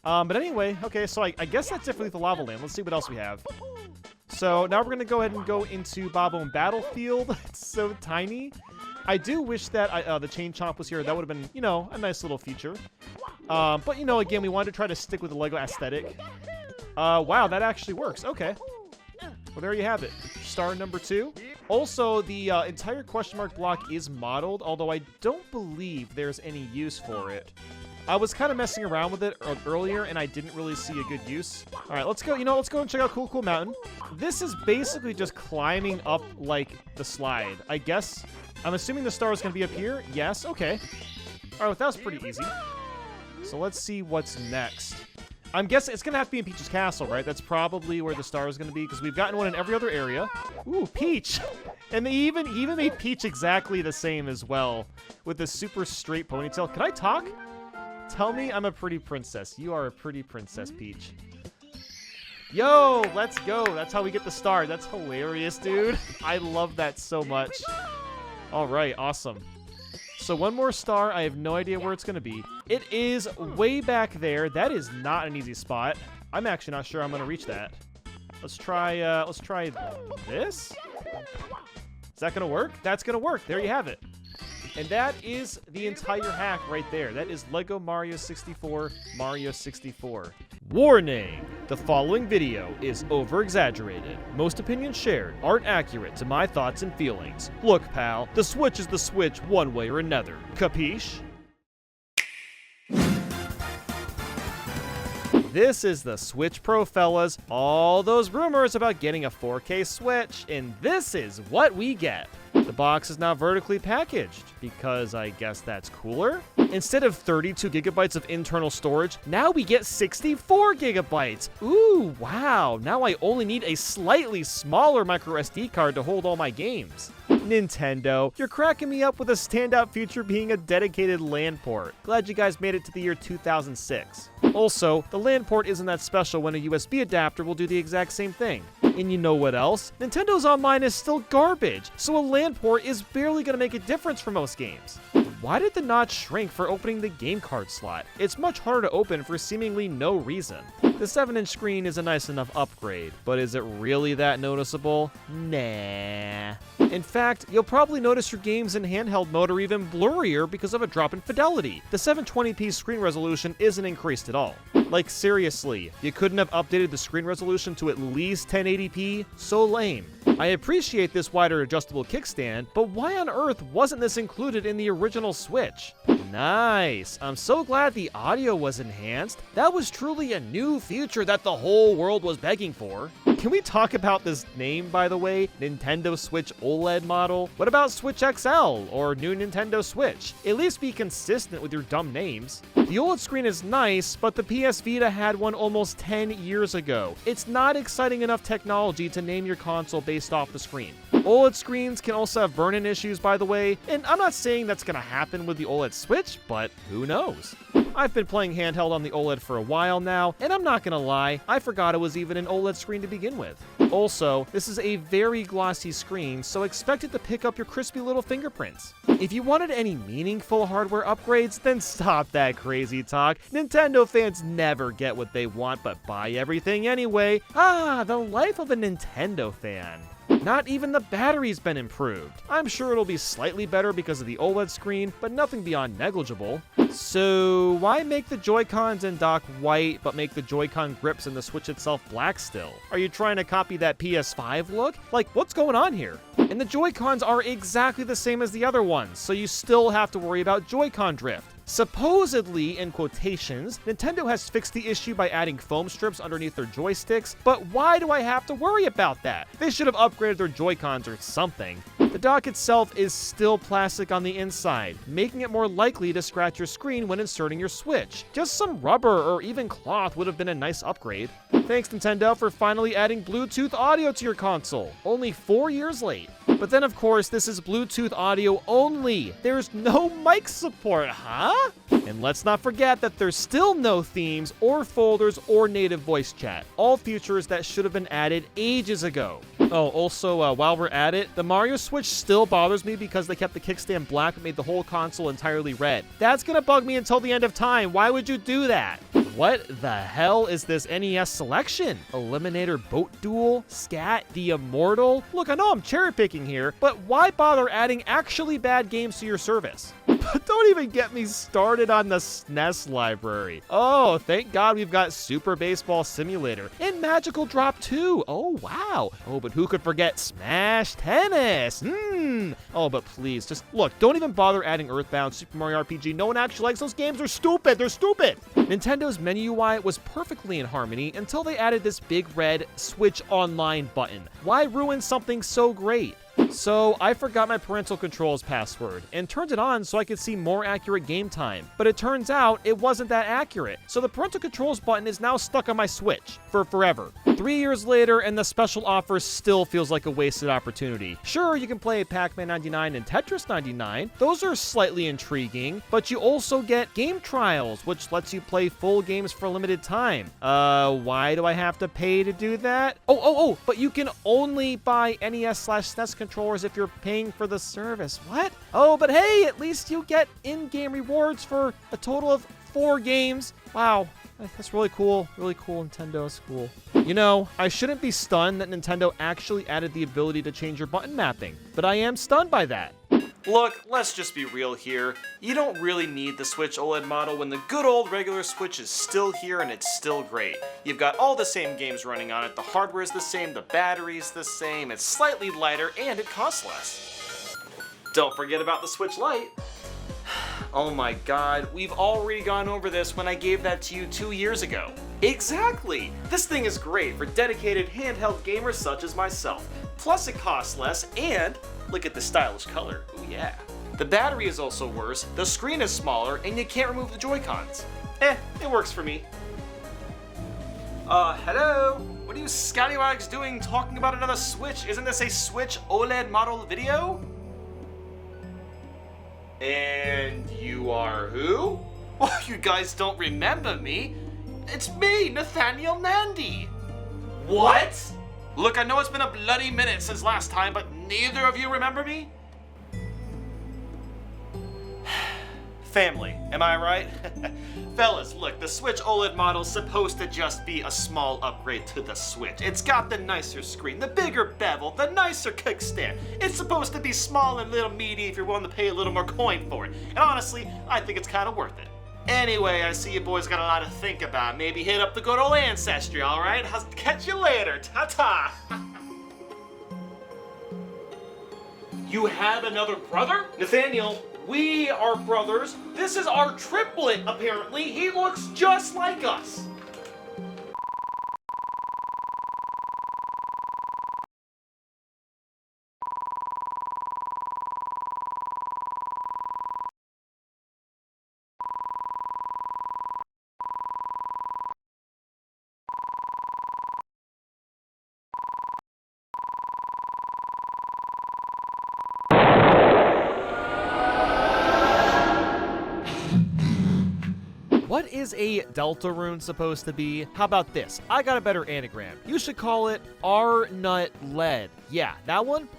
But anyway, okay, so I guess that's it for the lava land. Let's see what else we have. So now we're going to go ahead and go into Bob-omb Battlefield. It's so tiny. I do wish that the Chain Chomp was here. That would have been, you know, a nice little feature. But, you know, again, we wanted to try to stick with the Lego aesthetic. Wow, that actually works. Okay. Well, there you have it. Star number 2. Also, the entire question mark block is modeled, although I don't believe there's any use for it. I was kind of messing around with it earlier, and I didn't really see a good use. All right, let's go. You know, let's go and check out Cool Cool Mountain. This is basically just climbing up, like, the slide. I guess. I'm assuming the star is going to be up here. Yes, okay. All right, well, that was pretty easy. So let's see what's next. I'm guessing it's going to have to be in Peach's Castle, right? That's probably where the star is going to be, because we've gotten one in every other area. Ooh, Peach! And they even made Peach exactly the same as well, with the super straight ponytail. Can I talk? Tell me I'm a pretty princess. You are a pretty princess, Peach. Yo, let's go. That's how we get the star. That's hilarious, dude. I love that so much. All right, awesome. So one more star. I have no idea where it's going to be. It is way back there. That is not an easy spot. I'm actually not sure I'm going to reach that. Let's try this. Is that going to work? That's going to work. There you have it. And that is the entire hack right there. That is Lego Mario 64, Mario 64. Warning! The following video is over-exaggerated. Most opinions shared aren't accurate to my thoughts and feelings. Look, pal, the Switch is the Switch one way or another. Capiche? This is the Switch Pro, fellas. All those rumors about getting a 4K Switch, and this is what we get. The box is now vertically packaged, because I guess that's cooler. Instead of 32 gigabytes of internal storage, now we get 64 gigabytes. Ooh, wow. Now I only need a slightly smaller micro SD card to hold all my games. Nintendo, you're cracking me up with a standout feature being a dedicated LAN port. Glad you guys made it to the year 2006. Also, the LAN port isn't that special when a USB adapter will do the exact same thing. And you know what else? Nintendo's online is still garbage, so a LAN port is barely going to make a difference for most games. Why did the notch shrink for opening the game card slot? It's much harder to open for seemingly no reason. The 7-inch screen is a nice enough upgrade, but is it really that noticeable? Nah. In fact, you'll probably notice your games in handheld mode are even blurrier because of a drop in fidelity. The 720p screen resolution isn't increased at all. Like seriously, you couldn't have updated the screen resolution to at least 1080p? So lame. I appreciate this wider adjustable kickstand, but why on earth wasn't this included in the original Switch? Nice. I'm so glad the audio was enhanced. That was truly a new feature that the whole world was begging for. Can we talk about this name, by the way? Nintendo Switch OLED model? What about Switch XL or new Nintendo Switch? At least be consistent with your dumb names. The OLED screen is nice, but the PS Vita had one almost 10 years ago. It's not exciting enough technology to name your console based off the screen. OLED screens can also have burn-in issues, by the way, and I'm not saying that's gonna happen with the OLED Switch, but who knows? I've been playing handheld on the OLED for a while now, and I'm not gonna lie, I forgot it was even an OLED screen to begin with. Also, this is a very glossy screen, so expect it to pick up your crispy little fingerprints. If you wanted any meaningful hardware upgrades, then stop that crazy talk. Nintendo fans never get what they want but buy everything anyway. Ah, the life of a Nintendo fan. Not even the battery's been improved. I'm sure it'll be slightly better because of the OLED screen, but nothing beyond negligible. So why make the Joy-Cons and dock white, but make the Joy-Con grips and the Switch itself black still? Are you trying to copy that PS5 look? Like, what's going on here? And the Joy-Cons are exactly the same as the other ones, so you still have to worry about Joy-Con drift. Supposedly, in quotations, Nintendo has fixed the issue by adding foam strips underneath their joysticks, but why do I have to worry about that? They should have upgraded their Joy-Cons or something. The dock itself is still plastic on the inside, making it more likely to scratch your screen when inserting your Switch. Just some rubber or even cloth would have been a nice upgrade. Thanks, Nintendo, for finally adding Bluetooth audio to your console. Only 4 years late. But then, of course, this is Bluetooth audio only. There's no mic support, huh? And let's not forget that there's still no themes or folders or native voice chat. All features that should have been added ages ago. Oh, also, while we're at it, the Mario Switch still bothers me because they kept the kickstand black but made the whole console entirely red. That's gonna bug me until the end of time. Why would you do that? What the hell is this NES selection? Eliminator Boat Duel? Scat? The Immortal? Look, I know I'm cherry picking here, but why bother adding actually bad games to your service? But don't even get me started on the SNES library. Oh, thank God we've got Super Baseball Simulator and Magical Drop 2. Oh, wow. Oh, but who could forget Smash Tennis? Oh, but please, just look, don't even bother adding Earthbound, Super Mario RPG. No one actually likes those games. They're stupid. They're stupid. Nintendo's menu UI was perfectly in harmony until they added this big red Switch Online button. Why ruin something so great? So I forgot my parental controls password and turned it on so I could see more accurate game time. But it turns out it wasn't that accurate. So the parental controls button is now stuck on my Switch for forever. 3 years later and the special offer still feels like a wasted opportunity. Sure, you can play Pac-Man 99 and Tetris 99. Those are slightly intriguing, but you also get game trials, which lets you play full games for a limited time. Why do I have to pay to do that? Oh, but you can only buy NES/SNES controllers if you're paying for the service. What? Oh, but hey, at least you get in-game rewards for a total of 4 games. Wow, that's really cool. Really cool, Nintendo. It's cool. You know, I shouldn't be stunned that Nintendo actually added the ability to change your button mapping, but I am stunned by that. Look, let's just be real here. You don't really need the Switch OLED model when the good old regular Switch is still here and it's still great. You've got all the same games running on it, the hardware is the same, the battery's the same, it's slightly lighter, and it costs less. Don't forget about the Switch Lite. Oh my god, we've already gone over this when I gave that to you 2 years ago. Exactly! This thing is great for dedicated handheld gamers such as myself. Plus it costs less, and look at the stylish color. Ooh yeah. The battery is also worse, the screen is smaller, and you can't remove the Joy-Cons. It works for me. Hello? What are you scallywags doing talking about another Switch? Isn't this a Switch OLED model video? And you are who? Oh, you guys don't remember me. It's me, Nathaniel Nandy. What? Look, I know it's been a bloody minute since last time, but neither of you remember me? Family, am I right? Fellas, look, the Switch OLED model's supposed to just be a small upgrade to the Switch. It's got the nicer screen, the bigger bevel, the nicer kickstand. It's supposed to be small and little meaty if you're willing to pay a little more coin for it. And honestly, I think it's kind of worth it. Anyway, I see you boys got a lot to think about. Maybe hit up the good old ancestry, alright? I'll catch you later. Ta-ta! You have another brother? Nathaniel, we are brothers. This is our triplet, apparently. He looks just like us. What is a Deltarune supposed to be? How about this? I got a better anagram. You should call it R-Nut Lead. Yeah, that one?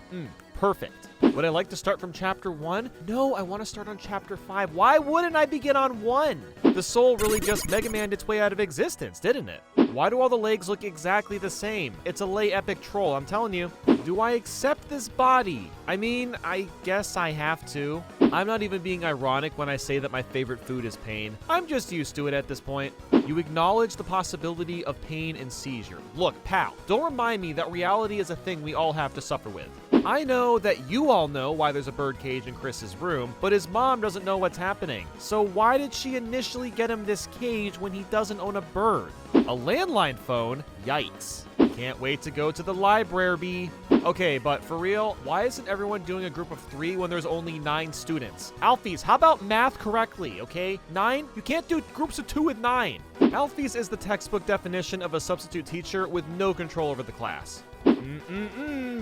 Perfect. Would I like to start from chapter 1? No, I want to start on chapter 5. Why wouldn't I begin on 1? The soul really just Mega Man'd its way out of existence, didn't it? Why do all the legs look exactly the same? It's a lay epic troll, I'm telling you. Do I accept this body? I mean, I guess I have to. I'm not even being ironic when I say that my favorite food is pain. I'm just used to it at this point. You acknowledge the possibility of pain and seizure. Look, pal, don't remind me that reality is a thing we all have to suffer with. I know that you all know why there's a birdcage in Chris's room, but his mom doesn't know what's happening. So why did she initially get him this cage when he doesn't own a bird? A landline phone? Yikes. Can't wait to go to the library. Okay, but for real, why isn't everyone doing a group of 3 when there's only 9 students? Alfies, how about math correctly, okay? 9? You can't do groups of 2 with 9. Alfies is the textbook definition of a substitute teacher with no control over the class.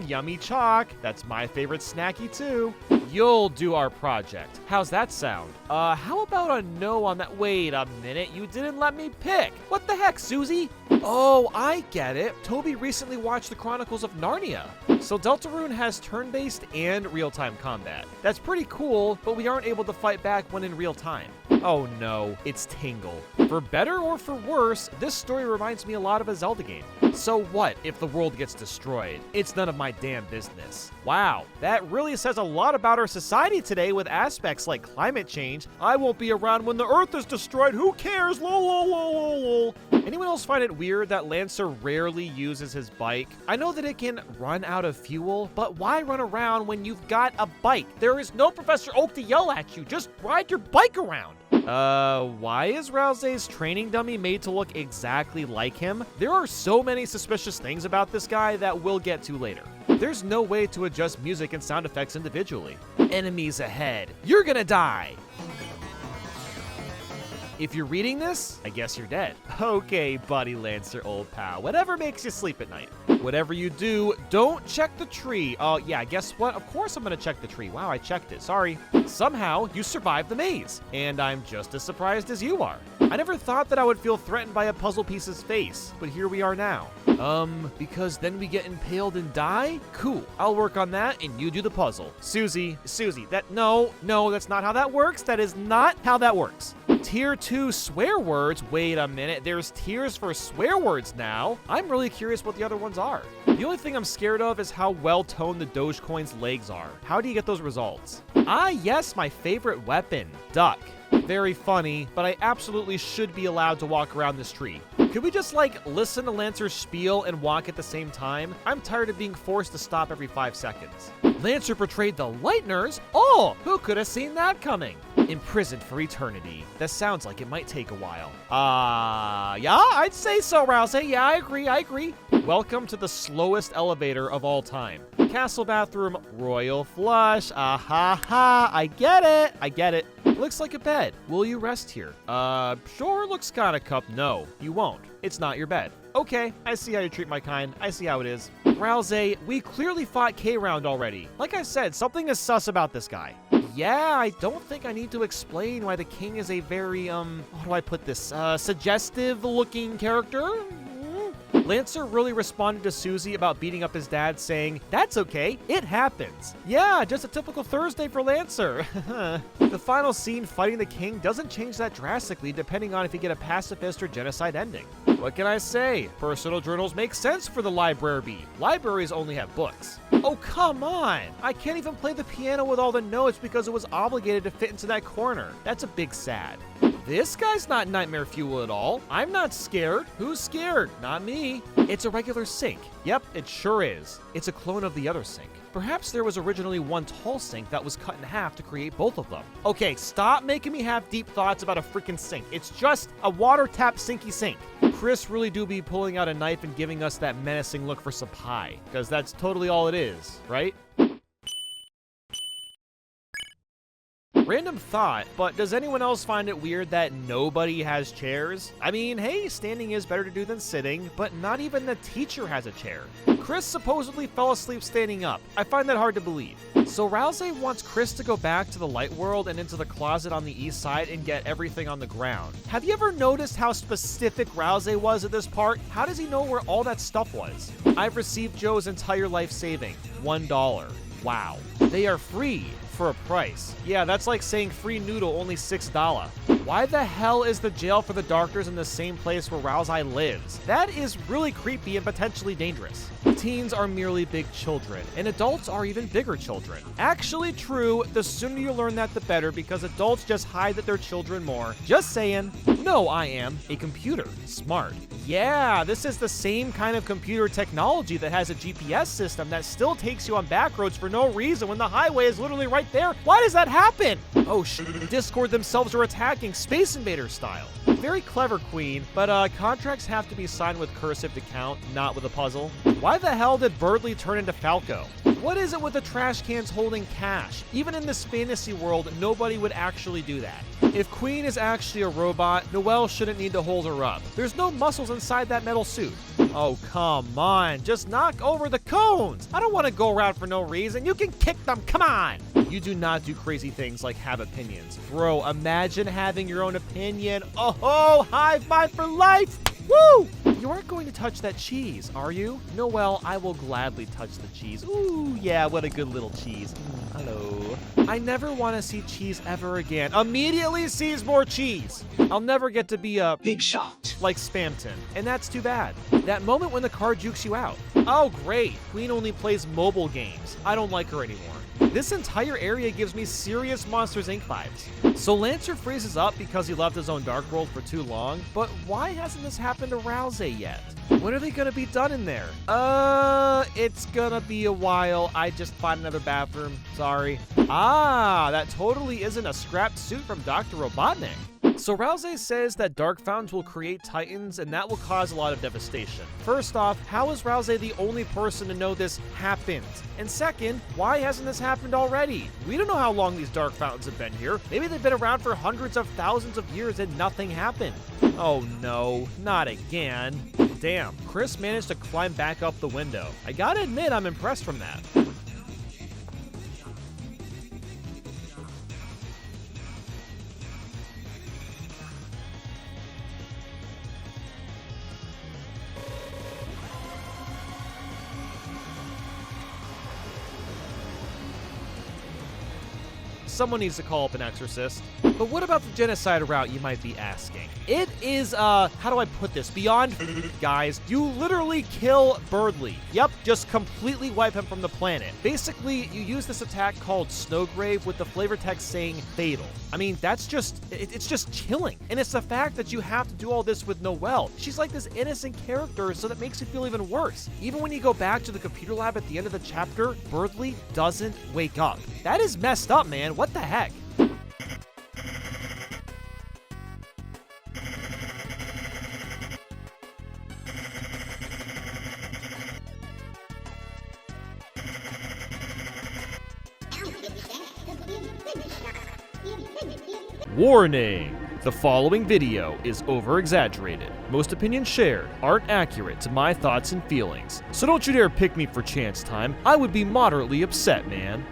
Yummy chalk. That's my favorite snacky too. You'll do our project. How's that sound? How about a no on that? Wait a minute, you didn't let me pick. What the heck, Susie? Oh, I get it. Toby recently watched the Chronicles of Narnia. So Deltarune has turn-based and real-time combat. That's pretty cool, but we aren't able to fight back when in real time. Oh no, it's Tingle. For better or for worse, this story reminds me a lot of a Zelda game. So what if the world gets destroyed? It's none of my damn business. Wow, that really says a lot about our society today with aspects like climate change. I won't be around when the earth is destroyed. Who cares? Lol, lol, lol, lol, lol. Anyone else find it weird that Lancer rarely uses his bike? I know that it can run out of fuel, but why run around when you've got a bike? There is no Professor Oak to yell at you. Just ride your bike around. Why is Rousey's training dummy made to look exactly like him? There are so many suspicious things about this guy that we'll get to later. There's no way to adjust music and sound effects individually. Enemies ahead. You're gonna die. If you're reading this, I guess you're dead. Okay, buddy Lancer, old pal. Whatever makes you sleep at night. Whatever you do, don't check the tree. Oh, yeah, guess what? Of course I'm gonna check the tree. Wow, I checked it. Sorry. Somehow, you survived the maze. And I'm just as surprised as you are. I never thought that I would feel threatened by a puzzle piece's face, but here we are now. Because then we get impaled and die? Cool. I'll work on that, and you do the puzzle. Susie, no, that's not how that works. That is not how that works. Tier 2 swear words? Wait a minute, there's tiers for swear words now. I'm really curious what the other ones are. The only thing I'm scared of is how well-toned the Dogecoin's legs are. How do you get those results? Ah, yes, my favorite weapon, duck. Very funny, but I absolutely should be allowed to walk around this tree. Could we just, listen to Lancer's spiel and walk at the same time? I'm tired of being forced to stop every 5 seconds. Lancer portrayed the Lightners? Oh, who could have seen that coming? Imprisoned for eternity. That sounds like it might take a while. Yeah, I'd say so, Rousey. Yeah, I agree. Welcome to the slowest elevator of all time. Castle bathroom, royal flush. I get it. Looks like a bed. Will you rest here? Sure, looks kinda cup. No, you won't. It's not your bed. Okay, I see how you treat my kind. I see how it is. Rousey, we clearly fought K-Round already. Like I said, something is sus about this guy. Yeah, I don't think I need to explain why the king is a very, how do I put this, suggestive-looking character? Lancer really responded to Susie about beating up his dad, saying, "That's okay, it happens." Yeah, just a typical Thursday for Lancer. The final scene fighting the king doesn't change that drastically depending on if you get a pacifist or genocide ending. What can I say? Personal journals make sense for the library. Libraries only have books. Oh, come on! I can't even play the piano with all the notes because it was obligated to fit into that corner. That's a big sad. This guy's not nightmare fuel at all. I'm not scared. Who's scared? Not me. It's a regular sink. Yep, it sure is. It's a clone of the other sink. Perhaps there was originally one tall sink that was cut in half to create both of them. Okay, stop making me have deep thoughts about a freaking sink. It's just a water tap sinky sink. Chris really do be pulling out a knife and giving us that menacing look for some pie, because that's totally all it is, right? Random thought, but does anyone else find it weird that nobody has chairs? I mean, hey, standing is better to do than sitting, but not even the teacher has a chair. Chris supposedly fell asleep standing up. I find that hard to believe. So Rousey wants Chris to go back to the light world and into the closet on the east side and get everything on the ground. Have you ever noticed how specific Rousey was at this part? How does he know where all that stuff was? I've received Joe's entire life saving, $1. Wow. They are free for a price. Yeah, that's like saying free noodle, only $6. Why the hell is the jail for the Darkers in the same place where Rousey lives? That is really creepy and potentially dangerous. Teens are merely big children, and adults are even bigger children. Actually true, the sooner you learn that the better, because adults just hide that they're children more. Just saying. No, I am a computer. Smart. Yeah, this is the same kind of computer technology that has a GPS system that still takes you on back roads for no reason when the highway is literally right there. Why does that happen? Oh Discord themselves are attacking, Space Invader style. Very clever, Queen, but contracts have to be signed with cursive to count, not with a puzzle. Why the hell did Birdly turn into Falco? What is it with the trash cans holding cash? Even in this fantasy world, nobody would actually do that. If Queen is actually a robot, Noelle shouldn't need to hold her up. There's no muscles inside that metal suit. Oh, come on. Just knock over the cones. I don't want to go around for no reason. You can kick them. Come on. You do not do crazy things like have opinions. Bro, imagine having your own opinion. Oh, high five for life. Woo! You aren't going to touch that cheese, are you? Noelle, I will gladly touch the cheese. Ooh, yeah, what a good little cheese. Hello. I never want to see cheese ever again. Immediately sees more cheese. I'll never get to be a big shot like Spamton, and that's too bad. That moment when the car jukes you out. Oh, great. Queen only plays mobile games. I don't like her anymore. This entire area gives me serious Monsters, Inc. vibes. So Lancer freezes up because he left his own Dark World for too long, but why hasn't this happened to Rousey yet? When are they gonna be done in there? It's gonna be a while. I just found another bathroom. Sorry. Ah, that totally isn't a scrapped suit from Dr. Robotnik. So Rousey says that Dark Fountains will create Titans, and that will cause a lot of devastation. First off, how is Rousey the only person to know this happened? And second, why hasn't this happened already? We don't know how long these Dark Fountains have been here. Maybe they've been around for hundreds of thousands of years and nothing happened. Oh no, not again. Damn, Chris managed to climb back up the window. I gotta admit, I'm impressed from that. Someone needs to call up an exorcist. But what about the genocide route, you might be asking? It is, how do I put this? Beyond guys, you literally kill Birdly. Yep, just completely wipe him from the planet. Basically, you use this attack called Snowgrave with the flavor text saying fatal. I mean, that's just, it's just chilling. And it's the fact that you have to do all this with Noelle. She's like this innocent character, so that makes it feel even worse. Even when you go back to the computer lab at the end of the chapter, Birdly doesn't wake up. That is messed up, man. What the heck? Warning! The following video is over-exaggerated. Most opinions shared aren't accurate to my thoughts and feelings. So don't you dare pick me for chance time. I would be moderately upset, man.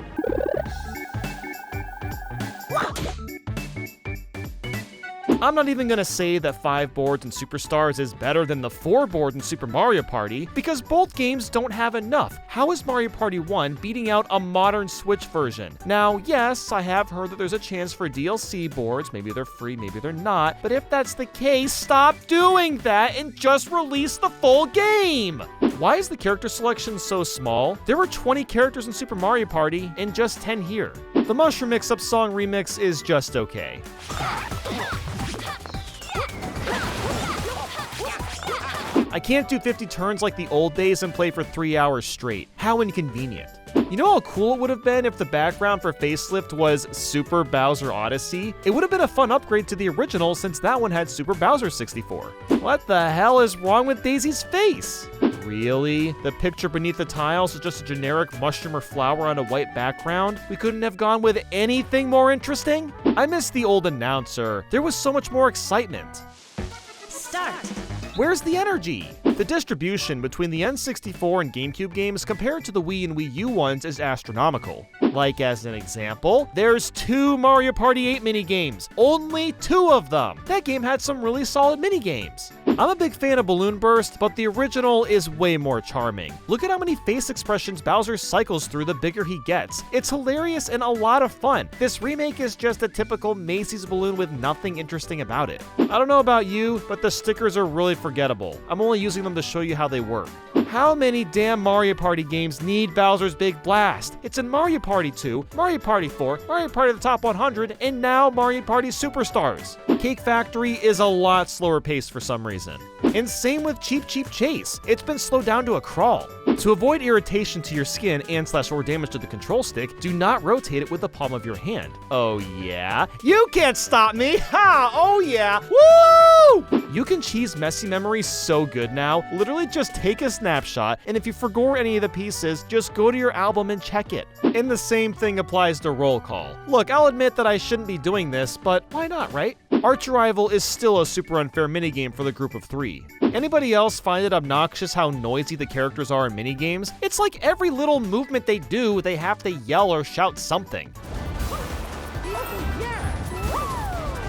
I'm not even gonna say that 5 boards in Superstars is better than the 4 board in Super Mario Party, because both games don't have enough. How is Mario Party 1 beating out a modern Switch version? Now, yes, I have heard that there's a chance for DLC boards. Maybe they're free, maybe they're not. But if that's the case, stop doing that and just release the full game! Why is the character selection so small? There were 20 characters in Super Mario Party and just 10 here. The Mushroom Mix-Up Song remix is just okay. I can't do 50 turns like the old days and play for 3 hours straight. How inconvenient. You know how cool it would have been if the background for Facelift was Super Bowser Odyssey? It would have been a fun upgrade to the original since that one had Super Bowser 64. What the hell is wrong with Daisy's face? Really? The picture beneath the tiles is just a generic mushroom or flower on a white background? We couldn't have gone with anything more interesting? I miss the old announcer. There was so much more excitement. Start. Where's the energy? The distribution between the N64 and GameCube games compared to the Wii and Wii U ones is astronomical. Like, as an example, there's 2 Mario Party 8 minigames. Only 2 of them. That game had some really solid minigames. I'm a big fan of Balloon Burst, but the original is way more charming. Look at how many face expressions Bowser cycles through the bigger he gets. It's hilarious and a lot of fun. This remake is just a typical Macy's balloon with nothing interesting about it. I don't know about you, but the stickers are really forgettable. I'm only using them to show you how they work. How many damn Mario Party games need Bowser's Big Blast? It's in Mario Party 2, Mario Party 4, Mario Party the Top 100, and now Mario Party Superstars. Cake Factory is a lot slower paced for some reason. And same with Cheep Cheep Chase. It's been slowed down to a crawl. To avoid irritation to your skin and/or damage to the control stick, do not rotate it with the palm of your hand. Oh yeah? You can't stop me! Ha! Oh yeah! Woo! You can cheese messy memory so good now. Literally just take a snapshot, and if you forgot any of the pieces, just go to your album and check it. And the same thing applies to roll call. Look, I'll admit that I shouldn't be doing this, but why not, right? Arch Rival is still a super unfair minigame for the group of 3. Anybody else find it obnoxious how noisy the characters are in minigames? It's like every little movement they do, they have to yell or shout something.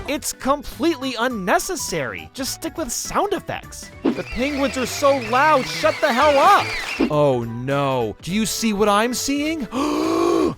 It's completely unnecessary. Just stick with sound effects. The penguins are so loud, shut the hell up. Oh no, do you see what I'm seeing?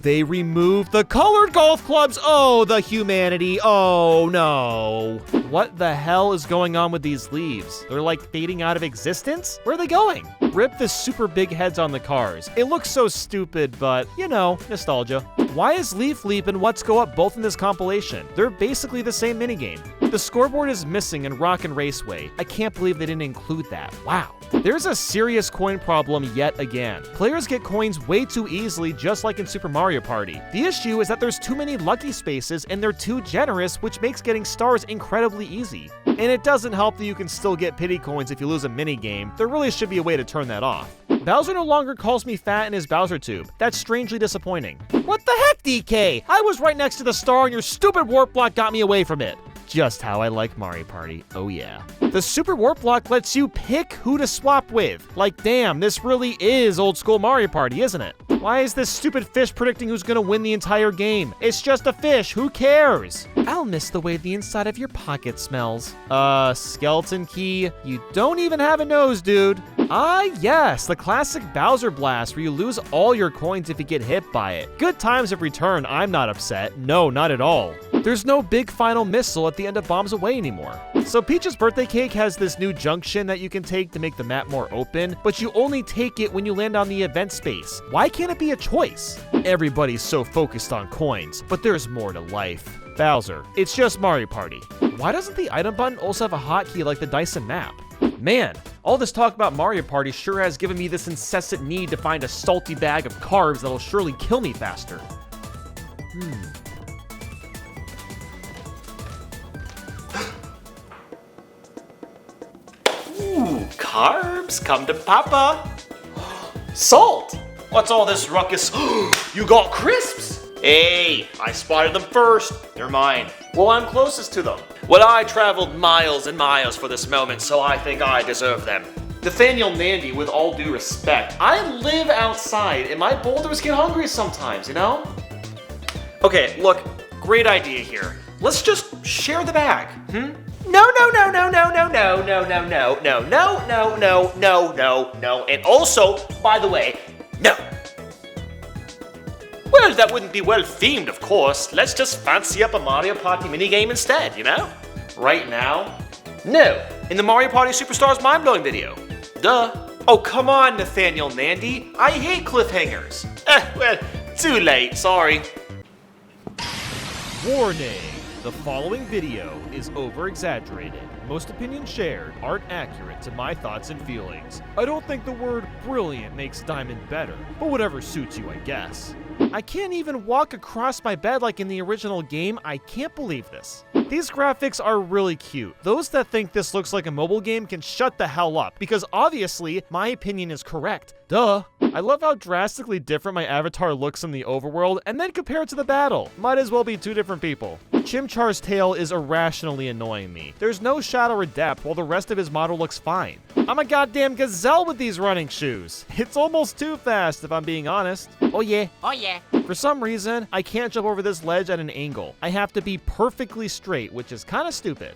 They removed the colored golf clubs. Oh, the humanity. Oh no. What the hell is going on with these leaves? They're like fading out of existence? Where are they going? Rip the super big heads on the cars. It looks so stupid, but you know, nostalgia. Why is Leaf Leap and What's Go Up both in this compilation? They're basically the same minigame. The scoreboard is missing in Rockin' Raceway. I can't believe they didn't include that. Wow. There's a serious coin problem yet again. Players get coins way too easily, just like in Super Mario Party. The issue is that there's too many lucky spaces and they're too generous, which makes getting stars incredibly easy. And it doesn't help that you can still get pity coins if you lose a minigame. There really should be a way to turn that off. Bowser no longer calls me fat in his Bowser tube. That's strangely disappointing. What the heck, DK? I was right next to the star and your stupid warp block got me away from it. Just how I like Mario Party, oh yeah. The Super Warp Block lets you pick who to swap with. Like, damn, this really is old school Mario Party, isn't it? Why is this stupid fish predicting who's gonna win the entire game? It's just a fish, who cares? I'll miss the way the inside of your pocket smells. Skeleton key? You don't even have a nose, dude. Ah, yes, the classic Bowser Blast where you lose all your coins if you get hit by it. Good times of return, I'm not upset. No, not at all. There's no big final missile at the end of Bombs Away anymore. So Peach's birthday cake has this new junction that you can take to make the map more open, but you only take it when you land on the event space. Why can't it be a choice? Everybody's so focused on coins, but there's more to life. Bowser, it's just Mario Party. Why doesn't the item button also have a hotkey like the Dyson map? Man, all this talk about Mario Party sure has given me this incessant need to find a salty bag of carbs that'll surely kill me faster. Ooh, carbs, come to Papa. Salt! What's all this ruckus? You got crisps! Hey, I spotted them first. They're mine. Well, I'm closest to them. Well, I traveled miles and miles for this moment, so I think I deserve them. Bathaniel Nandy, with all due respect, I live outside and my boulders get hungry sometimes, you know? Okay, look, great idea here. Let's just share the bag, No, no, no, no, no, no, no, no, no, no, no, no, no, no, no, no, no, and also, by the way, no. Well, that wouldn't be well themed, of course. Let's just fancy up a Mario Party minigame instead, you know? Right now? No, in the Mario Party Superstars mind-blowing video. Duh. Oh, come on, Nathaniel Nandy. I hate cliffhangers. Well, too late, sorry. Warning! The following video is over-exaggerated. Most opinions shared aren't accurate to my thoughts and feelings. I don't think the word brilliant makes Diamond better, but whatever suits you, I guess. I can't even walk across my bed like in the original game. I can't believe this. These graphics are really cute. Those that think this looks like a mobile game can shut the hell up, because obviously my opinion is correct. Duh. I love how drastically different my avatar looks in the overworld, and then compared to the battle. Might as well be two different people. Chimchar's tail is irrationally annoying me. There's no shadow or depth, while the rest of his model looks fine. I'm a goddamn gazelle with these running shoes. It's almost too fast, if I'm being honest. Oh yeah. Oh yeah. For some reason, I can't jump over this ledge at an angle. I have to be perfectly straight, which is kind of stupid.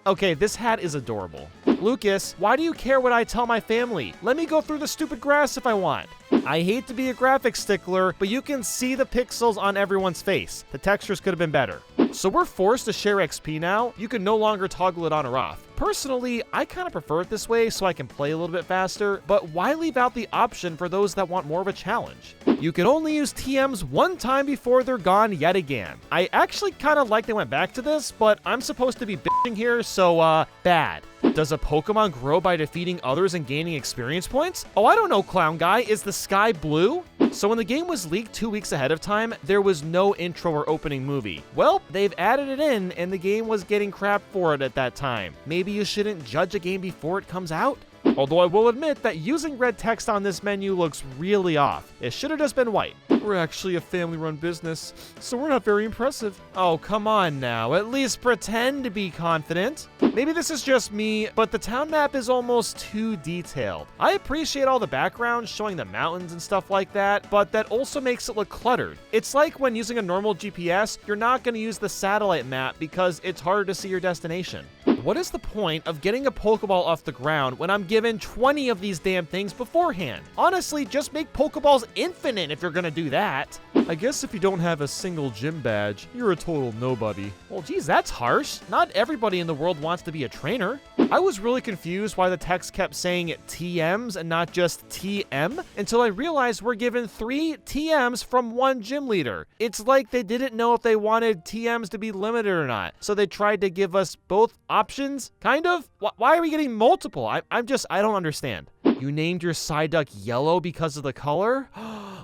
Okay, this hat is adorable. Lucas, why do you care what I tell my family? Let me go through the stupid grass if I want. I hate to be a graphics stickler, but you can see the pixels on everyone's face. The textures could have been better. So we're forced to share XP now. You can no longer toggle it on or off. Personally, I kind of prefer it this way so I can play a little bit faster, but why leave out the option for those that want more of a challenge? You can only use TMs one time before they're gone yet again. I actually kind of like they went back to this, but I'm supposed to be bitching here, so bad. Does a Pokemon grow by defeating others and gaining experience points? Oh, I don't know, clown guy. Is the sky blue? So when the game was leaked 2 weeks ahead of time, there was no intro or opening movie. Well, they've added it in, and the game was getting crap for it at that time. Maybe you shouldn't judge a game before it comes out? Although I will admit that using red text on this menu looks really off. It should have just been white. We're actually a family-run business, so we're not very impressive. Oh, come on now. At least pretend to be confident. Maybe this is just me, but the town map is almost too detailed. I appreciate all the backgrounds showing the mountains and stuff like that, but that also makes it look cluttered. It's like when using a normal GPS, you're not going to use the satellite map because it's harder to see your destination. What is the point of getting a Pokeball off the ground when I'm given 20 of these damn things beforehand? Honestly, just make Pokeballs infinite if you're gonna do that. I guess if you don't have a single gym badge, you're a total nobody. Well, geez, that's harsh. Not everybody in the world wants to be a trainer. I was really confused why the text kept saying TMs and not just TM until I realized we're given 3 TMs from one gym leader. It's like they didn't know if they wanted TMs to be limited or not, so they tried to give us both options, kind of? Why are we getting multiple? I don't understand. You named your Psyduck yellow because of the color?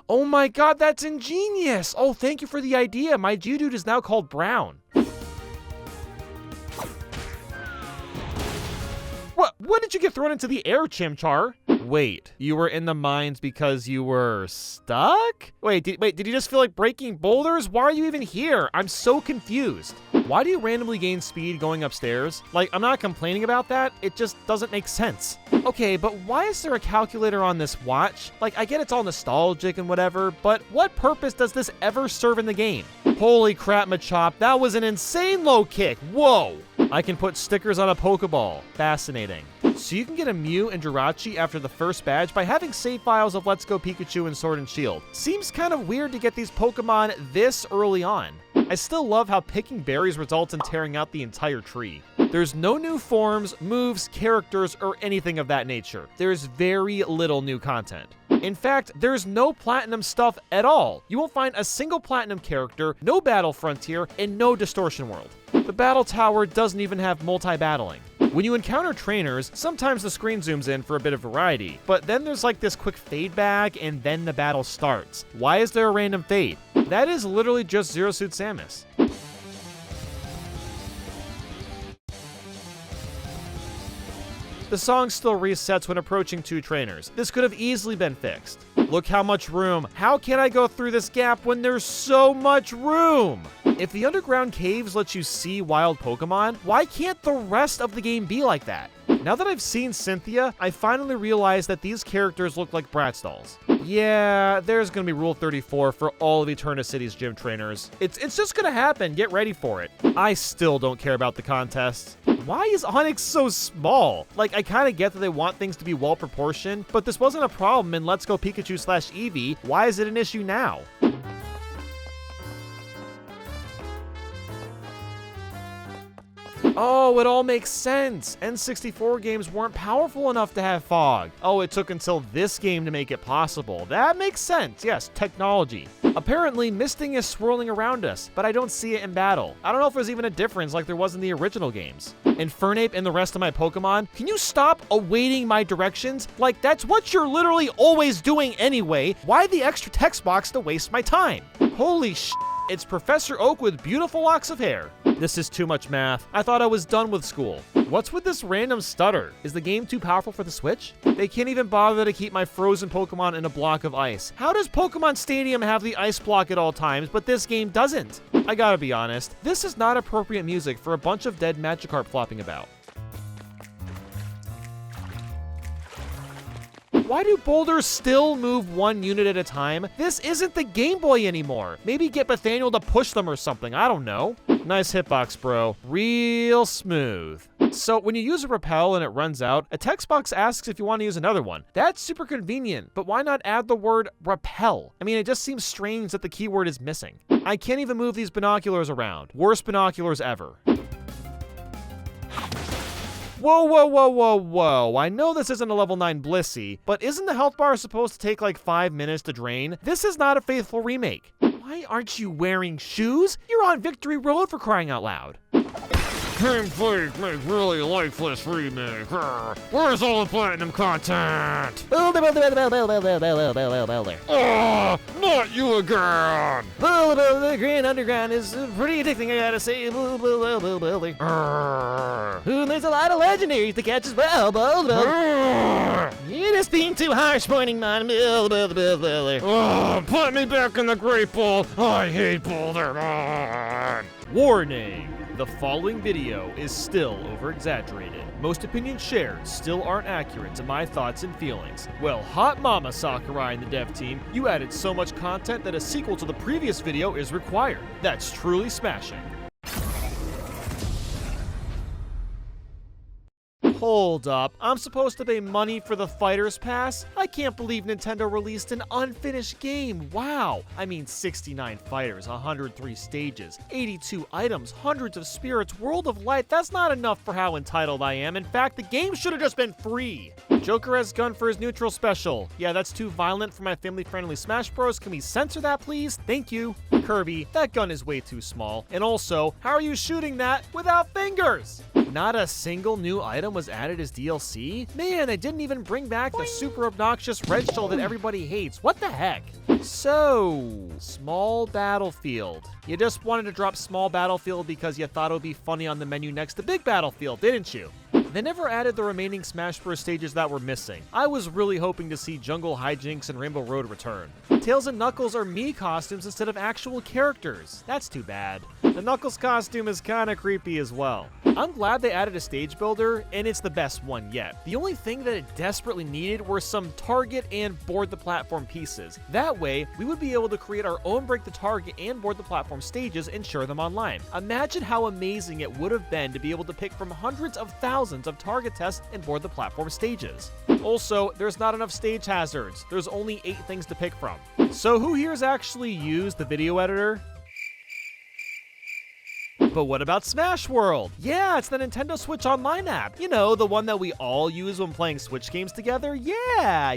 Oh my god, that's ingenious! Oh, thank you for the idea. My Geodude is now called Brown. What did you get thrown into the air, Chimchar? Wait, you were in the mines because you were stuck? Wait, did you just feel like breaking boulders? Why are you even here? I'm so confused. Why do you randomly gain speed going upstairs? Like, I'm not complaining about that, it just doesn't make sense. Okay, but why is there a calculator on this watch? Like, I get it's all nostalgic and whatever, but what purpose does this ever serve in the game? Holy crap, Machop, that was an insane low kick, whoa! I can put stickers on a Pokeball, fascinating. So you can get a Mew and Jirachi after the first badge by having save files of Let's Go Pikachu and Sword and Shield. Seems kind of weird to get these Pokemon this early on. I still love how picking berries results in tearing out the entire tree. There's no new forms, moves, characters, or anything of that nature. There's very little new content. In fact, there's no Platinum stuff at all. You won't find a single Platinum character, no Battle Frontier, and no Distortion World. The Battle Tower doesn't even have multi-battling. When you encounter trainers, sometimes the screen zooms in for a bit of variety, but then there's like this quick fade back and then the battle starts. Why is there a random fade? That is literally just Zero Suit Samus. The song still resets when approaching 2 trainers. This could have easily been fixed. Look how much room. How can I go through this gap when there's so much room? If the underground caves let you see wild Pokemon, why can't the rest of the game be like that? Now that I've seen Cynthia, I finally realized that these characters look like Bratz dolls. Yeah, there's gonna be Rule 34 for all of Eternicity's gym trainers. It's just gonna happen, get ready for it. I still don't care about the contests. Why is Onix so small? Like, I kinda get that they want things to be well proportioned, but this wasn't a problem in Let's Go Pikachu / Eevee. Why is it an issue now? Oh, it all makes sense. N64 games weren't powerful enough to have fog. Oh, it took until this game to make it possible. That makes sense. Yes, technology. Apparently, misting is swirling around us, but I don't see it in battle. I don't know if there's even a difference like there was in the original games. Infernape and the rest of my Pokemon, can you stop awaiting my directions? Like, that's what you're literally always doing anyway. Why the extra text box to waste my time? Holy sh**. It's Professor Oak with beautiful locks of hair. This is too much math. I thought I was done with school. What's with this random stutter? Is the game too powerful for the Switch? They can't even bother to keep my frozen Pokemon in a block of ice. How does Pokemon Stadium have the ice block at all times, but this game doesn't? I gotta be honest, this is not appropriate music for a bunch of dead Magikarp flopping about. Why do boulders still move one unit at a time? This isn't the Game Boy anymore. Maybe get Bathaniel to push them or something, I don't know. Nice hitbox, bro. Real smooth. So when you use a repel and it runs out, a text box asks if you want to use another one. That's super convenient, but why not add the word repel? I mean, it just seems strange that the keyword is missing. I can't even move these binoculars around. Worst binoculars ever. Whoa, whoa, whoa, whoa, whoa. I know this isn't a level 9 Blissey, but isn't the health bar supposed to take like 5 minutes to drain? This is not a faithful remake. Why aren't you wearing shoes? You're on Victory Road, for crying out loud. Game Freak make really lifeless remake. Where's all the platinum content? Oh, not you again! The Grand Underground is pretty addicting, I gotta say. There's a lot of legendaries to catch as well. You're just being too harsh, pointing man. Put me back in the Great Ball. I hate Boulder. Warning. The following video is still over-exaggerated. Most opinions shared still aren't accurate to my thoughts and feelings. Well, hot mama Sakurai and the dev team, you added so much content that a sequel to the previous video is required. That's truly smashing. Hold up, I'm supposed to pay money for the Fighter's Pass? I can't believe Nintendo released an unfinished game, wow! I mean 69 fighters, 103 stages, 82 items, hundreds of spirits, World of Light, that's not enough for how entitled I am. In fact, the game should have just been free! Joker has gun for his neutral special. Yeah, that's too violent for my family-friendly Smash Bros. Can we censor that, please? Thank you. Kirby, that gun is way too small. And also, how are you shooting that without fingers? Not a single new item was added as DLC? Man, they didn't even bring back the super obnoxious red shell that everybody hates. What the heck? So, small battlefield. You just wanted to drop small battlefield because you thought it would be funny on the menu next to big battlefield, didn't you? They never added the remaining Smash Bros. Stages that were missing. I was really hoping to see Jungle Hijinks and Rainbow Road return. Tails and Knuckles are Mii costumes instead of actual characters. That's too bad. The Knuckles costume is kinda creepy as well. I'm glad they added a stage builder, and it's the best one yet. The only thing that it desperately needed were some target and board the platform pieces. That way, we would be able to create our own break the target and board the platform stages and share them online. Imagine how amazing it would have been to be able to pick from hundreds of thousands of target tests and board the platform stages. Also, there's not enough stage hazards. There's only 8 things to pick from. So who here's actually used the video editor? But what about Smash World? Yeah, it's the Nintendo Switch Online app. You know, the one that we all use when playing Switch games together? Yeah,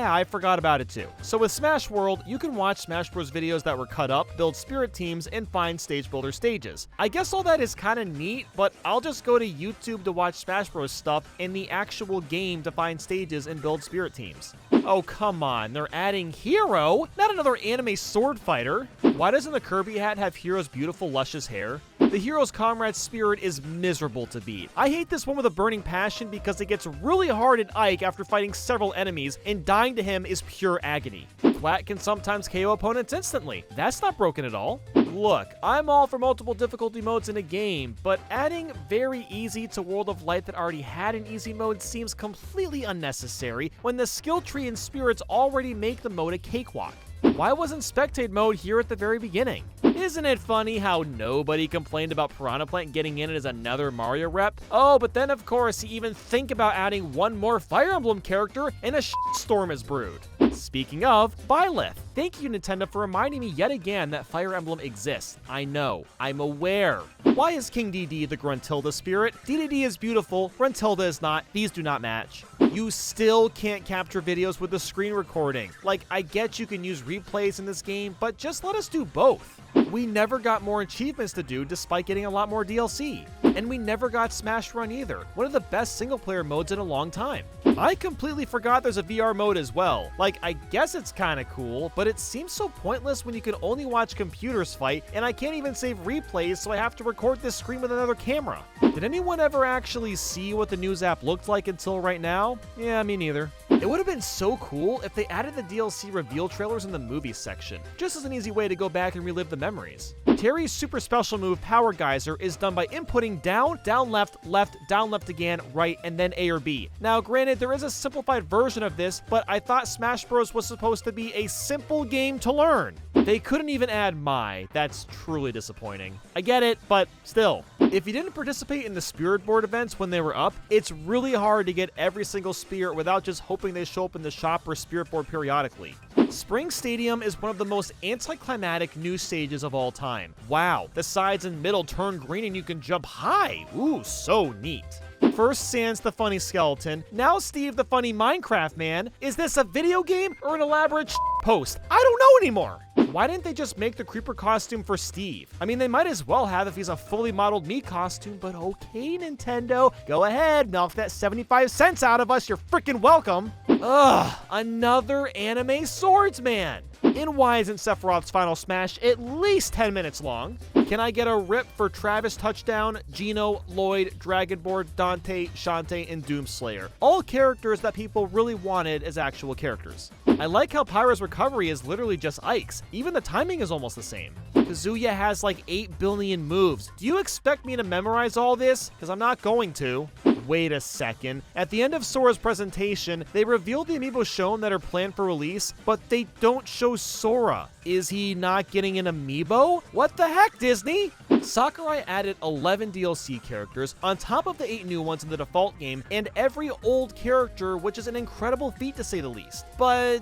I forgot about it too. So with Smash World, you can watch Smash Bros. Videos that were cut up, build spirit teams, and find stage builder stages. I guess all that is kinda neat, but I'll just go to YouTube to watch Smash Bros. Stuff in the actual game to find stages and build spirit teams. Oh, come on, they're adding Hero, not another anime sword fighter. Why doesn't the Kirby hat have Hero's beautiful, luscious hair? The hero's comrade spirit is miserable to beat. I hate this one with a burning passion because it gets really hard at Ike after fighting several enemies, and dying to him is pure agony. Flat can sometimes KO opponents instantly. That's not broken at all. Look, I'm all for multiple difficulty modes in a game, but adding very easy to World of Light that already had an easy mode seems completely unnecessary when the skill tree and spirits already make the mode a cakewalk. Why wasn't spectate mode here at the very beginning? Isn't it funny how nobody complained about Piranha Plant getting in as another Mario rep? Oh, but then of course you even think about adding one more Fire Emblem character and a shitstorm is brewed. Speaking of, Byleth. Thank you, Nintendo, for reminding me yet again that Fire Emblem exists. I know. I'm aware. Why is King DD the Gruntilda spirit? DDD is beautiful, Gruntilda is not. These do not match. You still can't capture videos with the screen recording. Like, I get you can use replays in this game, but just let us do both. We never got more achievements to do despite getting a lot more DLC. And we never got Smash Run either, one of the best single-player modes in a long time. I completely forgot there's a VR mode as well. Like, I guess it's kinda cool, but it seems so pointless when you can only watch computers fight, and I can't even save replays, so I have to record this screen with another camera. Did anyone ever actually see what the news app looked like until right now? Yeah, me neither. It would have been so cool if they added the DLC reveal trailers in the movie section, just as an easy way to go back and relive the memories. Terry's super special move, Power Geyser, is done by inputting down, down left, left, down left again, right, and then A or B. Now, granted, there is a simplified version of this, but I thought Smash Bros. Was supposed to be a simple game to learn. They couldn't even add Mai. That's truly disappointing. I get it, but still. If you didn't participate in the Spirit Board events when they were up, it's really hard to get every single spirit without just hoping they show up in the shop or Spirit Board periodically. Spring Stadium is one of the most anticlimactic new stages of all time. Wow, the sides and middle turn green and you can jump high. Ooh, so neat. First Sans the funny skeleton, now Steve the funny Minecraft man. Is this a video game or an elaborate post? I don't know anymore. Why didn't they just make the creeper costume for Steve? I mean, they might as well have if he's a fully modeled me costume, but okay, Nintendo, go ahead, milk that 75 cents out of us, you're freaking welcome. Ugh, another anime swordsman. And why isn't Sephiroth's final smash at least 10 minutes long? Can I get a rip for Travis Touchdown, Gino, Lloyd, Dragonborn, Dante, Shantae, and Doomslayer? All characters that people really wanted as actual characters. I like how Pyra's recovery is literally just Ike's. Even the timing is almost the same. Kazuya has like 8 billion moves. Do you expect me to memorize all this? Because I'm not going to. Wait a second. At the end of Sora's presentation, they revealed the amiibo shown that are planned for release, but they don't show Sora. Is he not getting an amiibo? What the heck, Disney? Sakurai added 11 DLC characters on top of the 8 new ones in the default game and every old character, which is an incredible feat to say the least. But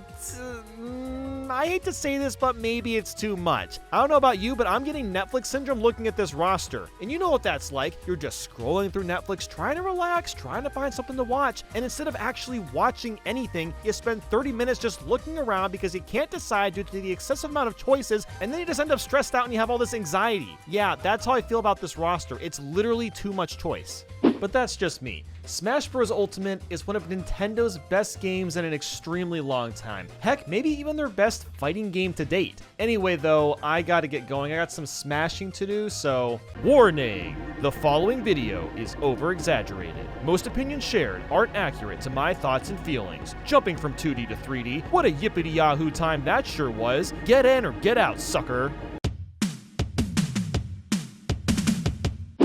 I hate to say this, but maybe it's too much. I don't know about you, but I'm getting Netflix syndrome looking at this roster. And you know what that's like. You're just scrolling through Netflix, trying to relax, trying to find something to watch, and instead of actually watching anything, you spend 30 minutes just looking around because you can't decide due to the excessive amount of choices, and then you just end up stressed out and you have all this anxiety. Yeah, that's how I feel about this roster. It's literally too much choice. But that's just me. Smash Bros. Ultimate is one of Nintendo's best games in an extremely long time. Heck, maybe even their best fighting game to date. Anyway though, I gotta get going. I got some smashing to do, so... Warning! The following video is over-exaggerated. Most opinions shared aren't accurate to my thoughts and feelings. Jumping from 2D to 3D, what a yippity-yahoo time that sure was. Get in or get out, sucker!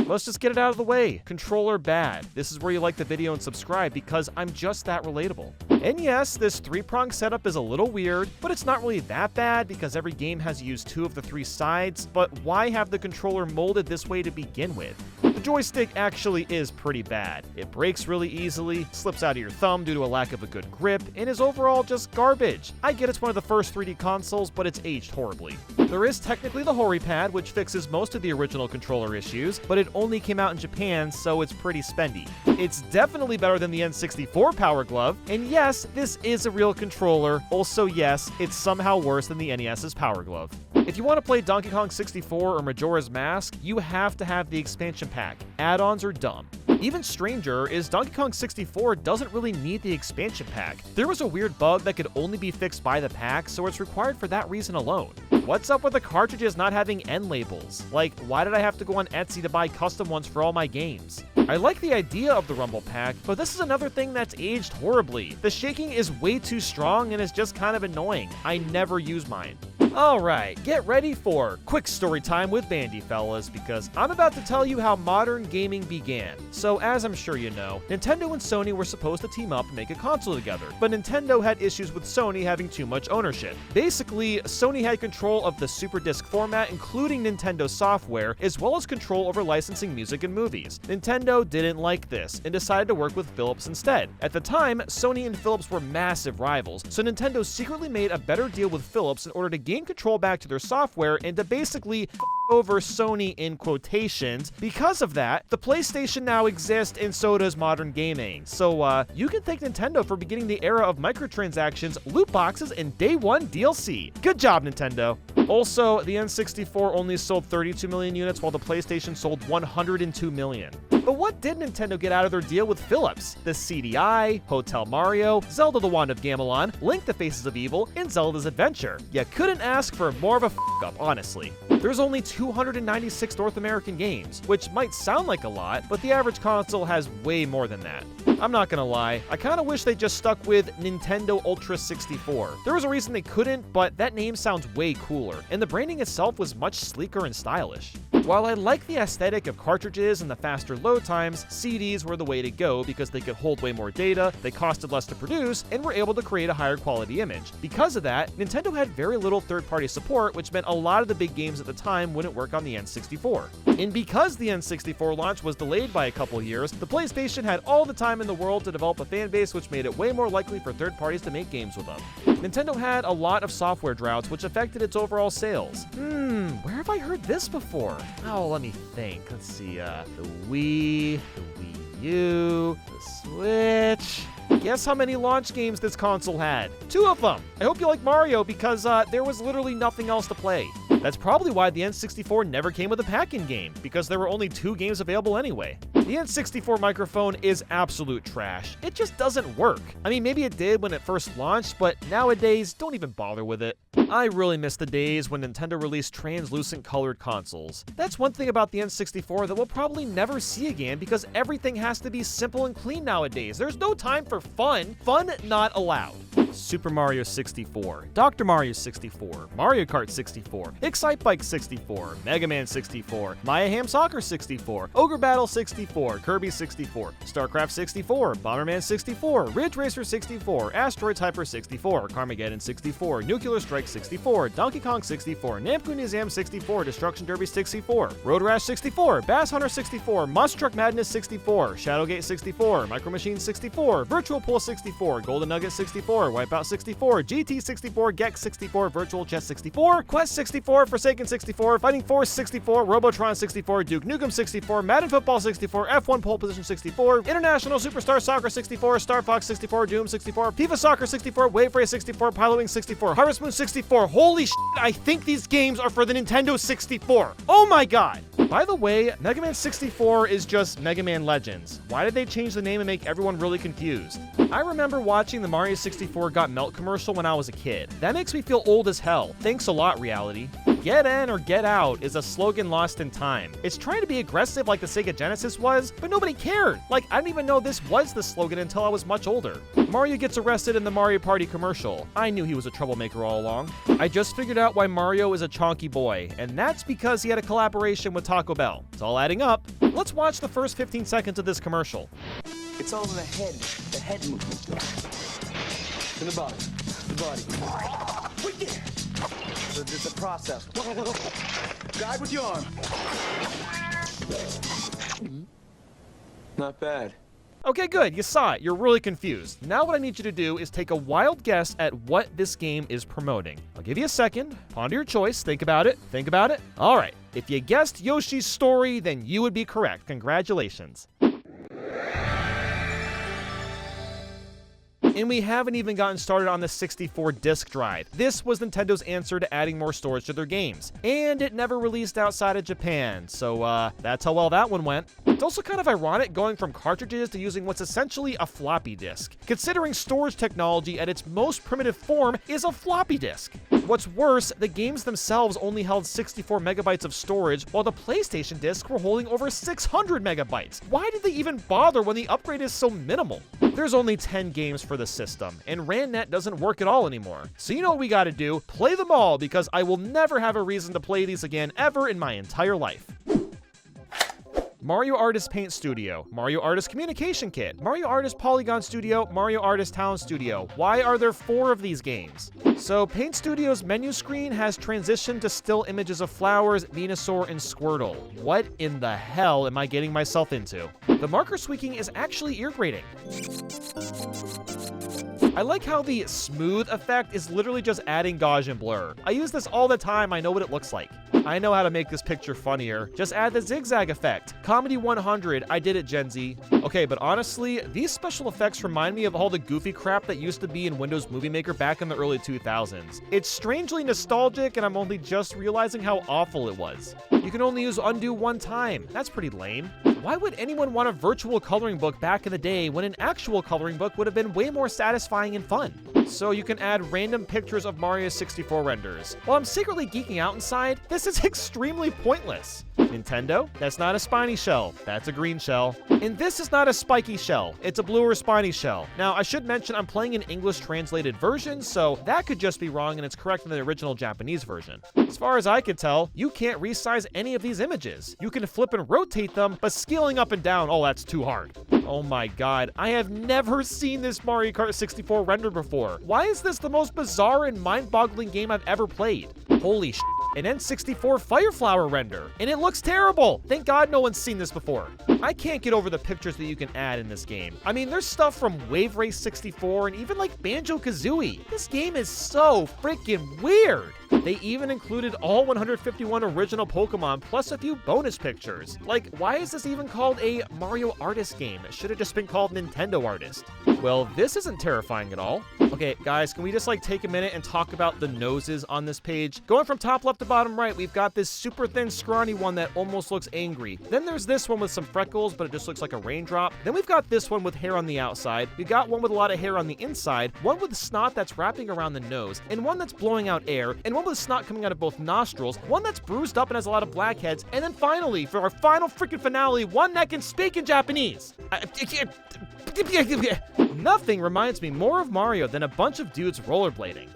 Let's just get it out of the way. Controller bad. This is where you like the video and subscribe because I'm just that relatable. And yes, this 3-prong setup is a little weird, but it's not really that bad because every game has used 2 of the 3 sides, but why have the controller molded this way to begin with? The joystick actually is pretty bad. It breaks really easily, slips out of your thumb due to a lack of a good grip, and is overall just garbage. I get it's one of the first 3D consoles, but it's aged horribly. There is technically the Hori Pad, which fixes most of the original controller issues, but it only came out in Japan, so it's pretty spendy. It's definitely better than the N64 Power Glove, and yes, this is a real controller. Also, yes, it's somehow worse than the NES's Power Glove. If you want to play Donkey Kong 64 or Majora's Mask, you have to have the expansion pack. Add-ons are dumb. Even stranger is Donkey Kong 64 doesn't really need the expansion pack. There was a weird bug that could only be fixed by the pack, so it's required for that reason alone. What's up with the cartridges not having end labels? Like, why did I have to go on Etsy to buy custom ones for all my games? I like the idea of the Rumble Pack, but this is another thing that's aged horribly. The shaking is way too strong and is just kind of annoying. I never use mine. Alright, get ready for quick story time with Nandy, fellas, because I'm about to tell you how modern gaming began. So, as I'm sure you know, Nintendo and Sony were supposed to team up and make a console together, but Nintendo had issues with Sony having too much ownership. Basically, Sony had control of the Super Disc format, including Nintendo software, as well as control over licensing music and movies. Nintendo didn't like this and decided to work with Philips instead. At the time, Sony and Philips were massive rivals, so Nintendo secretly made a better deal with Philips in order to gain control back to their software and to basically over Sony in quotations. Because of that, the PlayStation now exists and so does modern gaming. So you can thank Nintendo for beginning the era of microtransactions, loot boxes, and day one DLC. Good job, Nintendo. Also, the N64 only sold 32 million units while the PlayStation sold 102 million. But what did Nintendo get out of their deal with Philips? The CDI, Hotel Mario, Zelda the Wand of Gamelon, Link the Faces of Evil, and Zelda's Adventure. You couldn't ask for more of a f***up, honestly. There's only 296 North American games, which might sound like a lot, but the average console has way more than that. I'm not gonna lie, I kinda wish they just stuck with Nintendo Ultra 64. There was a reason they couldn't, but that name sounds way cooler, and the branding itself was much sleeker and stylish. While I like the aesthetic of cartridges and the faster load times, CDs were the way to go because they could hold way more data, they costed less to produce, and were able to create a higher quality image. Because of that, Nintendo had very little third-party support, which meant a lot of the big games at the time wouldn't work on the N64. And because the N64 launch was delayed by a couple years, the PlayStation had all the time in the world to develop a fan base, which made it way more likely for third parties to make games with them. Nintendo had a lot of software droughts, which affected its overall sales. Where have I heard this before? Oh, let me think. Let's see, the Wii, the Wii U, the Switch. Guess how many launch games this console had? 2 of them! I hope you like Mario because there was literally nothing else to play. That's probably why the N64 never came with a pack-in game, because there were only 2 games available anyway. The N64 microphone is absolute trash. It just doesn't work. I mean, maybe it did when it first launched, but nowadays, don't even bother with it. I really miss the days when Nintendo released translucent colored consoles. That's one thing about the N64 that we'll probably never see again because everything has to be simple and clean nowadays. There's no time for fun. Fun not allowed. Super Mario 64, Dr. Mario 64, Mario Kart 64, Excitebike 64, Mega Man 64, Maya Ham Soccer 64, Ogre Battle 64, Kirby 64, StarCraft 64, Bomberman 64, Ridge Racer 64, Asteroids Hyper 64, Carmageddon 64, Nuclear Strike 64, Donkey Kong 64, Namco Museum 64, Destruction Derby 64, Road Rash 64, Bass Hunter 64, Monster Truck Madness 64, Shadowgate 64, Micro Machines 64, Virtual Pool 64, Golden Nugget 64, Wipeout 64, GT 64, Gex 64, Virtual Chess 64, Quest 64, Forsaken 64, Fighting Force 64, Robotron 64, Duke Nukem 64, Madden Football 64, F1 Pole Position 64, International Superstar Soccer 64, Star Fox 64, Doom 64, FIFA Soccer 64, Wave Race 64, Pilot Wing 64, Harvest Moon 64. Holy shit, I think these games are for the Nintendo 64. Oh my god! By the way, Mega Man 64 is just Mega Man Legends. Why did they change the name and make everyone really confused? I remember watching the Mario 64 Got Melt commercial when I was a kid. That makes me feel old as hell. Thanks a lot, reality. Get in or get out is a slogan lost in time. It's trying to be aggressive like the Sega Genesis was, but nobody cared. Like, I didn't even know this was the slogan until I was much older. Mario gets arrested in the Mario Party commercial. I knew he was a troublemaker all along. I just figured out why Mario is a chonky boy, and that's because he had a collaboration with Taco Bell. It's all adding up. Let's watch the first 15 seconds of this commercial. It's all in the head movement. In the body. Wait there. It's a process. Guide with your arm. Not bad. Okay, good. You saw it. You're really confused. Now what I need you to do is take a wild guess at what this game is promoting. I'll give you a second. Ponder your choice. Think about it. All right. If you guessed Yoshi's Story, then you would be correct. Congratulations. And we haven't even gotten started on the 64 disk drive. This was Nintendo's answer to adding more storage to their games. And it never released outside of Japan, so that's how well that one went. It's also kind of ironic going from cartridges to using what's essentially a floppy disk, considering storage technology at its most primitive form is a floppy disk. What's worse, the games themselves only held 64 megabytes of storage, while the PlayStation discs were holding over 600 megabytes. Why did they even bother when the upgrade is so minimal? There's only 10 games for the system, and RandNet doesn't work at all anymore. So you know what we gotta do? Play them all, because I will never have a reason to play these again ever in my entire life. Mario Artist Paint Studio, Mario Artist Communication Kit, Mario Artist Polygon Studio, Mario Artist Town Studio. Why are there 4 of these games? So Paint Studio's menu screen has transitioned to still images of flowers, Venusaur, and Squirtle. What in the hell am I getting myself into? The marker tweaking is actually ear grating. I like how the smooth effect is literally just adding gauge and blur. I use this all the time, I know what it looks like. I know how to make this picture funnier. Just add the zigzag effect. Comedy 100, I did it, Gen Z. Okay, but honestly, these special effects remind me of all the goofy crap that used to be in Windows Movie Maker back in the early 2000s. It's strangely nostalgic, and I'm only just realizing how awful it was. You can only use undo one time. That's pretty lame. Why would anyone want a virtual coloring book back in the day when an actual coloring book would have been way more satisfying and fun? So you can add random pictures of Mario 64 renders. While I'm secretly geeking out inside, this is extremely pointless. Nintendo, that's not a spiny shell, that's a green shell. And this is not a spiky shell, it's a blue or spiny shell. Now, I should mention I'm playing an English translated version, so that could just be wrong and it's correct in the original Japanese version. As far as I can tell, you can't resize any of these images. You can flip and rotate them, but scaling up and down, oh, that's too hard. Oh my god, I have never seen this Mario Kart 64 rendered before. Why is this the most bizarre and mind-boggling game I've ever played? Holy sh**. An N64 Fire Flower render, and it looks terrible! Thank God no one's seen this before. I can't get over the pictures that you can add in this game. I mean, there's stuff from Wave Race 64 and even like Banjo-Kazooie. This game is so freaking weird! They even included all 151 original Pokemon plus a few bonus pictures. Like, why is this even called a Mario Artist game? It should have just been called Nintendo Artist. Well, this isn't terrifying at all. Okay, guys, can we just like take a minute and talk about the noses on this page? Going from top left to bottom right, we've got this super thin, scrawny one that almost looks angry. Then there's this one with some freckles, but it just looks like a raindrop. Then we've got this one with hair on the outside. We've got one with a lot of hair on the inside, one with snot that's wrapping around the nose, and one that's blowing out air, and one with snot coming out of both nostrils, one that's bruised up and has a lot of blackheads, and then finally, for our final freaking finale, one that can speak in Japanese. Nothing reminds me more of Mario than a bunch of dudes rollerblading.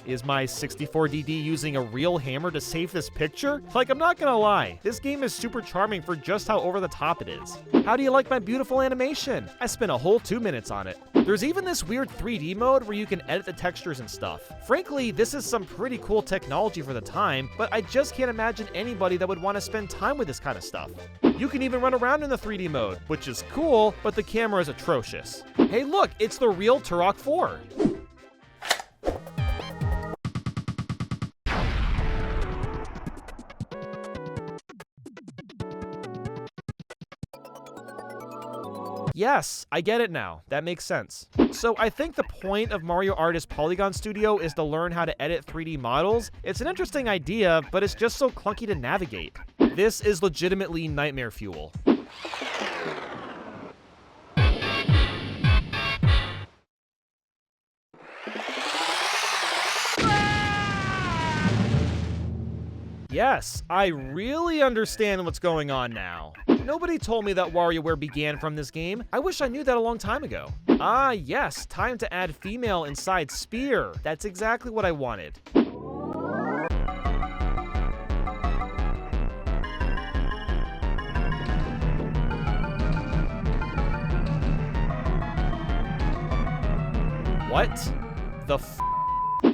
Is my 64DD using a real hammer to save this picture? Like, I'm not gonna lie, this game is super charming for just how over the top it is. How do you like my beautiful animation? I spent a whole 2 minutes on it. There's even this weird 3D mode where you can edit the textures and stuff. Frankly, this is some pretty cool technology for the time, but I just can't imagine anybody that would want to spend time with this kind of stuff. You can even run around in the 3D mode, which is cool, but the camera is atrocious. Hey look, it's the real Turok 4. Yes, I get it now. That makes sense. So I think the point of Mario Artist Polygon Studio is to learn how to edit 3D models. It's an interesting idea, but it's just so clunky to navigate. This is legitimately nightmare fuel. Yes, I really understand what's going on now. Nobody told me that WarioWare began from this game. I wish I knew that a long time ago. Ah, yes, time to add female inside Spear. That's exactly what I wanted. What the f?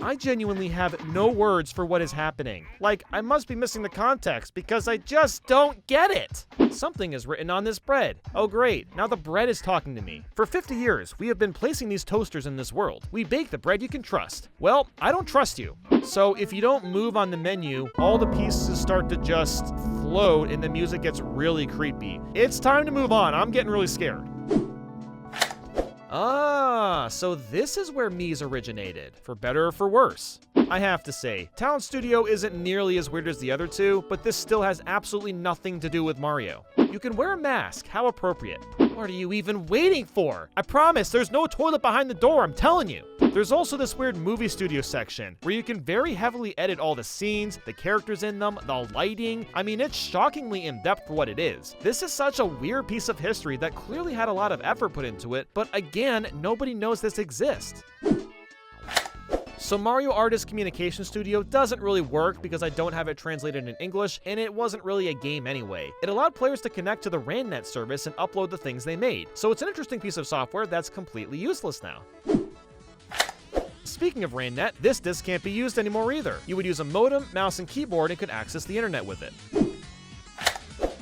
I genuinely have no words for what is happening. Like, I must be missing the context because I just don't get it. Something is written on this bread. Oh great, now the bread is talking to me. For 50 years, we have been placing these toasters in this world. We bake the bread you can trust. Well, I don't trust you. So if you don't move on the menu, all the pieces start to just float and the music gets really creepy. It's time to move on. I'm getting really scared. Ah, so this is where Mies originated, for better or for worse. I have to say, Town Studio isn't nearly as weird as the other two, but this still has absolutely nothing to do with Mario. You can wear a mask, how appropriate. What are you even waiting for? I promise, there's no toilet behind the door, I'm telling you. There's also this weird movie studio section where you can very heavily edit all the scenes, the characters in them, the lighting. I mean, it's shockingly in-depth for what it is. This is such a weird piece of history that clearly had a lot of effort put into it, but again, nobody knows this exists. So Mario Artist Communication Studio doesn't really work because I don't have it translated in English, and it wasn't really a game anyway. It allowed players to connect to the RANDnet service and upload the things they made. So it's an interesting piece of software that's completely useless now. Speaking of RANDnet, this disc can't be used anymore either. You would use a modem, mouse, and keyboard and could access the internet with it.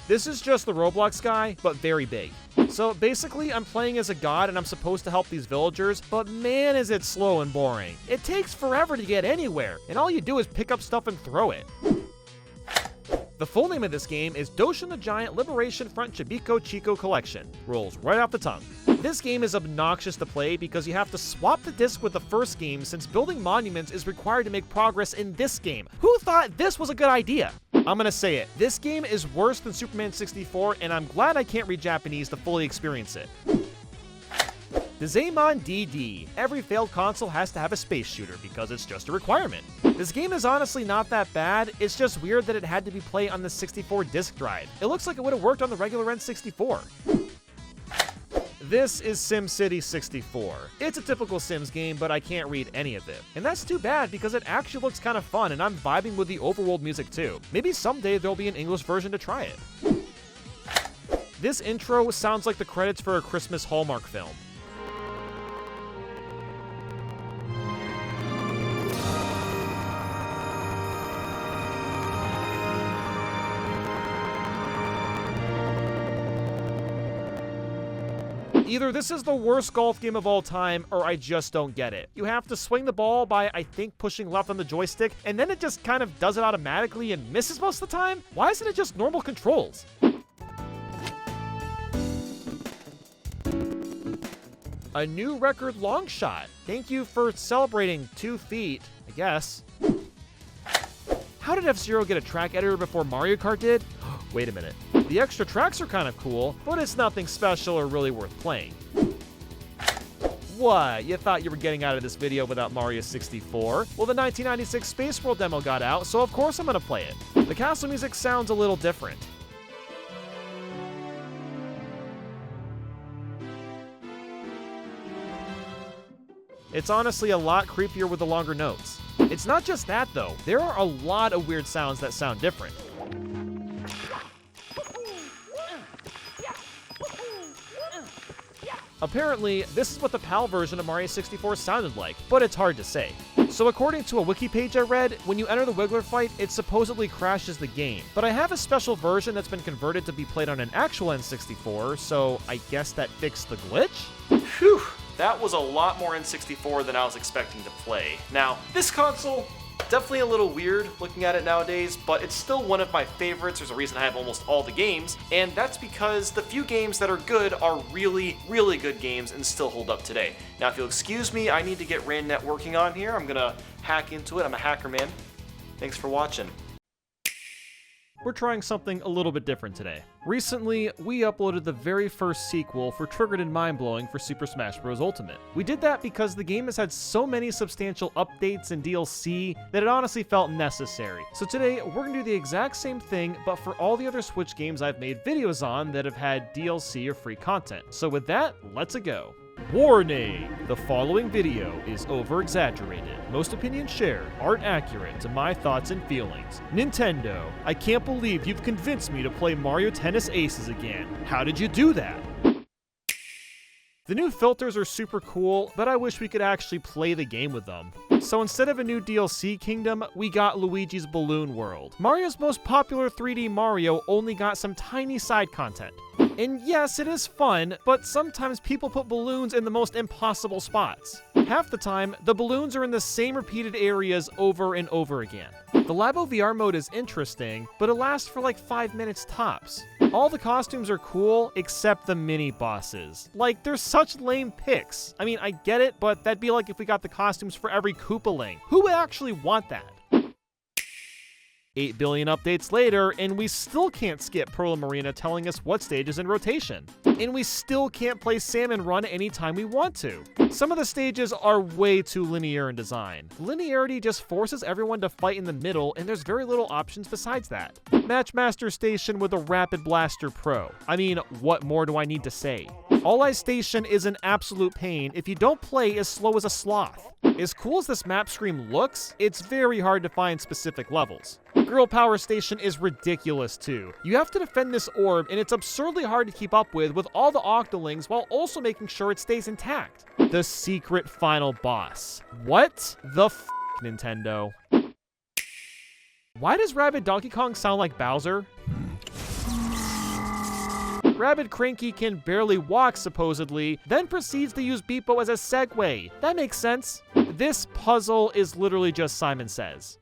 This is just the Roblox guy, but very big. So basically, I'm playing as a god and I'm supposed to help these villagers, but man is it slow and boring. It takes forever to get anywhere, and all you do is pick up stuff and throw it. The full name of this game is Doshin the Giant Liberation Front Chibico Chico Collection. Rolls right off the tongue. This game is obnoxious to play because you have to swap the disc with the first game since building monuments is required to make progress in this game. Who thought this was a good idea? I'm gonna say it. This game is worse than Superman 64, and I'm glad I can't read Japanese to fully experience it. The Zaemon DD. Every failed console has to have a space shooter because it's just a requirement. This game is honestly not that bad, it's just weird that it had to be played on the 64 disk drive. It looks like it would have worked on the regular N64. This is SimCity 64. It's a typical Sims game, but I can't read any of it. And that's too bad because it actually looks kind of fun and I'm vibing with the overworld music too. Maybe someday there'll be an English version to try it. This intro sounds like the credits for a Christmas Hallmark film. Either this is the worst golf game of all time, or I just don't get it. You have to swing the ball by, I think, pushing left on the joystick, and then it just kind of does it automatically and misses most of the time? Why isn't it just normal controls? A new record long shot. Thank you for celebrating 2 feet, I guess. How did F-Zero get a track editor before Mario Kart did? Wait a minute. The extra tracks are kind of cool, but it's nothing special or really worth playing. What? You thought you were getting out of this video without Mario 64? Well, the 1996 Space World demo got out, so of course I'm gonna play it. The castle music sounds a little different. It's honestly a lot creepier with the longer notes. It's not just that though, there are a lot of weird sounds that sound different. Apparently, this is what the PAL version of Mario 64 sounded like, but it's hard to say. So according to a wiki page I read, when you enter the Wiggler fight, it supposedly crashes the game. But I have a special version that's been converted to be played on an actual N64, so I guess that fixed the glitch? Phew, that was a lot more N64 than I was expecting to play. Now, this console, definitely a little weird looking at it nowadays, but it's still one of my favorites. There's a reason I have almost all the games, and that's because the few games that are good are really, really good games and still hold up today. Now, if you'll excuse me, I need to get RANDnet working on here. I'm gonna hack into it. I'm a hacker man. Thanks for watching. We're trying something a little bit different today. Recently, we uploaded the very first sequel for Triggered and Mindblowing for Super Smash Bros. Ultimate. We did that because the game has had so many substantial updates and DLC that it honestly felt necessary. So today, we're gonna do the exact same thing, but for all the other Switch games I've made videos on that have had DLC or free content. So with that, let's go. Warning! The following video is over-exaggerated. Most opinions shared aren't accurate to my thoughts and feelings. Nintendo, I can't believe you've convinced me to play Mario Tennis Aces again. How did you do that? The new filters are super cool, but I wish we could actually play the game with them. So instead of a new DLC kingdom, we got Luigi's Balloon World. Mario's most popular 3D Mario only got some tiny side content. And yes, it is fun, but sometimes people put balloons in the most impossible spots. Half the time, the balloons are in the same repeated areas over and over again. The Labo VR mode is interesting, but it lasts for like 5 minutes tops. All the costumes are cool, except the mini-bosses. Like, they're such lame picks. I mean, I get it, but that'd be like if we got the costumes for every Koopaling. Who would actually want that? 8 billion updates later, and we still can't skip Pearl Marina telling us what stage is in rotation. And we still can't play Salmon Run anytime we want to. Some of the stages are way too linear in design. Linearity just forces everyone to fight in the middle, and there's very little options besides that. Matchmaster Station with a Rapid Blaster Pro. I mean, what more do I need to say? All Eye Station is an absolute pain if you don't play as slow as a sloth. As cool as this map screen looks, it's very hard to find specific levels. Girl Power Station is ridiculous too. You have to defend this orb, and it's absurdly hard to keep up with all the Octolings while also making sure it stays intact. The secret final boss. What the f***, Nintendo? Why does Rabid Donkey Kong sound like Bowser? Rabid Cranky can barely walk, supposedly, then proceeds to use Beepo as a segue. That makes sense. This puzzle is literally just Simon Says.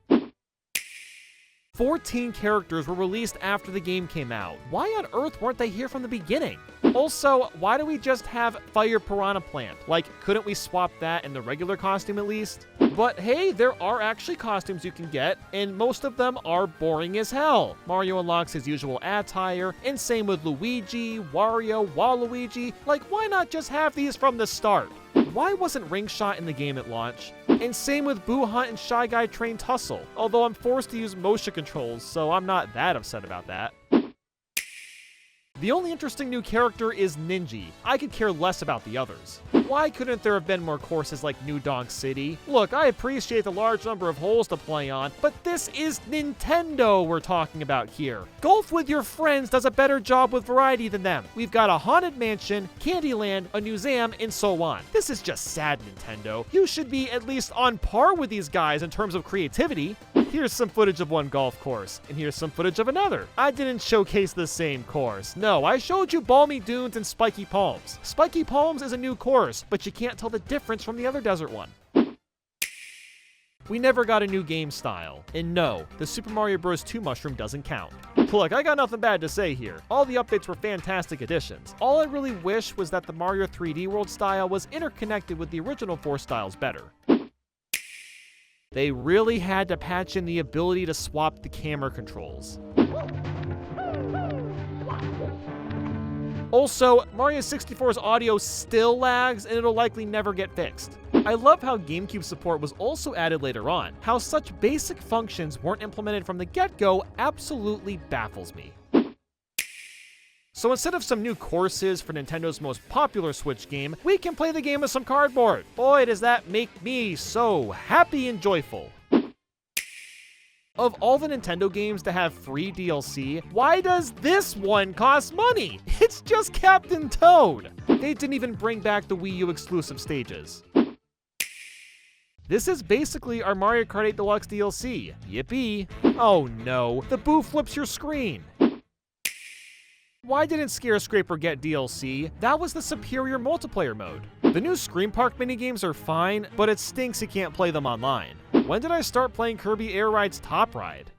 14 characters were released after the game came out. Why on earth weren't they here from the beginning? Also, why do we just have Fire Piranha Plant? Like, couldn't we swap that in the regular costume at least? But hey, there are actually costumes you can get, and most of them are boring as hell. Mario unlocks his usual attire, and same with Luigi, Wario, Waluigi. Like, why not just have these from the start? Why wasn't Ring Shot in the game at launch? And same with Boo Hunt and Shy Guy Train Tussle, although I'm forced to use motion controls, so I'm not that upset about that. The only interesting new character is Ninja. I could care less about the others. Why couldn't there have been more courses like New Donk City? Look, I appreciate the large number of holes to play on, but this is Nintendo we're talking about here. Golf with Your Friends does a better job with variety than them. We've got a Haunted Mansion, Candyland, a museum, and so on. This is just sad, Nintendo. You should be at least on par with these guys in terms of creativity. Here's some footage of one golf course, and here's some footage of another. I didn't showcase the same course. No, I showed you Balmy Dunes and Spiky Palms. Spiky Palms is a new course, but you can't tell the difference from the other desert one. We never got a new game style. And no, the Super Mario Bros. 2 mushroom doesn't count. Look, I got nothing bad to say here. All the updates were fantastic additions. All I really wish was that the Mario 3D World style was interconnected with the original 4 styles better. They really had to patch in the ability to swap the camera controls. Also, Mario 64's audio still lags, and it'll likely never get fixed. I love how GameCube support was also added later on. How such basic functions weren't implemented from the get-go absolutely baffles me. So instead of some new courses for Nintendo's most popular Switch game, we can play the game with some cardboard. Boy, does that make me so happy and joyful. Of all the Nintendo games to have free DLC, why does this one cost money? It's just Captain Toad. They didn't even bring back the Wii U exclusive stages. This is basically our Mario Kart 8 Deluxe DLC. Yippee. Oh no, the Boo flips your screen. Why didn't Scare-Scraper get DLC? That was the superior multiplayer mode. The new Scream Park minigames are fine, but it stinks you can't play them online. When did I start playing Kirby Air Ride's Top Ride?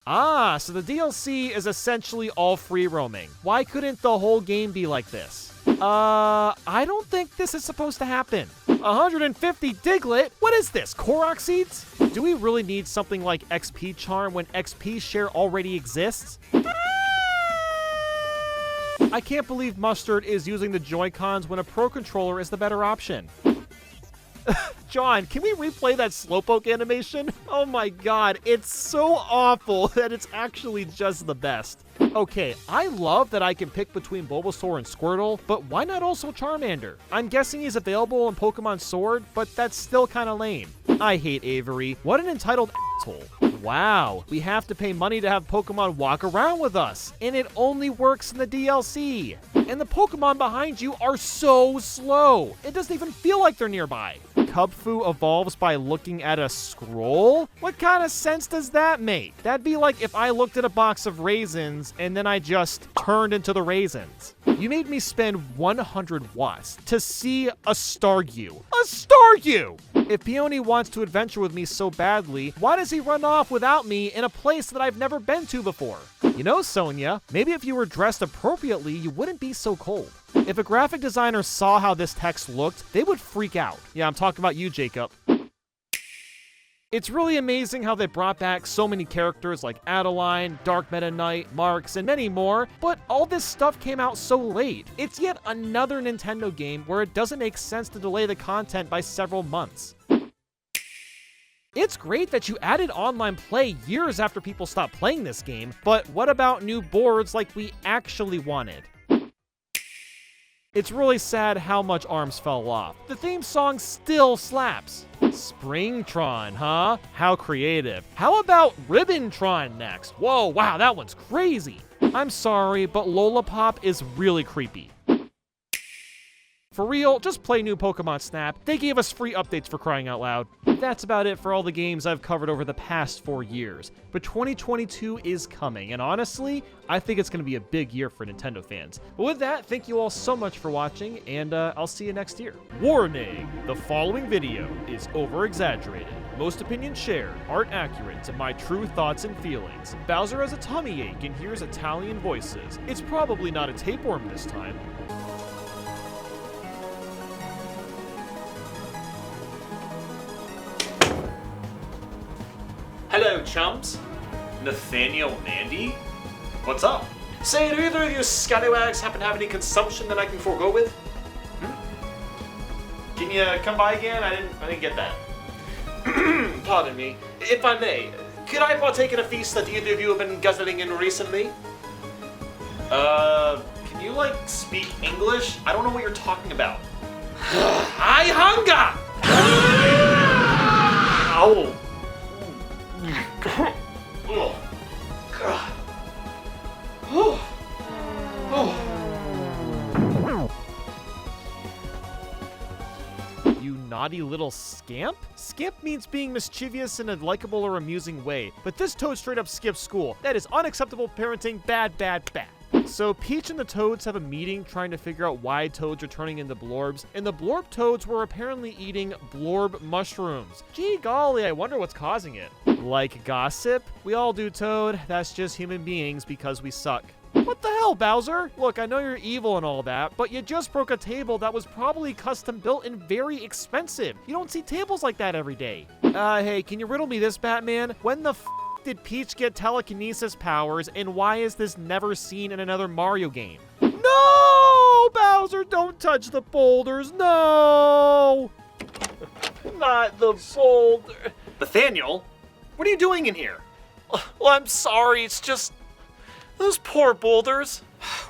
Ah, so the DLC is essentially all free roaming. Why couldn't the whole game be like this? I don't think this is supposed to happen. 150 Diglett? What is this, Korok seeds? Do we really need something like XP Charm when XP Share already exists? I can't believe Mustard is using the Joy-Cons when a Pro Controller is the better option. John, can we replay that Slowpoke animation? Oh my god, it's so awful that it's actually just the best. Okay, I love that I can pick between Bulbasaur and Squirtle, but why not also Charmander? I'm guessing he's available in Pokemon Sword, but that's still kinda lame. I hate Avery. What an entitled asshole. Wow, we have to pay money to have Pokemon walk around with us, and it only works in the DLC. And the Pokemon behind you are so slow. It doesn't even feel like they're nearby. Cubfu evolves by looking at a scroll? What kind of sense does that make? That'd be like if I looked at a box of raisins and then I just turned into the raisins. You made me spend 100 watts to see a Staryu. A Staryu! If Peony wants to adventure with me so badly, why does he run off without me in a place that I've never been to before? You know, Sonia, maybe if you were dressed appropriately, you wouldn't be so cold. If a graphic designer saw how this text looked, they would freak out. Yeah, I'm talking about you, Jacob. It's really amazing how they brought back so many characters like Adeline, Dark Meta Knight, Marks, and many more, but all this stuff came out so late. It's yet another Nintendo game where it doesn't make sense to delay the content by several months. It's great that you added online play years after people stopped playing this game, but what about new boards like we actually wanted? It's really sad how much ARMS fell off. The theme song still slaps. Springtron, huh? How creative. How about Ribbontron next? Whoa, wow, that one's crazy. I'm sorry, but Lollipop is really creepy. For real, just play new Pokemon Snap. They gave us free updates for crying out loud. That's about it for all the games I've covered over the past 4 years. But 2022 is coming, and honestly, I think it's going to be a big year for Nintendo fans. But with that, thank you all so much for watching, and I'll see you next year. Warning! The following video is over-exaggerated. Most opinions shared aren't accurate to my true thoughts and feelings. Bowser has a tummy ache and hears Italian voices. It's probably not a tapeworm this time. Hello, chums. Nathaniel Nandy? What's up? Say, do either of you scallywags happen to have any consumption that I can forego with? Can you come by again? I didn't get that. Pardon me. If I may, could I partake in a feast that either of you have been guzzling in recently? Can you, like, speak English? I don't know what you're talking about. I hunger! Ow! You naughty little scamp? Skip means being mischievous in a likable or amusing way, but this toad straight up skips school. That is unacceptable parenting, bad, bad, bad. So Peach and the Toads have a meeting trying to figure out why toads are turning into blorbs, and the blorb toads were apparently eating blorb mushrooms. Gee golly, I wonder what's causing it. Like gossip? We all do, Toad. That's just human beings because we suck. What the hell, Bowser? Look, I know you're evil and all that, but you just broke a table that was probably custom built and very expensive. You don't see tables like that every day. Hey, can you riddle me this, Batman? When the f did Peach get telekinesis powers, and why is this never seen in another Mario game? No! Bowser, don't touch the boulders, no! Not the boulder. Nathaniel, what are you doing in here? Well, I'm sorry, it's just those poor boulders.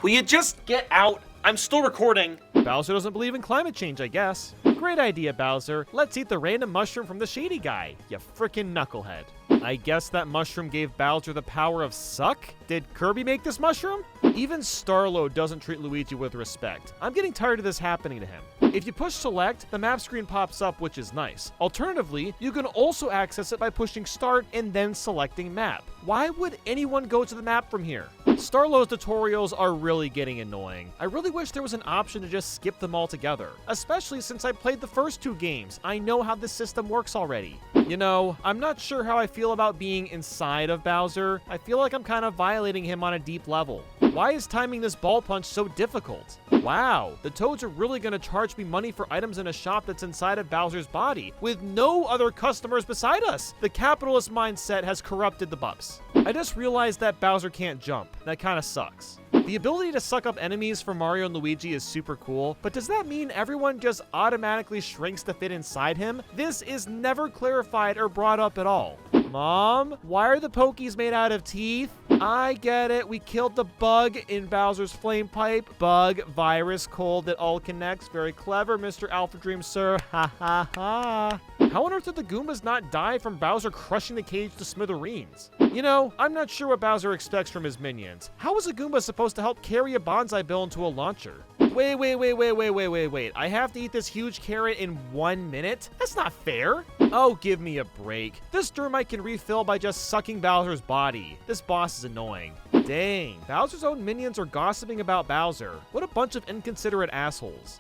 Will you just get out? I'm still recording. Bowser doesn't believe in climate change, I guess. Great idea, Bowser. Let's eat the random mushroom from the shady guy, you frickin' knucklehead. I guess that mushroom gave Bowser the power of suck? Did Kirby make this mushroom? Even Starlo doesn't treat Luigi with respect. I'm getting tired of this happening to him. If you push select, the map screen pops up, which is nice. Alternatively, you can also access it by pushing start and then selecting map. Why would anyone go to the map from here? Starlo's tutorials are really getting annoying. I really wish there was an option to just skip them altogether, especially since I played the first 2 games. I know how this system works already. You know, I'm not sure how I feel about being inside of Bowser. I feel like I'm kind of violating him on a deep level. Why is timing this ball punch so difficult? Wow, the Toads are really gonna charge me money for items in a shop that's inside of Bowser's body, with no other customers beside us. The capitalist mindset has corrupted the Bups. I just realized that Bowser can't jump. That kinda sucks. The ability to suck up enemies for Mario and Luigi is super cool, but does that mean everyone just automatically shrinks to fit inside him? This is never clarified or brought up at all. Mom, why are the Pokies made out of teeth? I get it, we killed the bug in Bowser's flame pipe. Bug, virus, cold, it all connects. Very clever, Mr. Alpha Dream, sir. Ha ha ha. How on earth did the Goombas not die from Bowser crushing the cage to smithereens? You know, I'm not sure what Bowser expects from his minions. How is a Goomba supposed to help carry a bonsai bill into a launcher? Wait. I have to eat this huge carrot in 1 minute? That's not fair. Oh, give me a break. This Dermite can refill by just sucking Bowser's body. This boss is annoying. Dang, Bowser's own minions are gossiping about Bowser. What a bunch of inconsiderate assholes.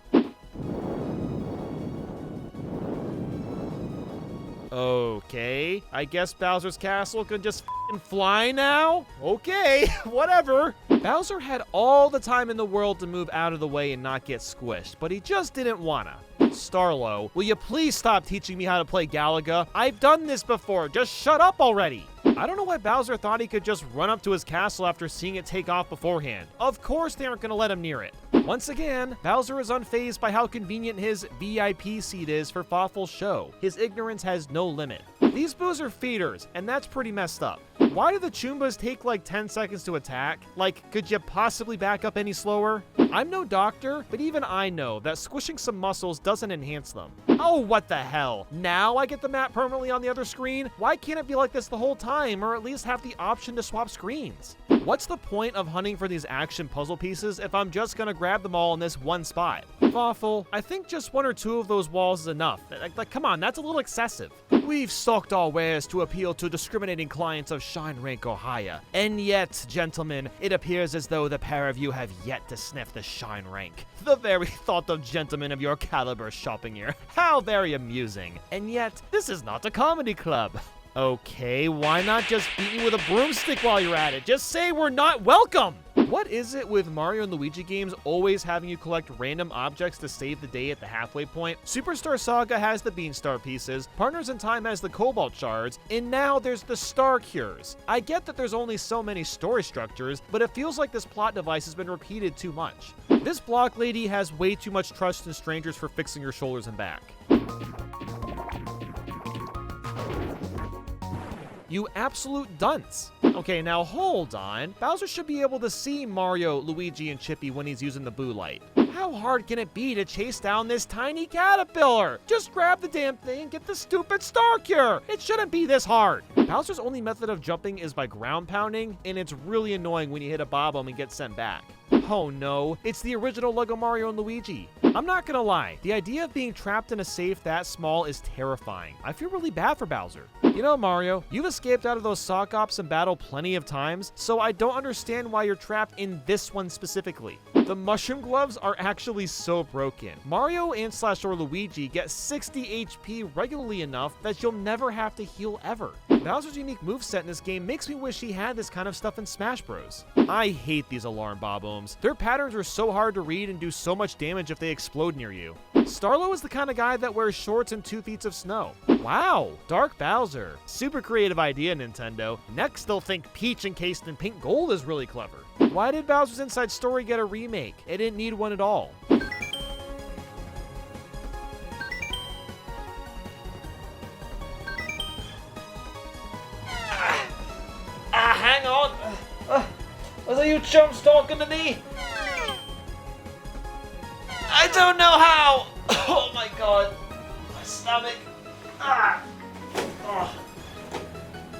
Okay, I guess Bowser's castle can just f***ing fly now? Okay, whatever. Bowser had all the time in the world to move out of the way and not get squished, but he just didn't wanna. Starlo, will you please stop teaching me how to play Galaga? I've done this before, just shut up already! I don't know why Bowser thought he could just run up to his castle after seeing it take off beforehand. Of course they aren't gonna let him near it. Once again, Bowser is unfazed by how convenient his VIP seat is for Fawful's show. His ignorance has no limit. These boos are feeders, and that's pretty messed up. Why do the Choombas take like 10 seconds to attack? Like, could you possibly back up any slower? I'm no doctor, but even I know that squishing some muscles doesn't enhance them. Oh, what the hell? Now I get the map permanently on the other screen? Why can't it be like this the whole time, or at least have the option to swap screens? What's the point of hunting for these action puzzle pieces if I'm just gonna grab them all in this one spot? Fawful, I think just 1 or 2 of those walls is enough. Like, come on, that's a little excessive. We've stocked our wares to appeal to discriminating clients of shine rank or higher. And yet, gentlemen, it appears as though the pair of you have yet to sniff the shine rank. The very thought of gentlemen of your caliber shopping here. How very amusing. And yet, this is not a comedy club. Okay, why not just beat me with a broomstick while you're at it? Just say we're not welcome! What is it with Mario and Luigi games always having you collect random objects to save the day at the halfway point? Superstar Saga has the Beanstar pieces, Partners in Time has the Cobalt shards, and now there's the Star Cures. I get that there's only so many story structures, but it feels like this plot device has been repeated too much. This block lady has way too much trust in strangers for fixing your shoulders and back. You absolute dunce. Okay, now hold on. Bowser should be able to see Mario, Luigi, and Chippy when he's using the Boo Light. How hard can it be to chase down this tiny caterpillar? Just grab the damn thing and get the stupid Star Cure. It shouldn't be this hard. Bowser's only method of jumping is by ground pounding, and it's really annoying when you hit a Bob-omb and get sent back. Oh no, it's the original Lego Mario and Luigi. I'm not gonna lie, the idea of being trapped in a safe that small is terrifying. I feel really bad for Bowser. You know, Mario, you've escaped out of those sock ops in battle plenty of times, so I don't understand why you're trapped in this one specifically. The mushroom gloves are actually so broken. Mario and / or Luigi get 60 HP regularly enough that you'll never have to heal ever. Bowser's unique moveset in this game makes me wish he had this kind of stuff in Smash Bros. I hate these alarm bob-ohms. Their patterns are so hard to read and do so much damage if they explode near you. Starlo is the kind of guy that wears shorts and 2 feet of snow. Wow, Dark Bowser. Super creative idea, Nintendo. Next they'll think Peach encased in pink gold is really clever. Why did Bowser's Inside Story get a remake? It didn't need one at all. Hang on. Are you chumps talking to me? I don't know how. Oh my god. My stomach.